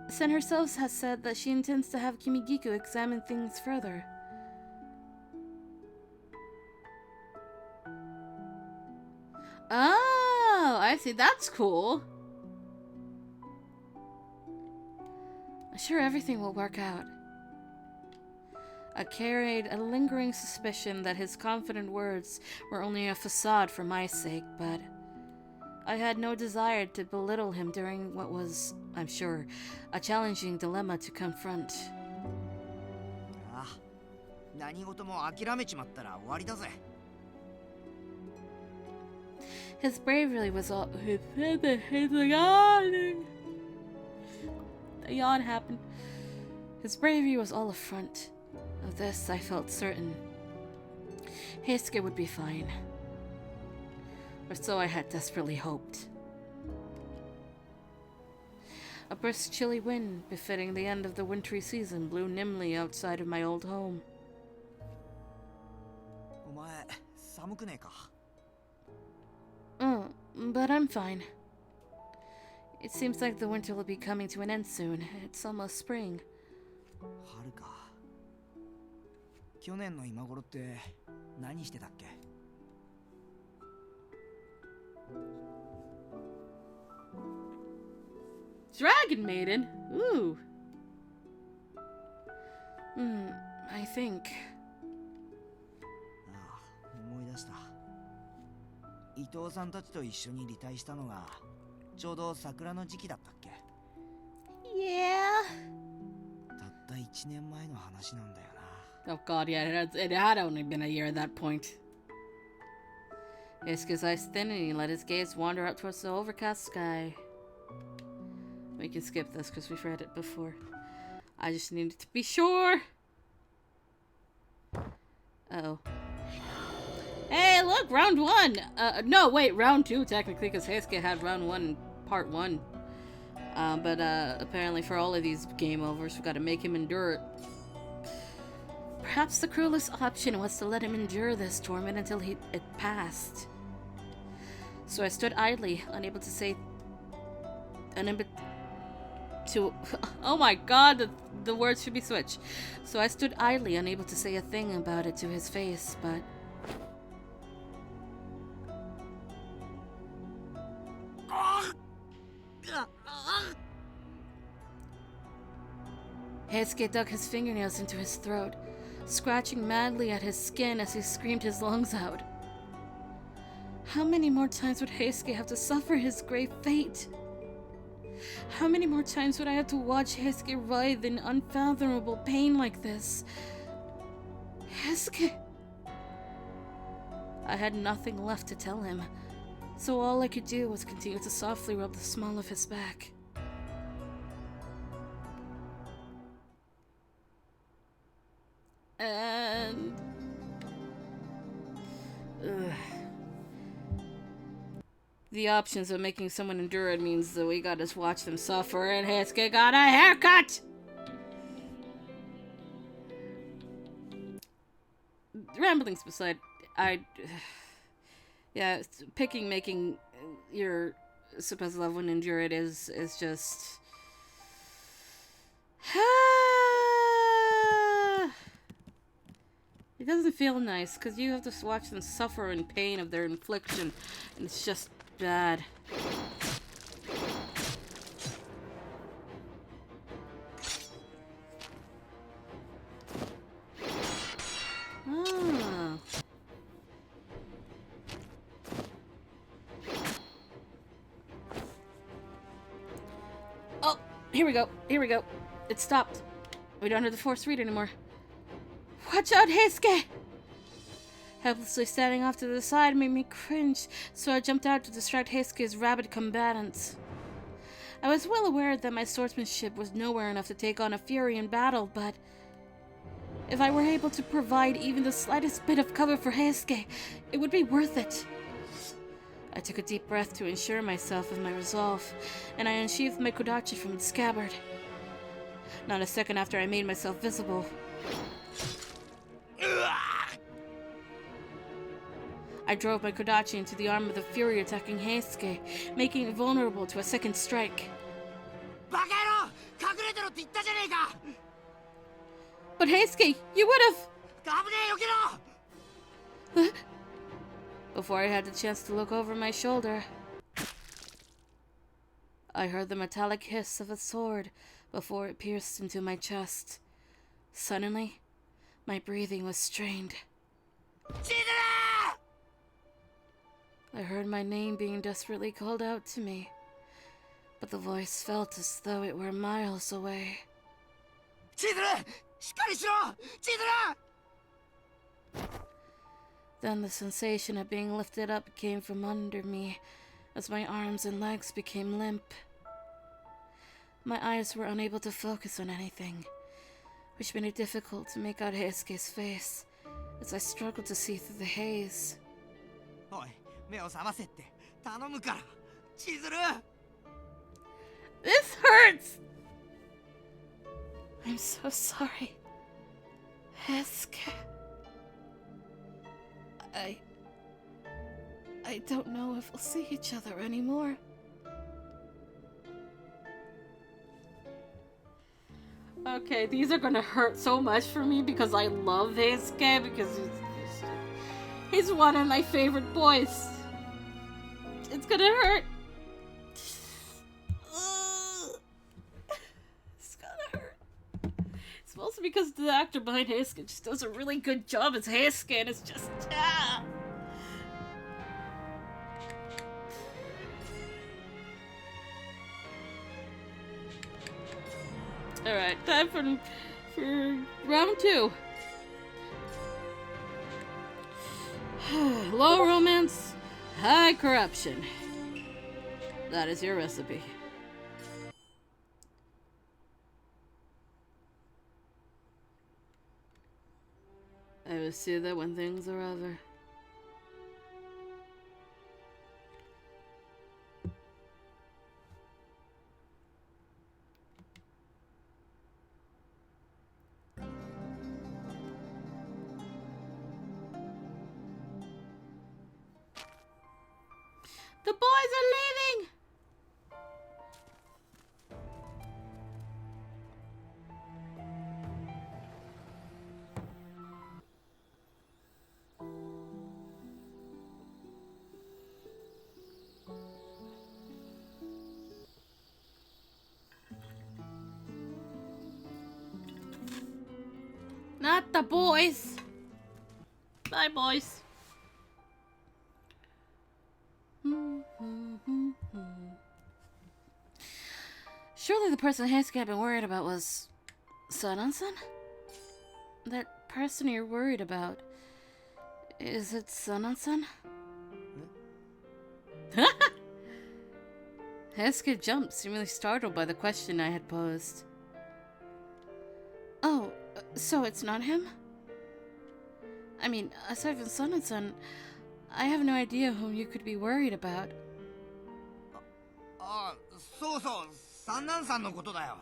Sen herself has said that she intends to have Kimigiku examine things further. Oh, I see. That's cool. I'm sure everything will work out. I carried a lingering suspicion that his confident words were only a facade for my sake, but I had no desire to belittle him during what was, I'm sure, a challenging dilemma to confront. His bravery was all. A yawn happened. His bravery was all a front. Of this, I felt certain. Heisuke would be fine. Or so I had desperately hoped. A brisk, chilly wind, befitting the end of the wintry season, blew nimbly outside of my old home. But I'm fine. It seems like the winter will be coming to an end soon. It's almost spring. Dragon Maiden? Ooh. I think. 思い出した。伊藤さんたちと一緒に離隊したのがちょうど桜の時期だったっけ Yeah. たった1年前の話なんだよな。 Oh god, yeah, it had only been a year at that point. Heisuke's eyes thin and he let his gaze wander up towards the overcast sky. We can skip this because we've read it before. I just needed to be sure. Uh-oh. Hey, look, round 1! No, wait, round 2 technically, because Heisuke had round 1, part 1. But apparently for all of these game overs, we've got to make him endure it. Perhaps the cruelest option was to let him endure this torment until it passed. So I stood idly, unable to say... Oh my god, the words should be switched. So I stood idly, unable to say a thing about it to his face, but... Heisuke dug his fingernails into his throat, scratching madly at his skin as he screamed his lungs out. How many more times would Heisuke have to suffer his grave fate? How many more times would I have to watch Heisuke writhe in unfathomable pain like this? Heisuke! I had nothing left to tell him, so all I could do was continue to softly rub the small of his back. And... Ugh. The options of making someone endure it means that we gotta watch them suffer, and Heisuke got a haircut! Ramblings beside, yeah, making your supposed loved one endure it is just... It doesn't feel nice, because you have to watch them suffer in pain of their infliction, and it's just bad. Ah. Oh, here we go. It stopped. We don't have to force read anymore. Watch out, Heisuke! Helplessly standing off to the side made me cringe, so I jumped out to distract Heisuke's rabid combatants. I was well aware that my swordsmanship was nowhere enough to take on a fury in battle, but if I were able to provide even the slightest bit of cover for Heisuke, it would be worth it. I took a deep breath to assure myself of my resolve, and I unsheathed my kodachi from its scabbard. Not a second after I made myself visible, I drove my kodachi into the arm of the fury attacking Heisuke, making it vulnerable to a second strike. But Heisuke, you would've... Before I had the chance to look over my shoulder, I heard the metallic hiss of a sword before it pierced into my chest. Suddenly, my breathing was strained. I heard my name being desperately called out to me, but the voice felt as though it were miles away. Then the sensation of being lifted up came from under me as my arms and legs became limp. My eyes were unable to focus on anything, which made it difficult to make out Heisuke's face as I struggled to see through the haze. This hurts! I'm so sorry, Heisuke. I don't know if we'll see each other anymore. Okay, these are gonna hurt so much for me because I love Heisuke, because he's one of my favorite boys. It's gonna hurt. It's gonna hurt. It's mostly because the actor behind Heisuke just does a really good job as Heisuke, and it's just... Alright, time for round 2. Low romance, high corruption. That is your recipe. I will see that when things are over. The boys are leaving! Not the boys! Bye, boys. person Heisuke had been worried about was Sanan-san? That person you're worried about. Is it Sanan-san? Heisuke jumped, seemingly startled by the question I had posed. Oh, so it's not him? I mean, aside from Sanan-san, I have no idea whom you could be worried about. そうそう三男さんのことだよ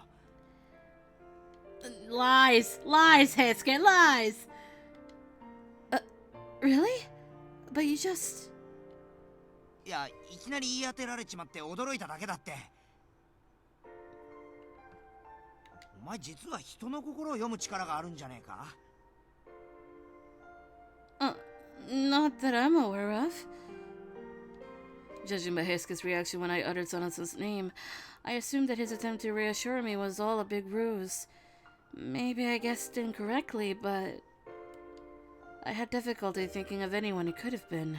Lies! Lies, Heisuke! Lies! Really? But you just... いやいきなり言い当てられちまって驚いただけだってお前実は人の心を読む力があるんじゃねえか Not that I'm aware of. Judging by Heisuke's reaction when I uttered Sanan-san's name, I assumed that his attempt to reassure me was all a big ruse. Maybe I guessed incorrectly, but I had difficulty thinking of anyone it could have been.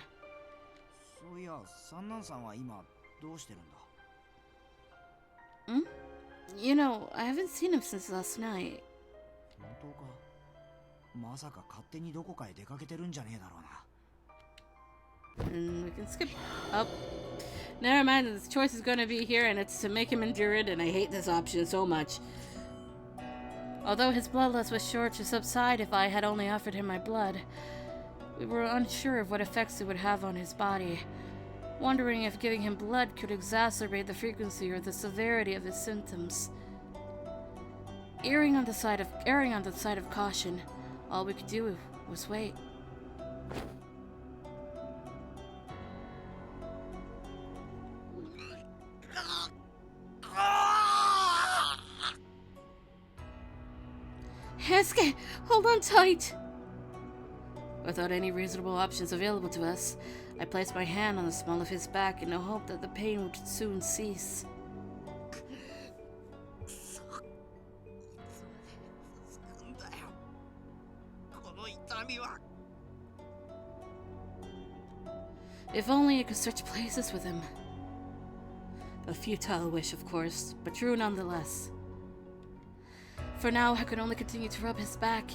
そういや三男さんは今どうしてるんだ You know, I haven't seen him since last night. 本当かまさか勝手にどこかへ出かけてるんじゃねえだろうな And we can skip. Oh. Never mind, this choice is gonna be here, and it's to make him endure it, and I hate this option so much. Although his bloodlust was sure to subside if I had only offered him my blood, we were unsure of what effects it would have on his body, wondering if giving him blood could exacerbate the frequency or the severity of his symptoms. Erring on the side of caution, all we could do was wait. Heisuke, hold on tight! Without any reasonable options available to us, I placed my hand on the small of his back in the hope that the pain would soon cease. If only I could switch places with him. A futile wish, of course, but true nonetheless. For now, I could only continue to rub his back,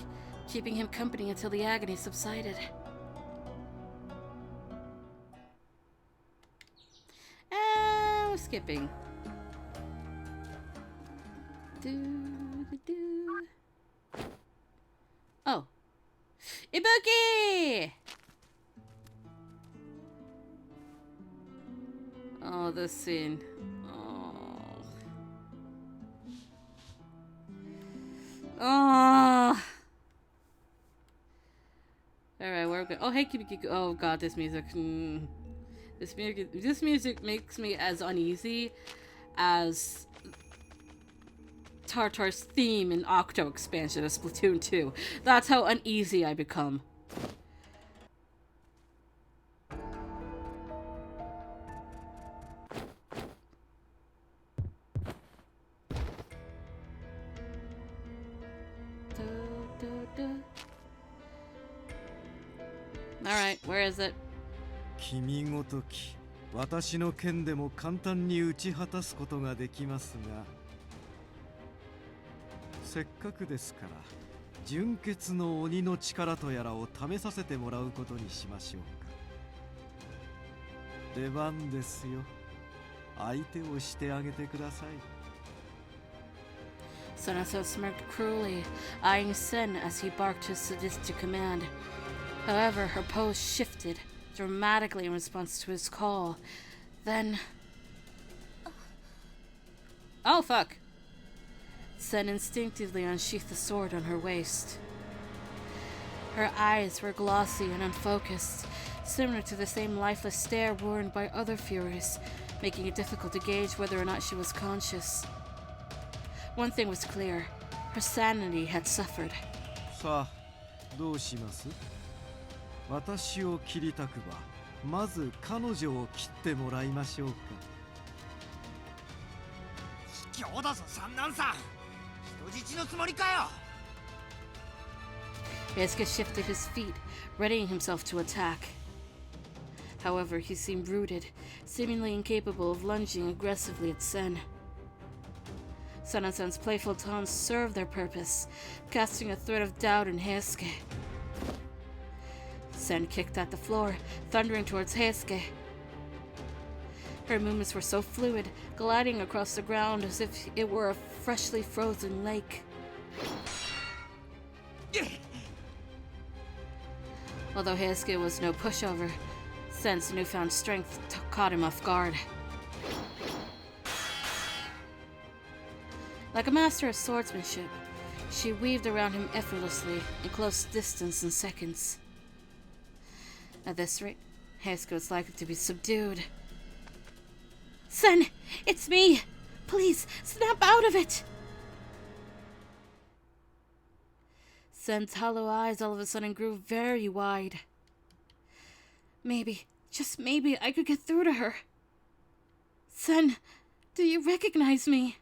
keeping him company until the agony subsided. And we're skipping. Oh. Ibuki! Oh, this scene. Oh. Alright, we're good. Oh, hey, Kibikiku. Oh, God, this music. This music makes me as uneasy as Tartar's theme in Octo expansion of Splatoon 2. That's how uneasy I become. Alright, where is it? 君ごとき私の剣でも簡単に打ち果たすことができますがせっかくですから純血の鬼の力とやらを試させてもらうことにしましょうか出番ですよ相手をしてあげてください Sonaso smirked cruelly, eyeing Sen as he barked his sadistic command. However, her pose shifted dramatically in response to his call. Then... Oh, fuck! Sen instinctively unsheathed the sword on her waist. Her eyes were glossy and unfocused, similar to the same lifeless stare worn by other Furies, making it difficult to gauge whether or not she was conscious. One thing was clear. Her sanity had suffered. さあ、どうします?私を切りたくば、まず彼女を切ってもらいましょうか。卑怯だぞ、三男さん。人質のつもりかよ。Yesuke shifted his feet, readying himself to attack. However, he seemed rooted, seemingly incapable of lunging aggressively at Sen. Sun and Sun's playful tones served their purpose, casting a thread of doubt in Heisuke. Sen kicked at the floor, thundering towards Heisuke. Her movements were so fluid, gliding across the ground as if it were a freshly frozen lake. Although Heisuke was no pushover, Sen's newfound strength caught him off guard. Like a master of swordsmanship, she weaved around him effortlessly in close distance in seconds. At this rate, Heisuke was likely to be subdued. Sen, it's me! Please, snap out of it! Sen's hollow eyes all of a sudden grew very wide. Maybe, just maybe, I could get through to her. Sen, do you recognize me?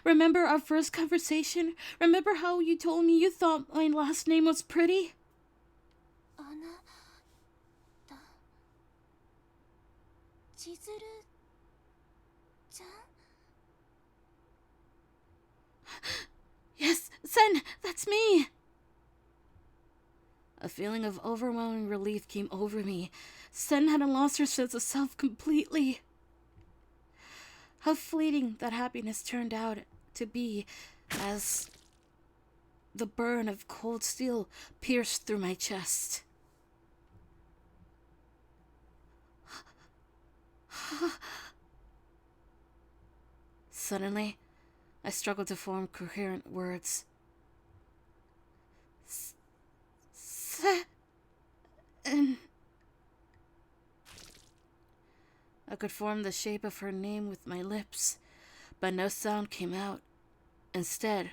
Remember our first conversation? Remember how you told me you thought my last name was pretty? Yes, Sen, that's me! A feeling of overwhelming relief came over me. Sen hadn't lost her sense of self completely. How fleeting that happiness turned out to be as the burn of cold steel pierced through my chest. Suddenly, I struggled to form coherent words. I could form the shape of her name with my lips, but no sound came out. Instead,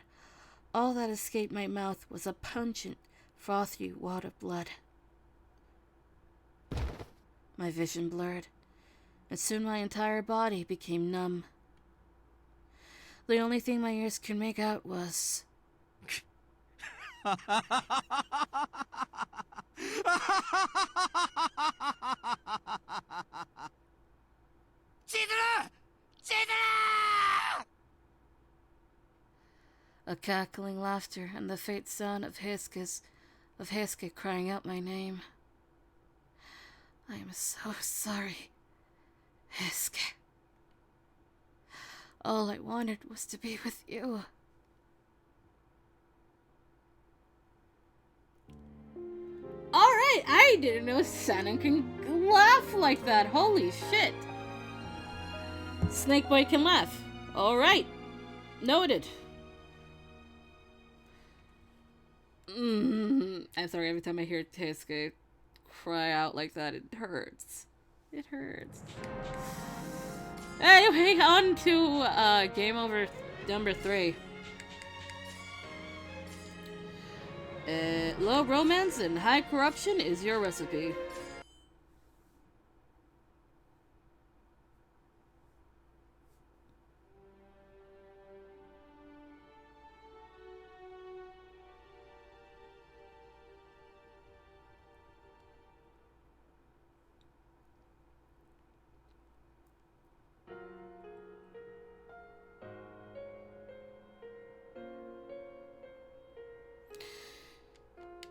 all that escaped my mouth was a pungent, frothy wad of blood. My vision blurred, and soon my entire body became numb. The only thing my ears could make out was... a cackling laughter and the faint sound of Heisuke crying out my name. I am so sorry, Heisuke. All I wanted was to be with you. Alright, I didn't know Sanon can laugh like that. Holy shit. Snake Boy can laugh. Alright. Noted. I'm sorry, every time I hear Heisuke cry out like that, it hurts. It hurts. Anyway, on to game over number 3. Low romance and high corruption is your recipe.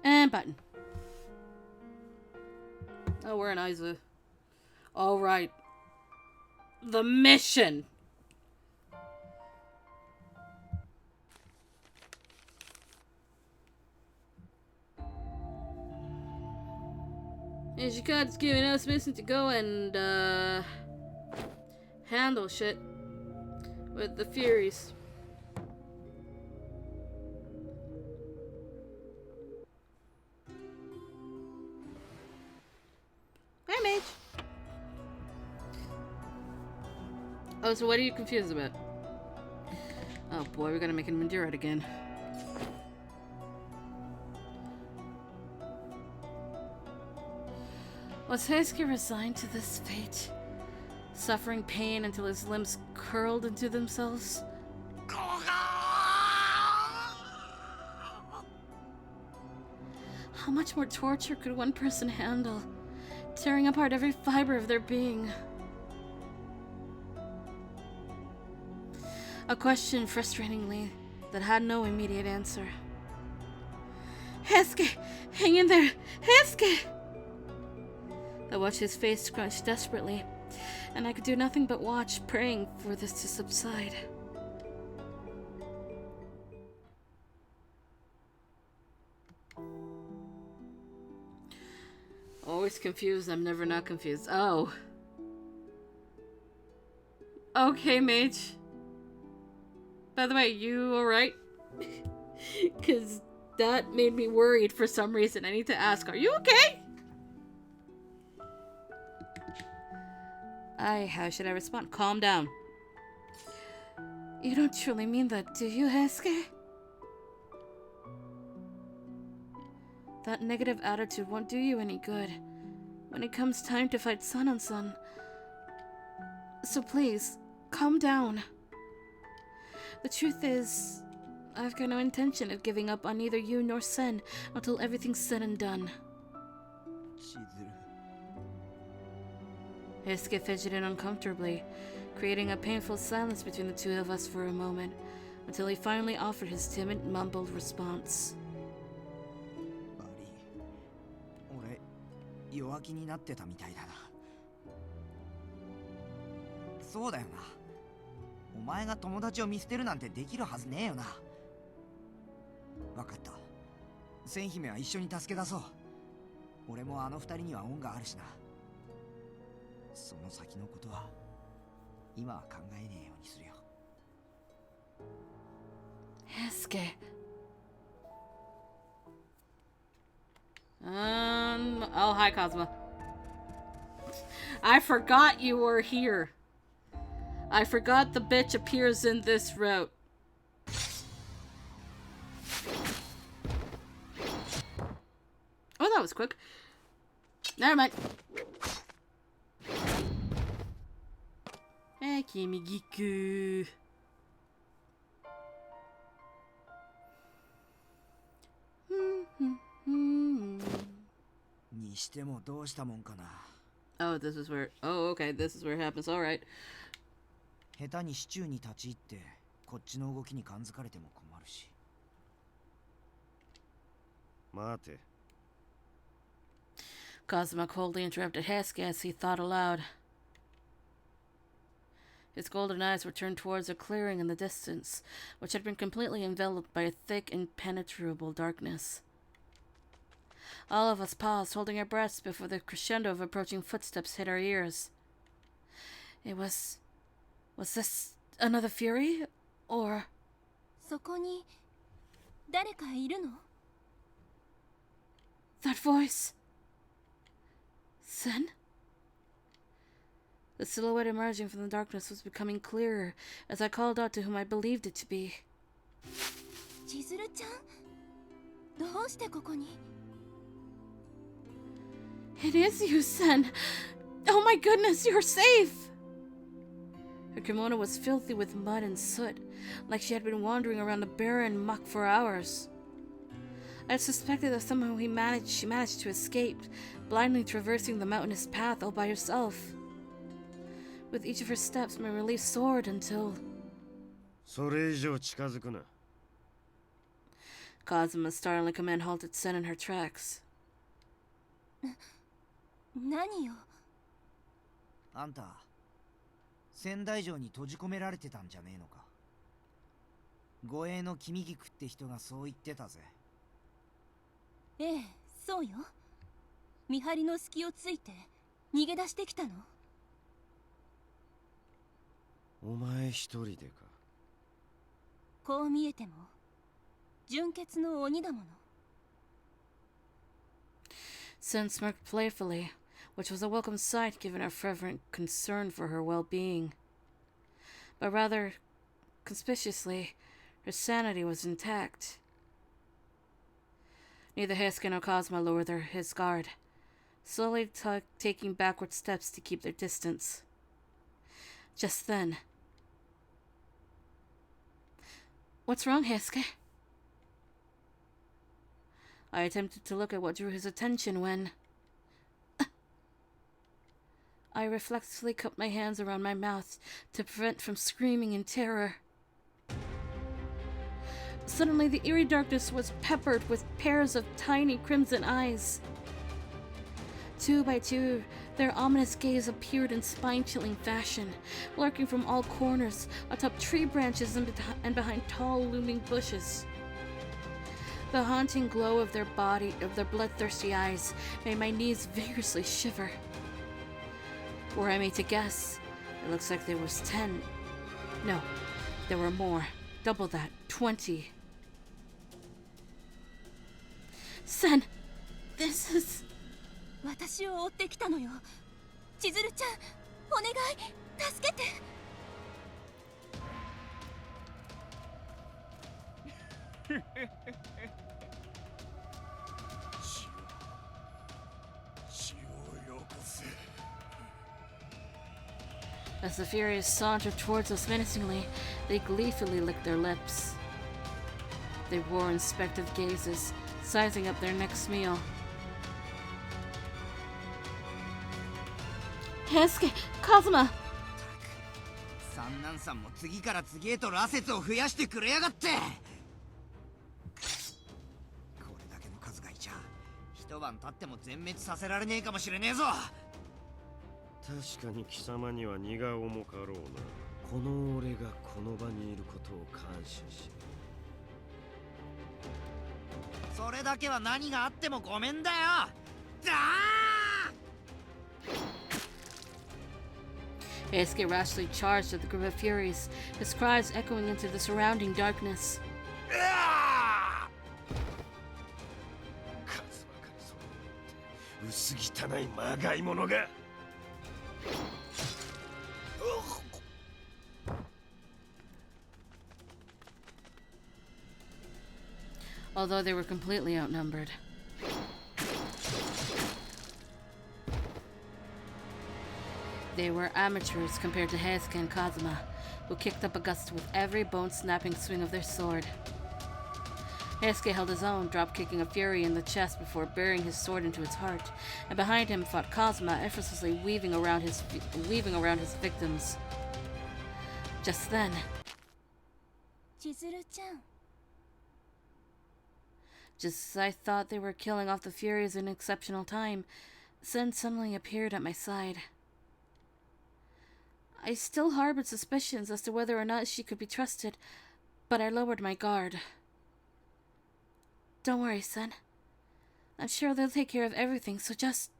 And button. Oh, we're in Isa. Alright. The mission! Ishika's giving us mission to go and, handle shit with the Furies. Hi, Mage. Oh, so what are you confused about? Oh boy, we're gonna make him endure it again. Was Heisuke resigned to this fate? Suffering pain until his limbs curled into themselves? How much more torture could one person handle? Tearing apart every fiber of their being. A question, frustratingly, that had no immediate answer. Heisuke! Hang in there! Heisuke! I watched his face scrunch desperately, and I could do nothing but watch, praying for this to subside. Always confused, I'm never not confused. Oh. Okay, mage. By the way, you alright? Because that made me worried for some reason. I need to ask, are you okay? How should I respond? Calm down. You don't truly mean that, do you, Heisuke? That negative attitude won't do you any good when it comes time to fight Sun on Sun. So please, calm down. The truth is, I've got no intention of giving up on neither you nor Sen until everything's said and done. Heisuke fidgeted uncomfortably, creating a painful silence between the two of us for a moment, until he finally offered his timid, mumbled response. 俺弱気になってたみたいだな。そうだよな。お前が友達を見捨てるなんてできるはずねえよな。わかった。千姫は一緒に助け出そう。俺もあの二人には恩があるしな。その先のことは今は考えねえようにするよ。Heisuke. Oh, hi, Cosmo. I forgot you were here. I forgot the bitch appears in this route. Oh, that was quick. Never mind. Kimigiku. にしてもどうしたもんかな。 Oh, this is where. Oh, okay. This is where it happens. All right. 下手に市中に立ち入ってこっちの動きに感づかれても困るし。待て。 Cosmo coldly interrupted Heisuke as he thought aloud. His golden eyes were turned towards a clearing in the distance, which had been completely enveloped by a thick, impenetrable darkness. All of us paused, holding our breaths before the crescendo of approaching footsteps hit our ears. It was... Was this another Fury? Or... そこに誰かいるの? That voice... Sen? The silhouette emerging from the darkness was becoming clearer as I called out to whom I believed it to be. 千鶴ちゃん? どうしてここに? It is you, Sen! Oh my goodness, you're safe! Her kimono was filthy with mud and soot, like she had been wandering around the barren muck for hours. I had suspected that somehow she managed to escape, blindly traversing the mountainous path all by herself. With each of her steps, my relief soared until... それ以上近づくな。 Kazuma's startling command halted Sen in her tracks. 何よ? あんた、仙台城に閉じ込められてたんじゃねえのか。護衛の君菊って人がそう言ってたぜ。ええ、そうよ。見張りの隙をついて逃げ出してきたの。お前一人でか。こう見えても純血の鬼だもの。Sen smirked playfully, which was a welcome sight given our fervent concern for her well-being. But rather conspicuously, her sanity was intact. Neither Heisuke nor Cosmo lowered his guard, slowly taking backward steps to keep their distance. Just then... What's wrong, Heisuke? I attempted to look at what drew his attention when... I reflexively cupped my hands around my mouth to prevent from screaming in terror. Suddenly, the eerie darkness was peppered with pairs of tiny crimson eyes. 2 by 2, their ominous gaze appeared in spine-chilling fashion, lurking from all corners, atop tree branches and behind tall, looming bushes. The haunting glow of their bloodthirsty eyes, made my knees vigorously shiver. Were I made to guess, it looks like there was 10. No, there were more. Double that. 20. Sen, this is... 私を追ってきたのよ。千鶴ちゃん、お願い、助けて。As the Furies sauntered towards us menacingly, they gleefully licked their lips. They wore inspective gazes, sizing up their next meal. Heisuke! Kazuma! 三男さんも次から次へと羅刹を増やしてくれやがって。これだけの数がいちゃ一晩経っても全滅させられねえかもしれねえぞ。確かに貴様には荷が重かろうな。この俺がこの場にいることを感謝し。それだけは何があってもごめんだよ。だーHeisuke rashly charged at the group of Furies, his cries echoing into the surrounding darkness. 数ばかりそうって薄汚いまがいものが。Although they were completely outnumbered. They were amateurs compared to Heisuke and Kazuma, who kicked up a gust with every bone-snapping swing of their sword. Heisuke held his own, drop-kicking a Fury in the chest before burying his sword into its heart, and behind him fought Kazuma, effortlessly weaving around his victims. Just then, 千鶴ちゃん。 just as I thought they were killing off the Furies in exceptional time, Sen suddenly appeared at my side. I still harbored suspicions as to whether or not she could be trusted, but I lowered my guard. Don't worry, Sen. I'm sure they'll take care of everything, so just...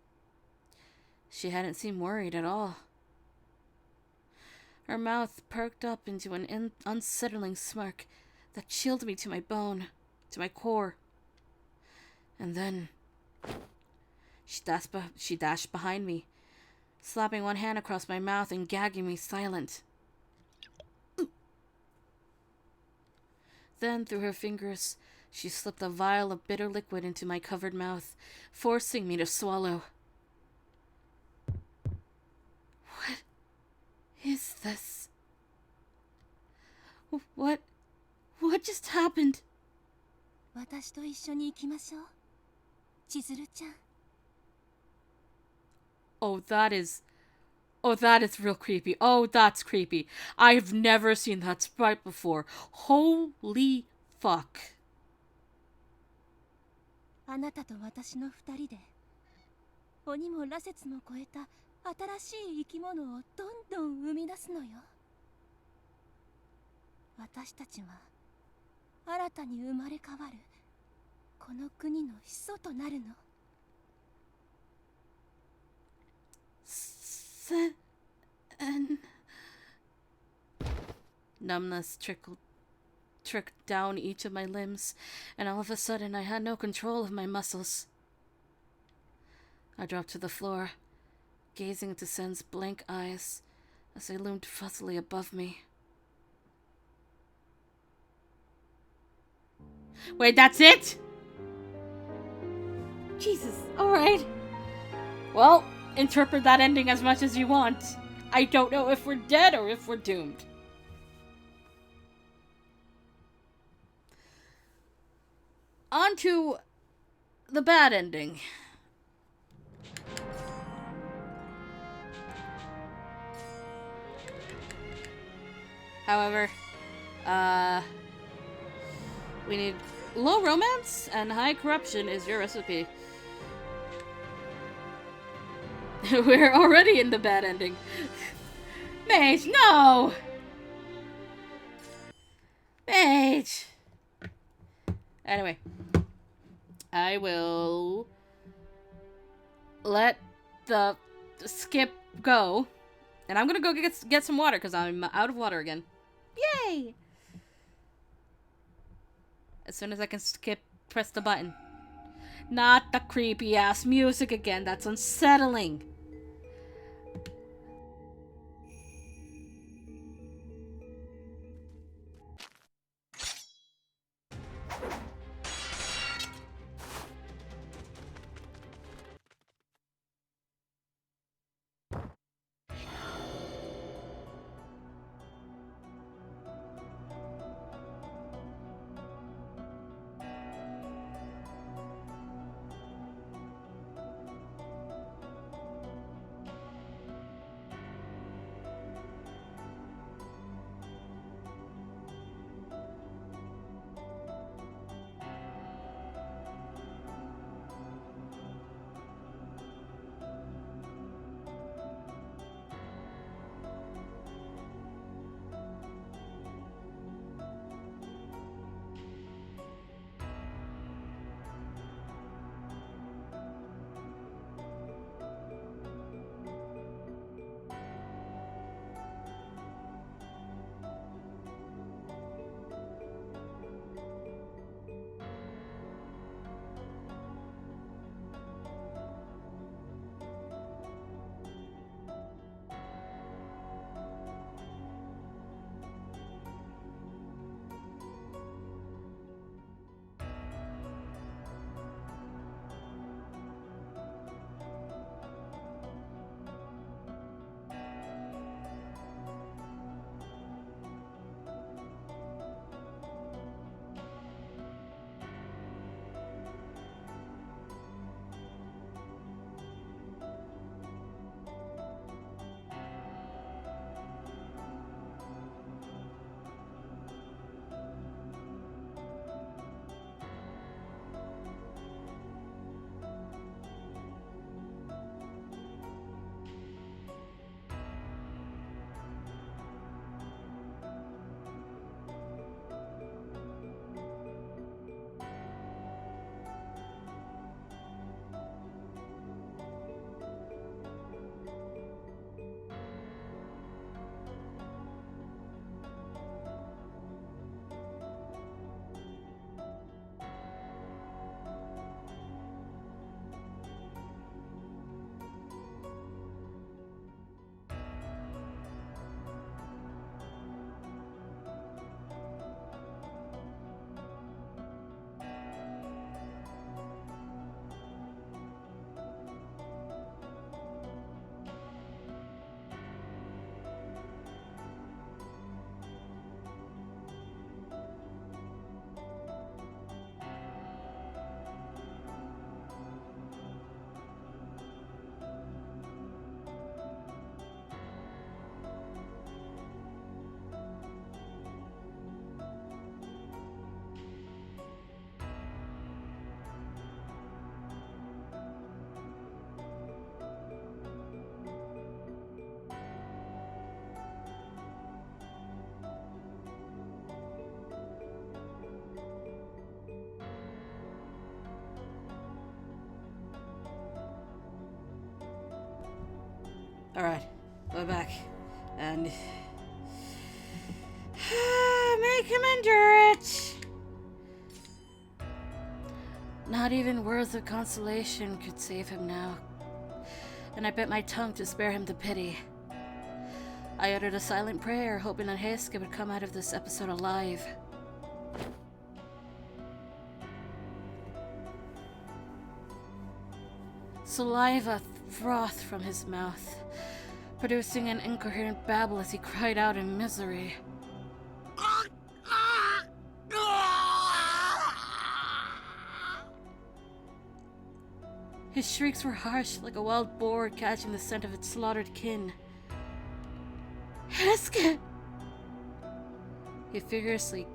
She hadn't seemed worried at all. Her mouth perked up into an unsettling smirk that chilled me to my bone, to my core. And then... She dashed behind me, slapping one hand across my mouth and gagging me silent. Then, through her fingers, she slipped a vial of bitter liquid into my covered mouth, forcing me to swallow. What is this? What just happened? 私と一緒に行きましょう。千鶴ちゃん。 Oh, that is real creepy. Oh, that's creepy. I've never seen that sprite before. Holy fuck. あなたと私の二人で鬼も羅刹も超えた新しい生き物をどんどん生み出すのよ。私たちは新たに生まれ変わるこの国の始祖となるの。Numbness tricked down each of my limbs, and all of a sudden I had no control of my muscles. I dropped to the floor, gazing into Sen's blank eyes as they loomed fuzzily above me. Wait, that's it? Jesus, alright. Well, interpret that ending as much as you want. I don't know if we're dead or if we're doomed. On to the bad ending. However, We need low romance and high corruption is your recipe. We're already in the bad ending. Mage, no! Mage! Anyway. I will let the skip go. And I'm gonna go get some water because I'm out of water again. Yay! As soon as I can skip, press the button. Not the creepy ass music again. That's unsettling. Alright, we're back. And make him endure it! Not even words of consolation could save him now. And I bit my tongue to spare him the pity. I uttered a silent prayer, hoping that Heisuke would come out of this episode alive. Saliva frothed from his mouth, producing an incoherent babble as he cried out in misery. His shrieks were harsh, like a wild boar catching the scent of its slaughtered kin. Heisuke! He furiously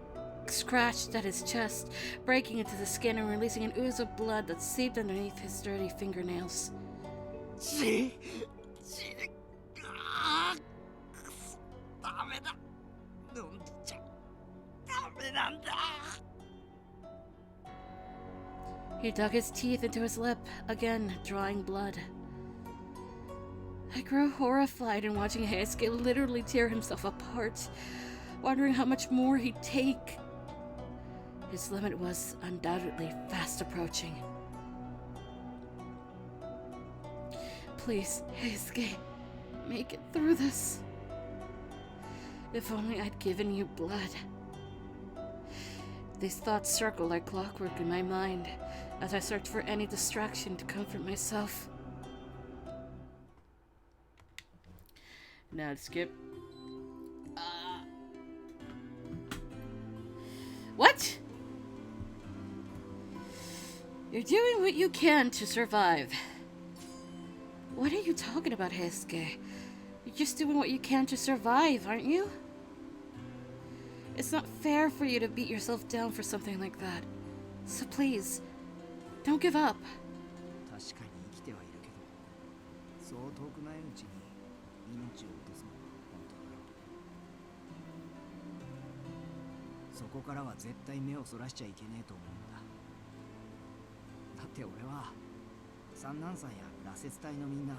scratched at his chest, breaking into the skin and releasing an ooze of blood that seeped underneath his dirty fingernails. ダメだ。飲んでちゃダメなんだ。 He dug his teeth into his lip, again drawing blood. I grew horrified in watching Heisuke literally tear himself apart, wondering how much more he'd take. His limit was undoubtedly fast approaching. Please, Heisuke, make it through this. If only I'd given you blood. These thoughts circle like clockwork in my mind as I search for any distraction to comfort myself. Now to skip. What? You're doing what you can to survive. What are you talking about, Heisuke? You're just doing what you can to survive, aren't you? It's not fair for you to beat yourself down for something like that. So please, don't give up. 確かに生きてはいるけど、そう遠くないうちに命を落とすのは本当だろう。そこからは絶対目をそらしちゃいけねえと思うんだ。だって俺は三男さんや羅刹隊のみんな、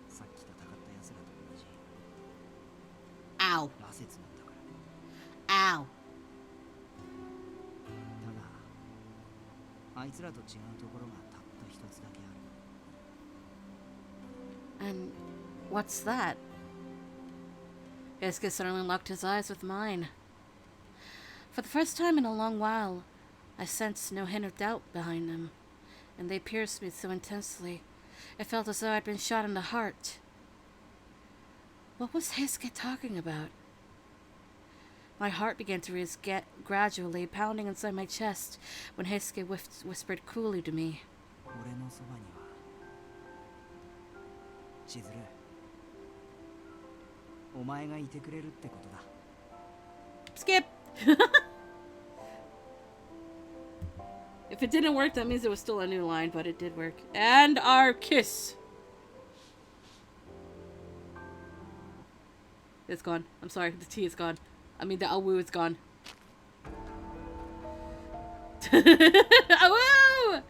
さっき戦った奴らと同じ。Ow. 羅刹なんだから。 Ow. だが、あいつらと違うところがたった一つだけある。 And what's that? Heisuke suddenly locked his eyes with mine. For the first time in a long while, I sensed no hint of doubt behind them, and they pierced me so intensely, it felt as though I'd been shot in the heart. What was Heisuke talking about? My heart began to race gradually, pounding inside my chest, when Heisuke whispered coolly to me. 俺のそばには、千鶴、お前がいてくれるってことだ。 Skip! If it didn't work, that means it was still a new line, but it did work. And our kiss! It's gone. I'm sorry, the T is gone. I mean, the awu is gone. Awu!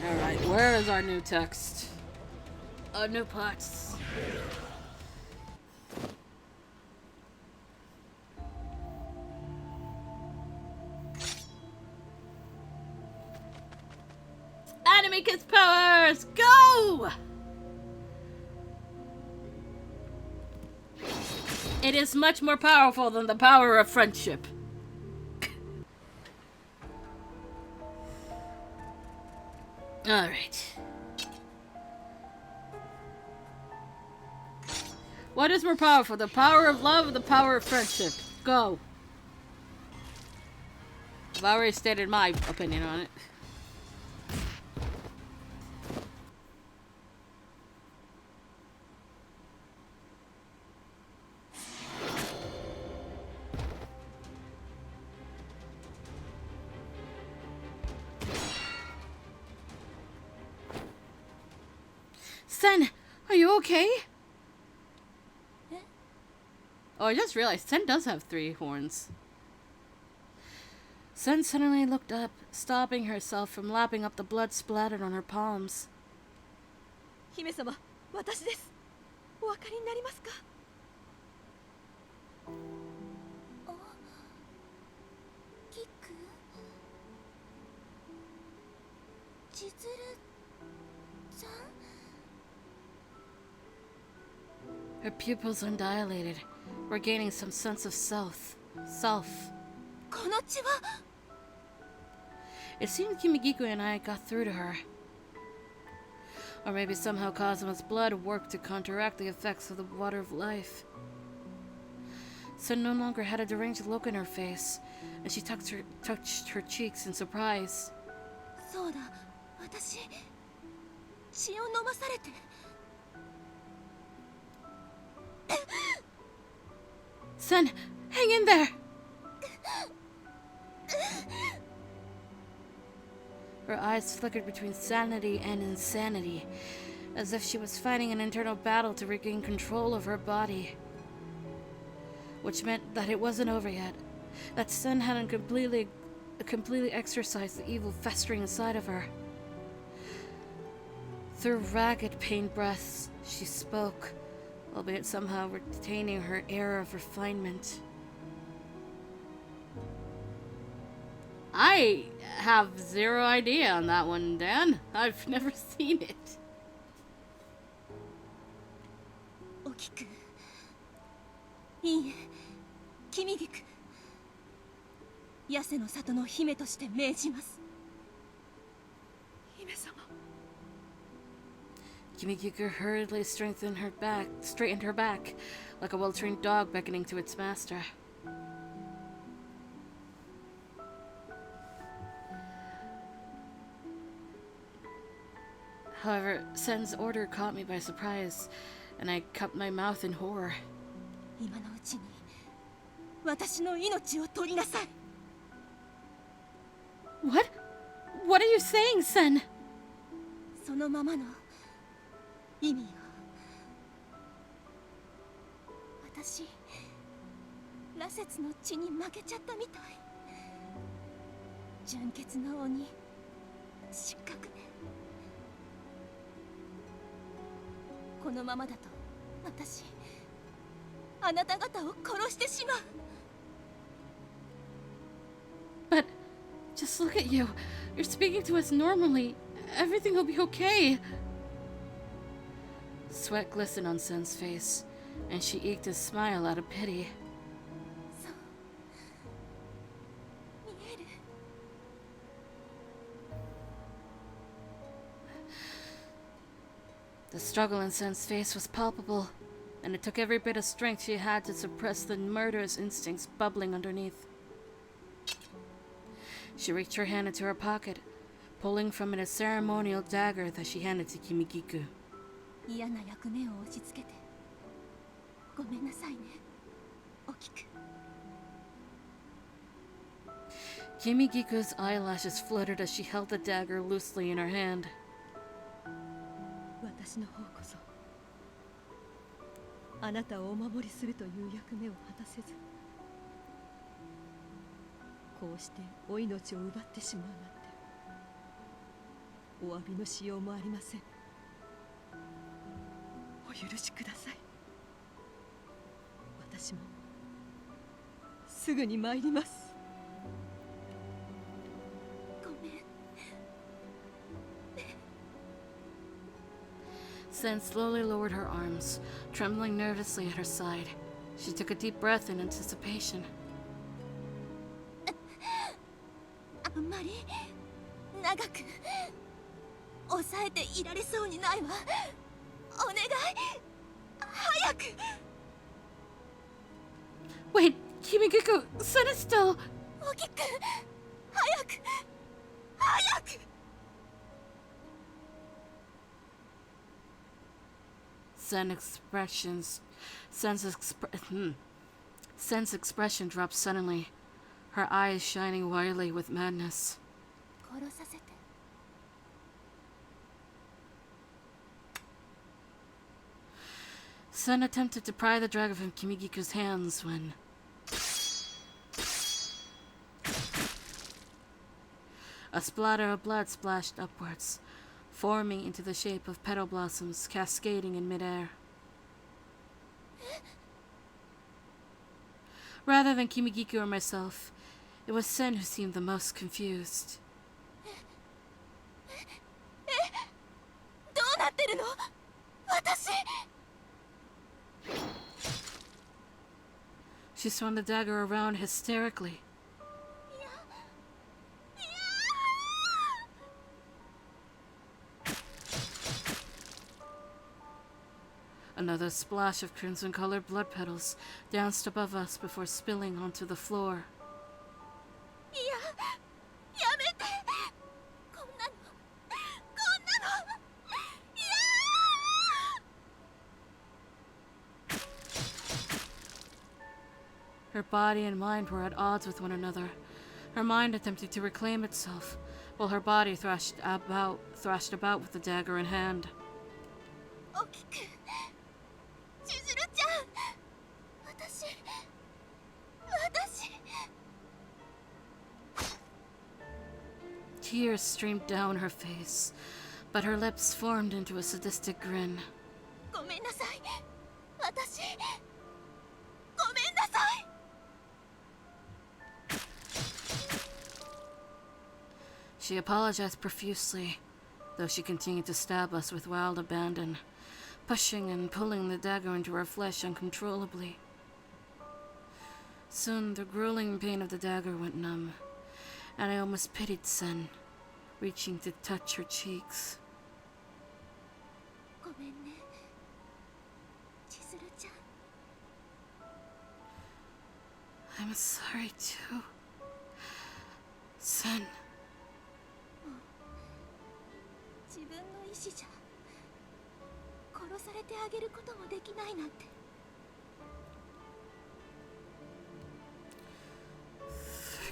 Alright, where is our new text? Our new parts. Anime Kids powers! Go! It is much more powerful than the power of friendship. Alright. What is more powerful, the power of love or the power of friendship? Go. I've already stated my opinion on it. Sen, are you okay? Oh, I just realized Sen does have 3 horns. Sen suddenly looked up, stopping herself from lapping up the blood splattered on her palms. 姫様、私です。お分かりになりますか？あ、キク、千鶴さん。 Her pupils undilated, regaining some sense of self. この血は。 It seemed Kimigiku and I got through to her. Or maybe somehow Kazuma's blood worked to counteract the effects of the water of life. Sen no longer had a deranged look in her face, and she touched her cheeks in surprise. そうだ、私血を飲まされて。Sen, hang in there! Her eyes flickered between sanity and insanity, as if she was fighting an internal battle to regain control of her body. Which meant that it wasn't over yet, that Sen hadn't completely exorcised the evil festering inside of her. Through ragged, pained breaths, she spoke, albeit somehow retaining her air of refinement. I have zero idea on that one, Dan. I've never seen it. おきくいいえ君菊八瀬の里の姫として命じます姫様 Kimikiku hurriedly straightened her back, like a well-trained dog beckoning to its master. However, Sen's order caught me by surprise, and I cupped my mouth in horror. 今のうちに私の命を取りなさい What? What are you saying, Sen? そのままの意味よ私羅刹の血に負けちゃったみたい純潔の鬼失格ねこのままだと私あなた方を殺してしまう But just look at you. You're speaking to us normally. Everything will be okay. Sweat glistened on Sen's face, and she eked a smile out of pity. そう見える The struggle in Sen's face was palpable, and it took every bit of strength she had to suppress the murderous instincts bubbling underneath. She reached her hand into her pocket, pulling from it a ceremonial dagger that she handed to Kimikiku. 嫌な役目を押し付けてごめんなさいねおきく Kimikiku's eyelashes fluttered as she held the dagger loosely in her hand. 私の方こそあなたをお守りするという役目を果たせずこうしてお命を奪ってしまうなんてお詫びのしようもありませんお許しください私もすぐに参りますごめん Sen slowly lowered her arms, trembling nervously at her side. She took a deep breath in anticipation. あんまり長く抑えていられそうにないわお願い早く Wait, Kimikiku, Sen is still... おきく早く早く Sen's expression dropped suddenly, her eyes shining wildly with madness. 殺させて Sen attempted to pry the dagger from Kimikiku's hands when... A splatter of blood splashed upwards, forming into the shape of petal blossoms cascading in midair. Rather than Kimikiku or myself, it was Sen who seemed the most confused. どうなってるの私 She swung the dagger around hysterically. Another splash of crimson-colored blood petals danced above us before spilling onto the floor. いややめてこんなのいや Her body and mind were at odds with one another. Her mind attempted to reclaim itself, while her body thrashed about with the dagger in hand. おきくん、千鶴ちゃん、私。 Tears streamed down her face, but her lips formed into a sadistic grin. ごめんなさい。私。ごめんなさい。 She apologized profusely, though she continued to stab us with wild abandon, pushing and pulling the dagger into her flesh uncontrollably. Soon, the grueling pain of the dagger went numb, and I almost pitied Sen, reaching to touch her cheeks. ごめんね、千鶴ちゃん。 I'm sorry too, Sen. 自分の意志じゃ殺されてあげることもできないなんて。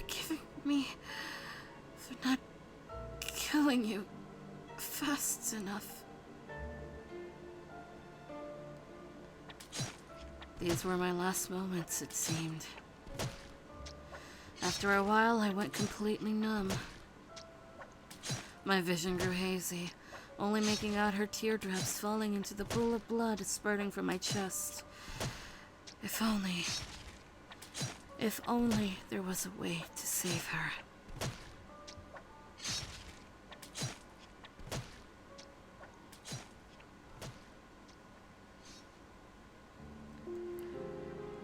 Forgiving me for not killing you fast enough. These were my last moments, it seemed. After a while, I went completely numb. My vision grew hazy, only making out her teardrops falling into the pool of blood spurting from my chest. If only there was a way to save her.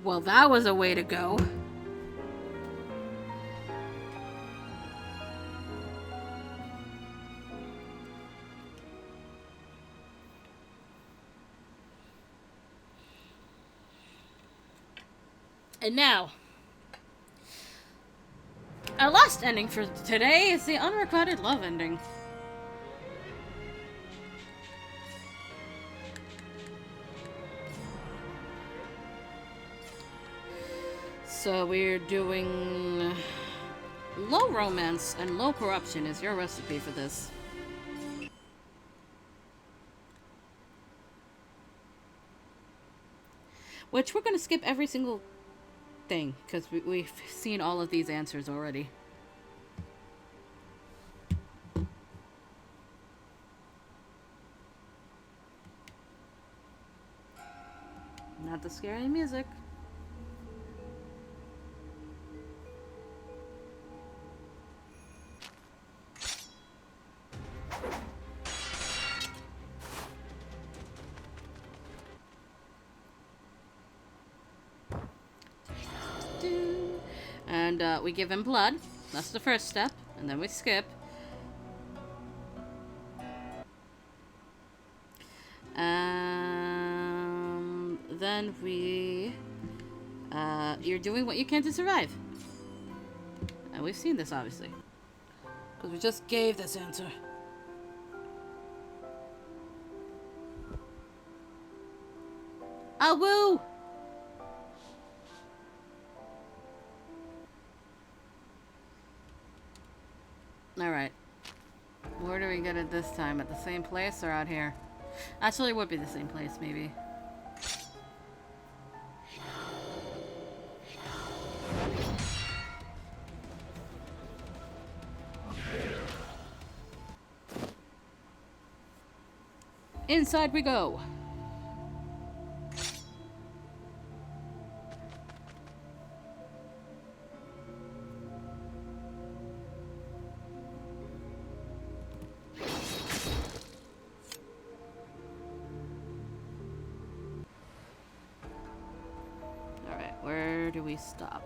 Well, that was a way to go. And now, our last ending for today is the unrequited love ending. So we're doing low romance and low corruption is your recipe for this. Which we're going to skip every single thing because we've seen all of these answers already. Not the scary music. And we give him blood. That's the first step. And then we skip. Then we... you're doing what you can to survive. And we've seen this, obviously. Because we just gave this answer. Ah, woo! Alright. Where do we get it this time? At the same place or out here? Actually, it would be the same place, maybe. Inside we go. Where do we stop?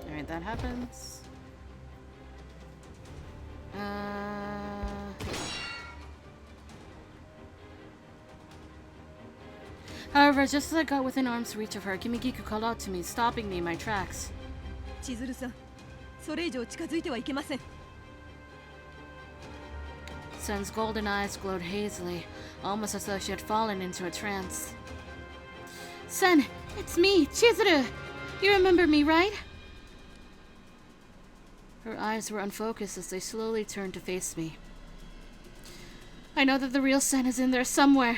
Alright, that happens. However, just as I got within arm's reach of her, Kimigiku called out to me, stopping me in my tracks. 千鶴さん、それ以上近づいてはいけません。 Sen's golden eyes glowed hazily, almost as though she had fallen into a trance. Sen, it's me, Chizuru! You remember me, right? Her eyes were unfocused as they slowly turned to face me. I know that the real Sen is in there somewhere.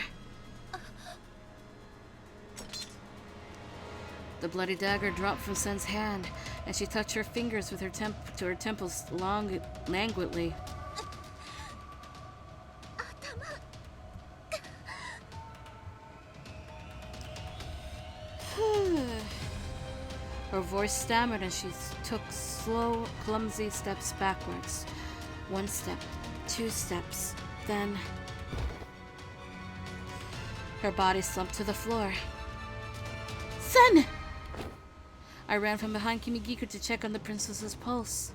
The bloody dagger dropped from Sen's hand, and she touched her fingers with her to her temples languidly. Her voice stammered and she took slow, clumsy steps backwards. 1 step, 2 steps, then... her body slumped to the floor. Sen! I ran from behind Kimigiku to check on the princess's pulse.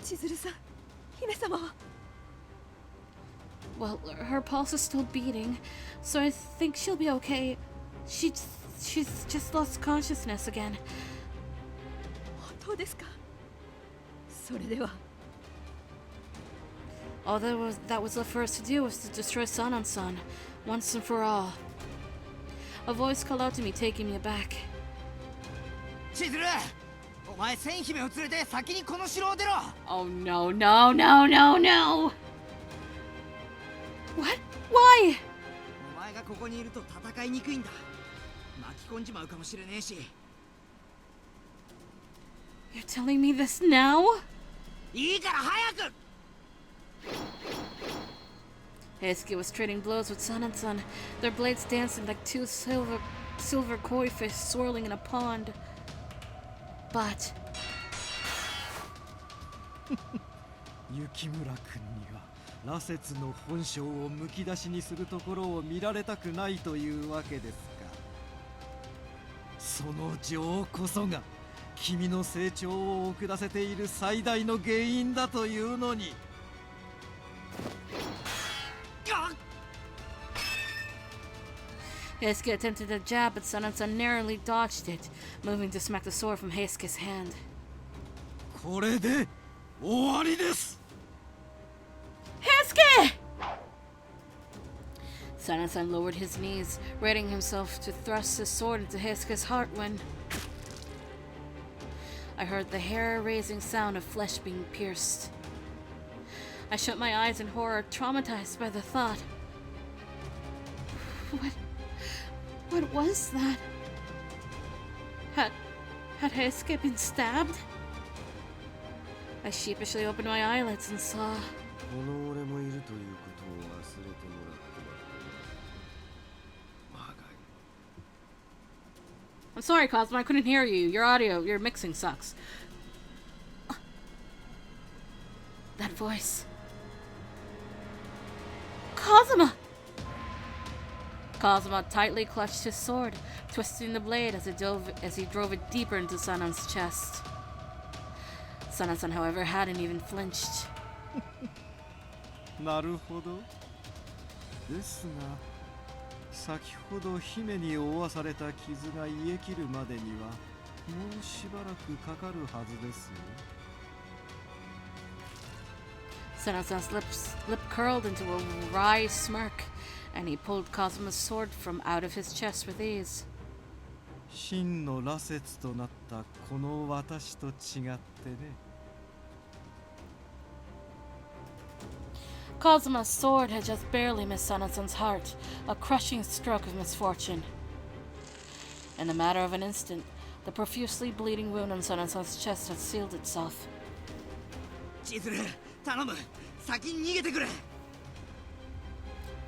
千鶴さん、姫様は。 Well, her pulse is still beating, so I think she'll be okay. She's just lost consciousness again. 本当ですか。それでは。 All that was left for us to do was to destroy Sanan-san, once and for all. A voice called out to me, taking me aback. 千鶴、お前千姫を連れて先にこの城を出ろ。 Oh no, no, no, no, no! What? Why? お前がここにいると戦いにくいんだ。巻き込んじまうかもしれねえし。 You're telling me this now? いいから早く。 Heisuke was trading blows with Sanan-san, their blades dancing like two silver koi fish swirling in a pond. But 雪村君には羅刹の本性をむき出しにするところを見られたくないというわけですか。その情こそが君の成長を遅らせている最大の原因だというのに。 Heisuke attempted a jab, but Sanan-san narrowly dodged it, moving to smack the sword from Heisuke's hand. これで終わりです。 Heisuke! Sanan-san lowered his knees, readying himself to thrust his sword into Heisuke's heart when... I heard the hair-raising sound of flesh being pierced. I shut my eyes in horror, traumatized by the thought. What was that? Had Heisuke been stabbed? I sheepishly opened my eyelids and saw... この俺もいるということを忘れてもらっては。まがい。 I'm sorry, Cosmo, I couldn't hear you. Your mixing sucks. That voice. Cosmo! Cosmo tightly clutched his sword, twisting the blade as he drove it deeper into Sanan's chest. Sanan-san, however, hadn't even flinched. なるほど。ですが、先ほど姫に負わされた傷が癒え切るまでにはもうしばらくかかるはずですよ。 Sanan-san's lip curled into a wry smirk, and he pulled Cosmo's sword from out of his chest with ease. 真の羅刹となったこの私と違ってね。 Cosmo's sword had just barely missed Sanan-san's heart, a crushing stroke of misfortune. In a matter of an instant, the profusely bleeding wound on Sanan-san's chest had sealed itself. 千鶴、頼む。先に逃げてくれ。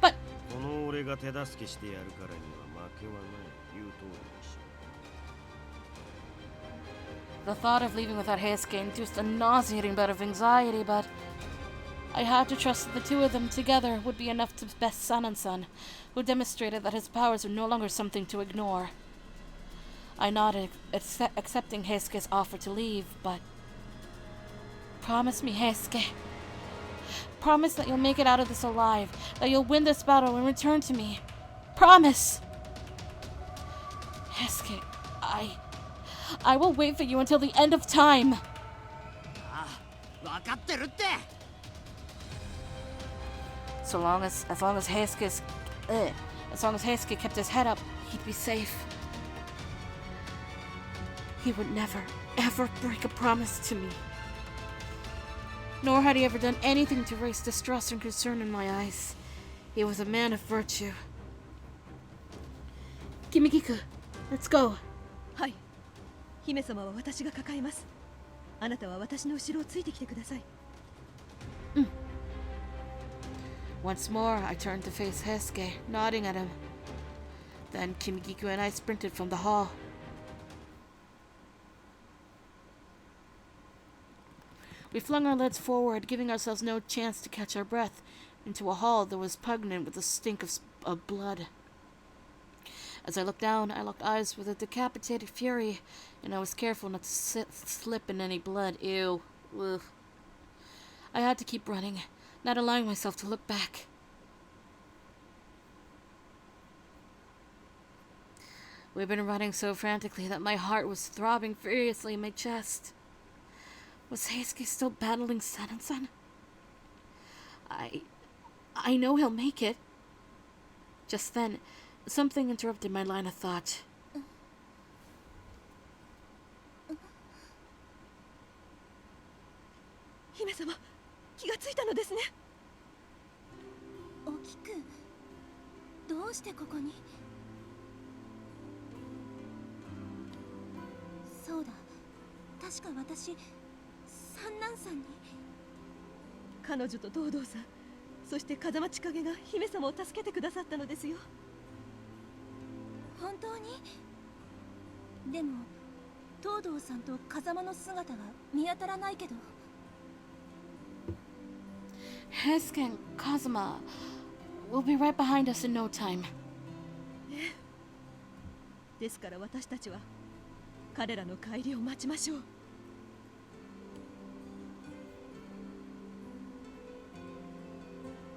But この俺が手助けしてやるからには負けはない。言う通りにしろ。 the thought of leaving without Heisuke induced a nauseating bout of anxiety, but I had to trust that the two of them together would be enough to best Sanan-san, who demonstrated that his powers were no longer something to ignore. I nodded, accepting Heisuke's offer to leave, but... Promise me, Heisuke. Promise that you'll make it out of this alive, that you'll win this battle and return to me. Promise! I will wait for you until the end of time. ああ、分かってるって。As long as Heisuke kept his head up, he'd be safe. He would never, ever break a promise to me. Nor had he ever done anything to raise distrust and concern in my eyes. He was a man of virtue. Kimikiku, let's go. はい。姫様は私が抱えます。あなたは私の後ろをついてきてください。Once more, I turned to face Heisuke, nodding at him. Then Kimikiku and I sprinted from the hall. We flung our legs forward, giving ourselves no chance to catch our breath, into a hall that was pungent with the stink of blood. As I looked down, I locked eyes with a decapitated Fury, and I was careful not to slip in any blood. Ew. Ugh. I had to keep running, not allowing myself to look back. We've been running so frantically that my heart was throbbing furiously in my chest. Was Heisuke still battling Sun? I know he'll make it. Just then, something interrupted my line of thought. 姫様、気がついたのですね。おきく、どうしてここに？そうだ、確か私、三男さんに。彼女と東堂さん、そして風間千景が姫様を助けてくださったのですよ。本当に？でも、東堂さんと風間の姿が見当たらないけど。Heisuke and Kazuma will be right behind us in no time. ですから私たちは彼らの帰りを待ちましょう。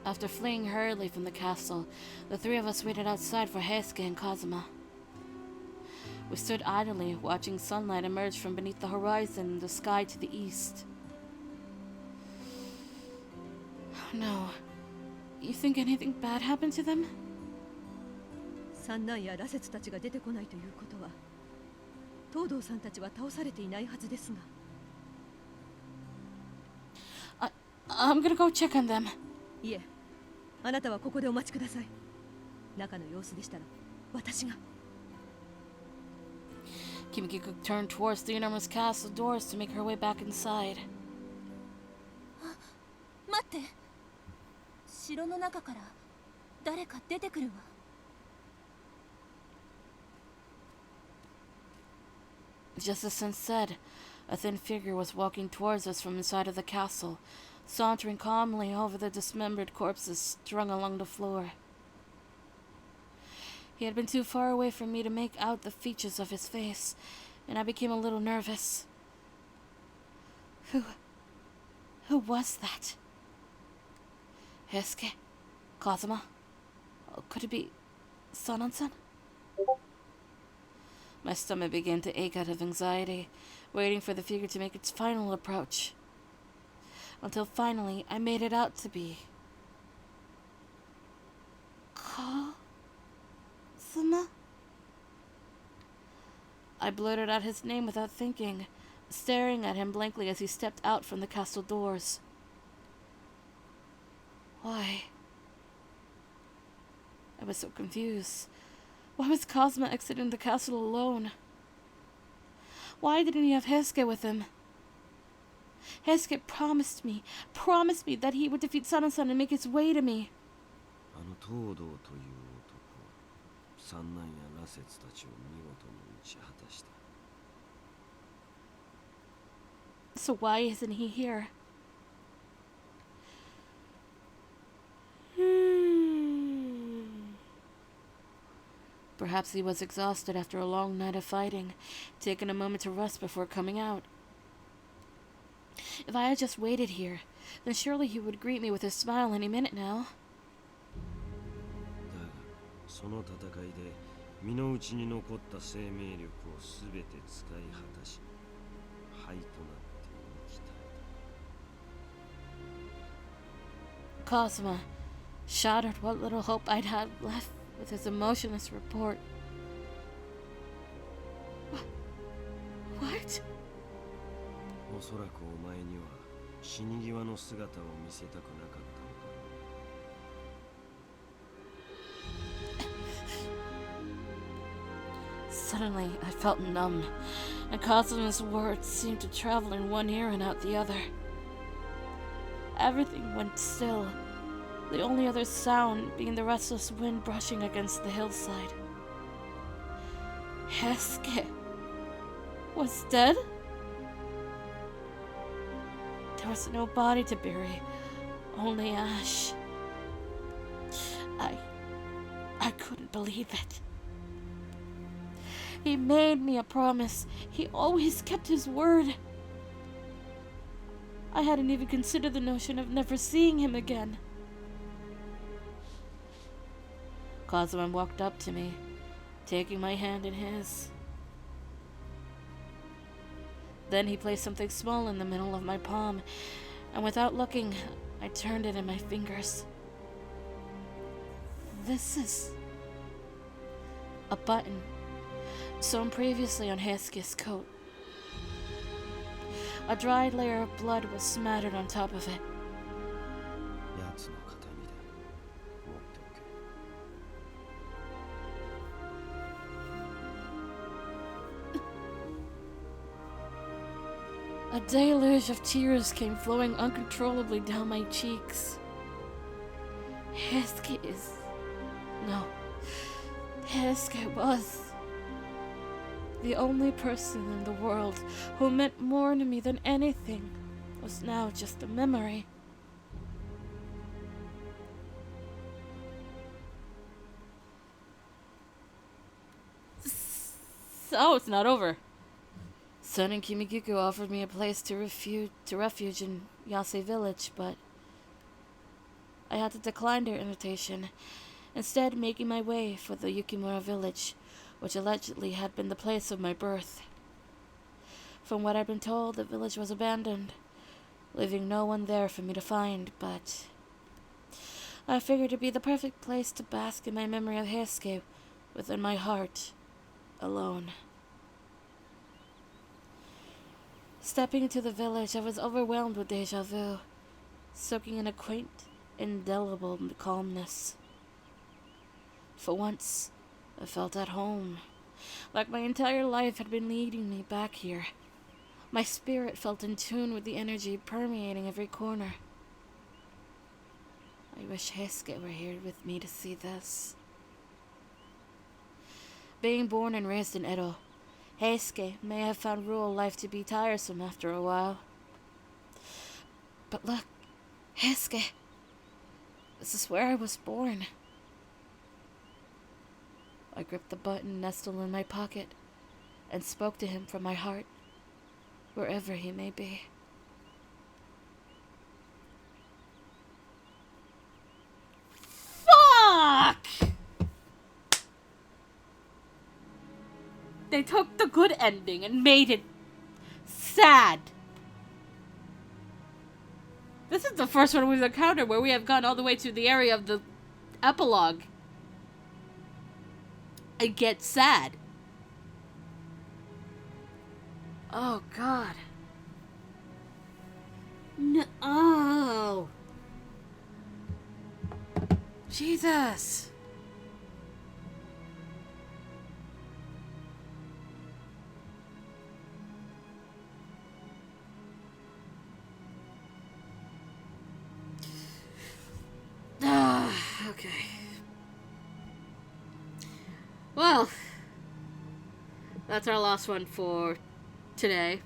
After fleeing hurriedly from the castle, the three of us waited outside for Heisuke and Kazuma. We stood idly, watching sunlight emerge from beneath the horizon in the sky to the east. Oh no. You think anything bad happened to them? 三男や羅刹たちが出てこないということは、東堂さんたちは倒されていないはずですが。I'm gonna go check on them. いえ、あなたはここでお待ちください。中の様子でしたら、私が。Kimikiku turned towards the enormous castle doors to make her way back inside. 待って。城の中から誰か出てくるわ。Just as Sun said, a thin figure was walking towards us from inside of the castle, sauntering calmly over the dismembered corpses strung along the floor. He had been too far away from me to make out the features of his face, and I became a little nervous. Who was that? Heisuke? Kazuma? Could it be Sanan-san? My stomach began to ache out of anxiety, waiting for the figure to make its final approach. Until finally, I made it out to be... Kazuma? I blurted out his name without thinking, staring at him blankly as he stepped out from the castle doors. Why? I was so confused. Why was Kazuma exiting the castle alone? Why didn't he have Heisuke with him? Heisuke promised me that he would defeat Sanan-san and make his way to me. あの東堂という男、三男や羅刹たちを見事に打ち果たした。So why isn't he here? Perhaps he was exhausted after a long night of fighting, taking a moment to rest before coming out. If I had just waited here, then surely he would greet me with a smile any minute now. だが、その戦いで身の内に残った生命力をすべて使い果たし、灰となって生き絶えた。 Cosma shattered what little hope I'd had left with his emotionless report. What? おそらくお前には死に際の姿を見せたくなかったのだ。 Suddenly, I felt numb, and Cosmo's words seemed to travel in one ear and out the other. Everything went still, the only other sound being the restless wind brushing against the hillside. Hesuke was dead? There was no body to bury, only ash. I couldn't believe it. He made me a promise. He always kept his word. I hadn't even considered the notion of never seeing him again. Cosmo walked up to me, taking my hand in his. Then he placed something small in the middle of my palm, and without looking, I turned it in my fingers. This is a button sewn previously on Hesuke's coat. A dried layer of blood was smattered on top of it. 奴の形見だ。持っておけ。 A deluge of tears came flowing uncontrollably down my cheeks. Hesuke is... No. Hesuke was... the only person in the world who meant more to me than anything was now just a memory. So it's not over. Sun and Kimikuku offered me a place to refuge in Yase village, but I had to decline their invitation, instead making my way for the Yukimura village, which allegedly had been the place of my birth. From what I'd been told, the village was abandoned, leaving no one there for me to find, but I figured it'd be the perfect place to bask in my memory of Heisuke within my heart, alone. Stepping into the village, I was overwhelmed with deja vu, soaking in a quaint, indelible calmness. For once, I felt at home, like my entire life had been leading me back here. My spirit felt in tune with the energy permeating every corner. I wish Heisuke were here with me to see this. Being born and raised in Edo, Heisuke may have found rural life to be tiresome after a while. But look, Heisuke, this is where I was born. I gripped the button nestled in my pocket and spoke to him from my heart, wherever he may be. Fuck! They took the good ending and made it sad. This is the first one we've encountered where we have gone all the way to the area of the epilogue. It gets sad. Oh, God. No. Oh. Jesus. Okay. Well, that's our last one for today.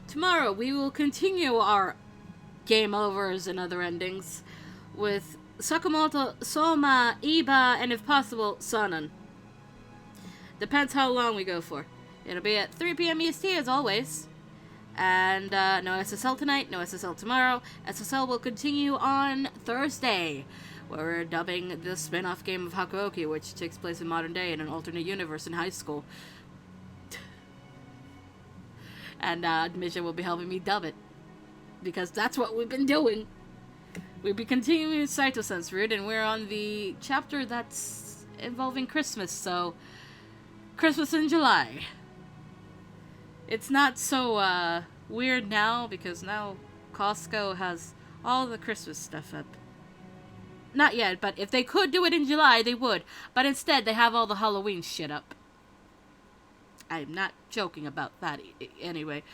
Tomorrow we will continue our game overs and other endings with Sakamoto, Soma, Iba, and if possible, Sanan. Depends how long we go for. It'll be at 3 p.m. EST as always. And no SSL tonight, no SSL tomorrow. SSL will continue on Thursday where we're dubbing the spin-off game of Hakuoki, which takes place in modern day in an alternate universe in high school. And Admission will be helping me dub it, because that's what we've been doing. We'll be continuing with Saito Sense route, and we're on the chapter that's involving Christmas, so Christmas in July. It's not so weird now, because now Costco has all the Christmas stuff up. Not yet, but if they could do it in July, they would. But instead, they have all the Halloween shit up. I'm not joking about that anyway.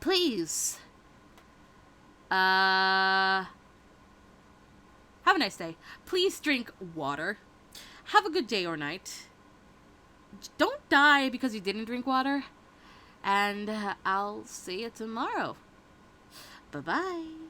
Please. Have a nice day. Please drink water. Have a good day or night. Don't die because you didn't drink water. And I'll see you tomorrow. Bye-bye.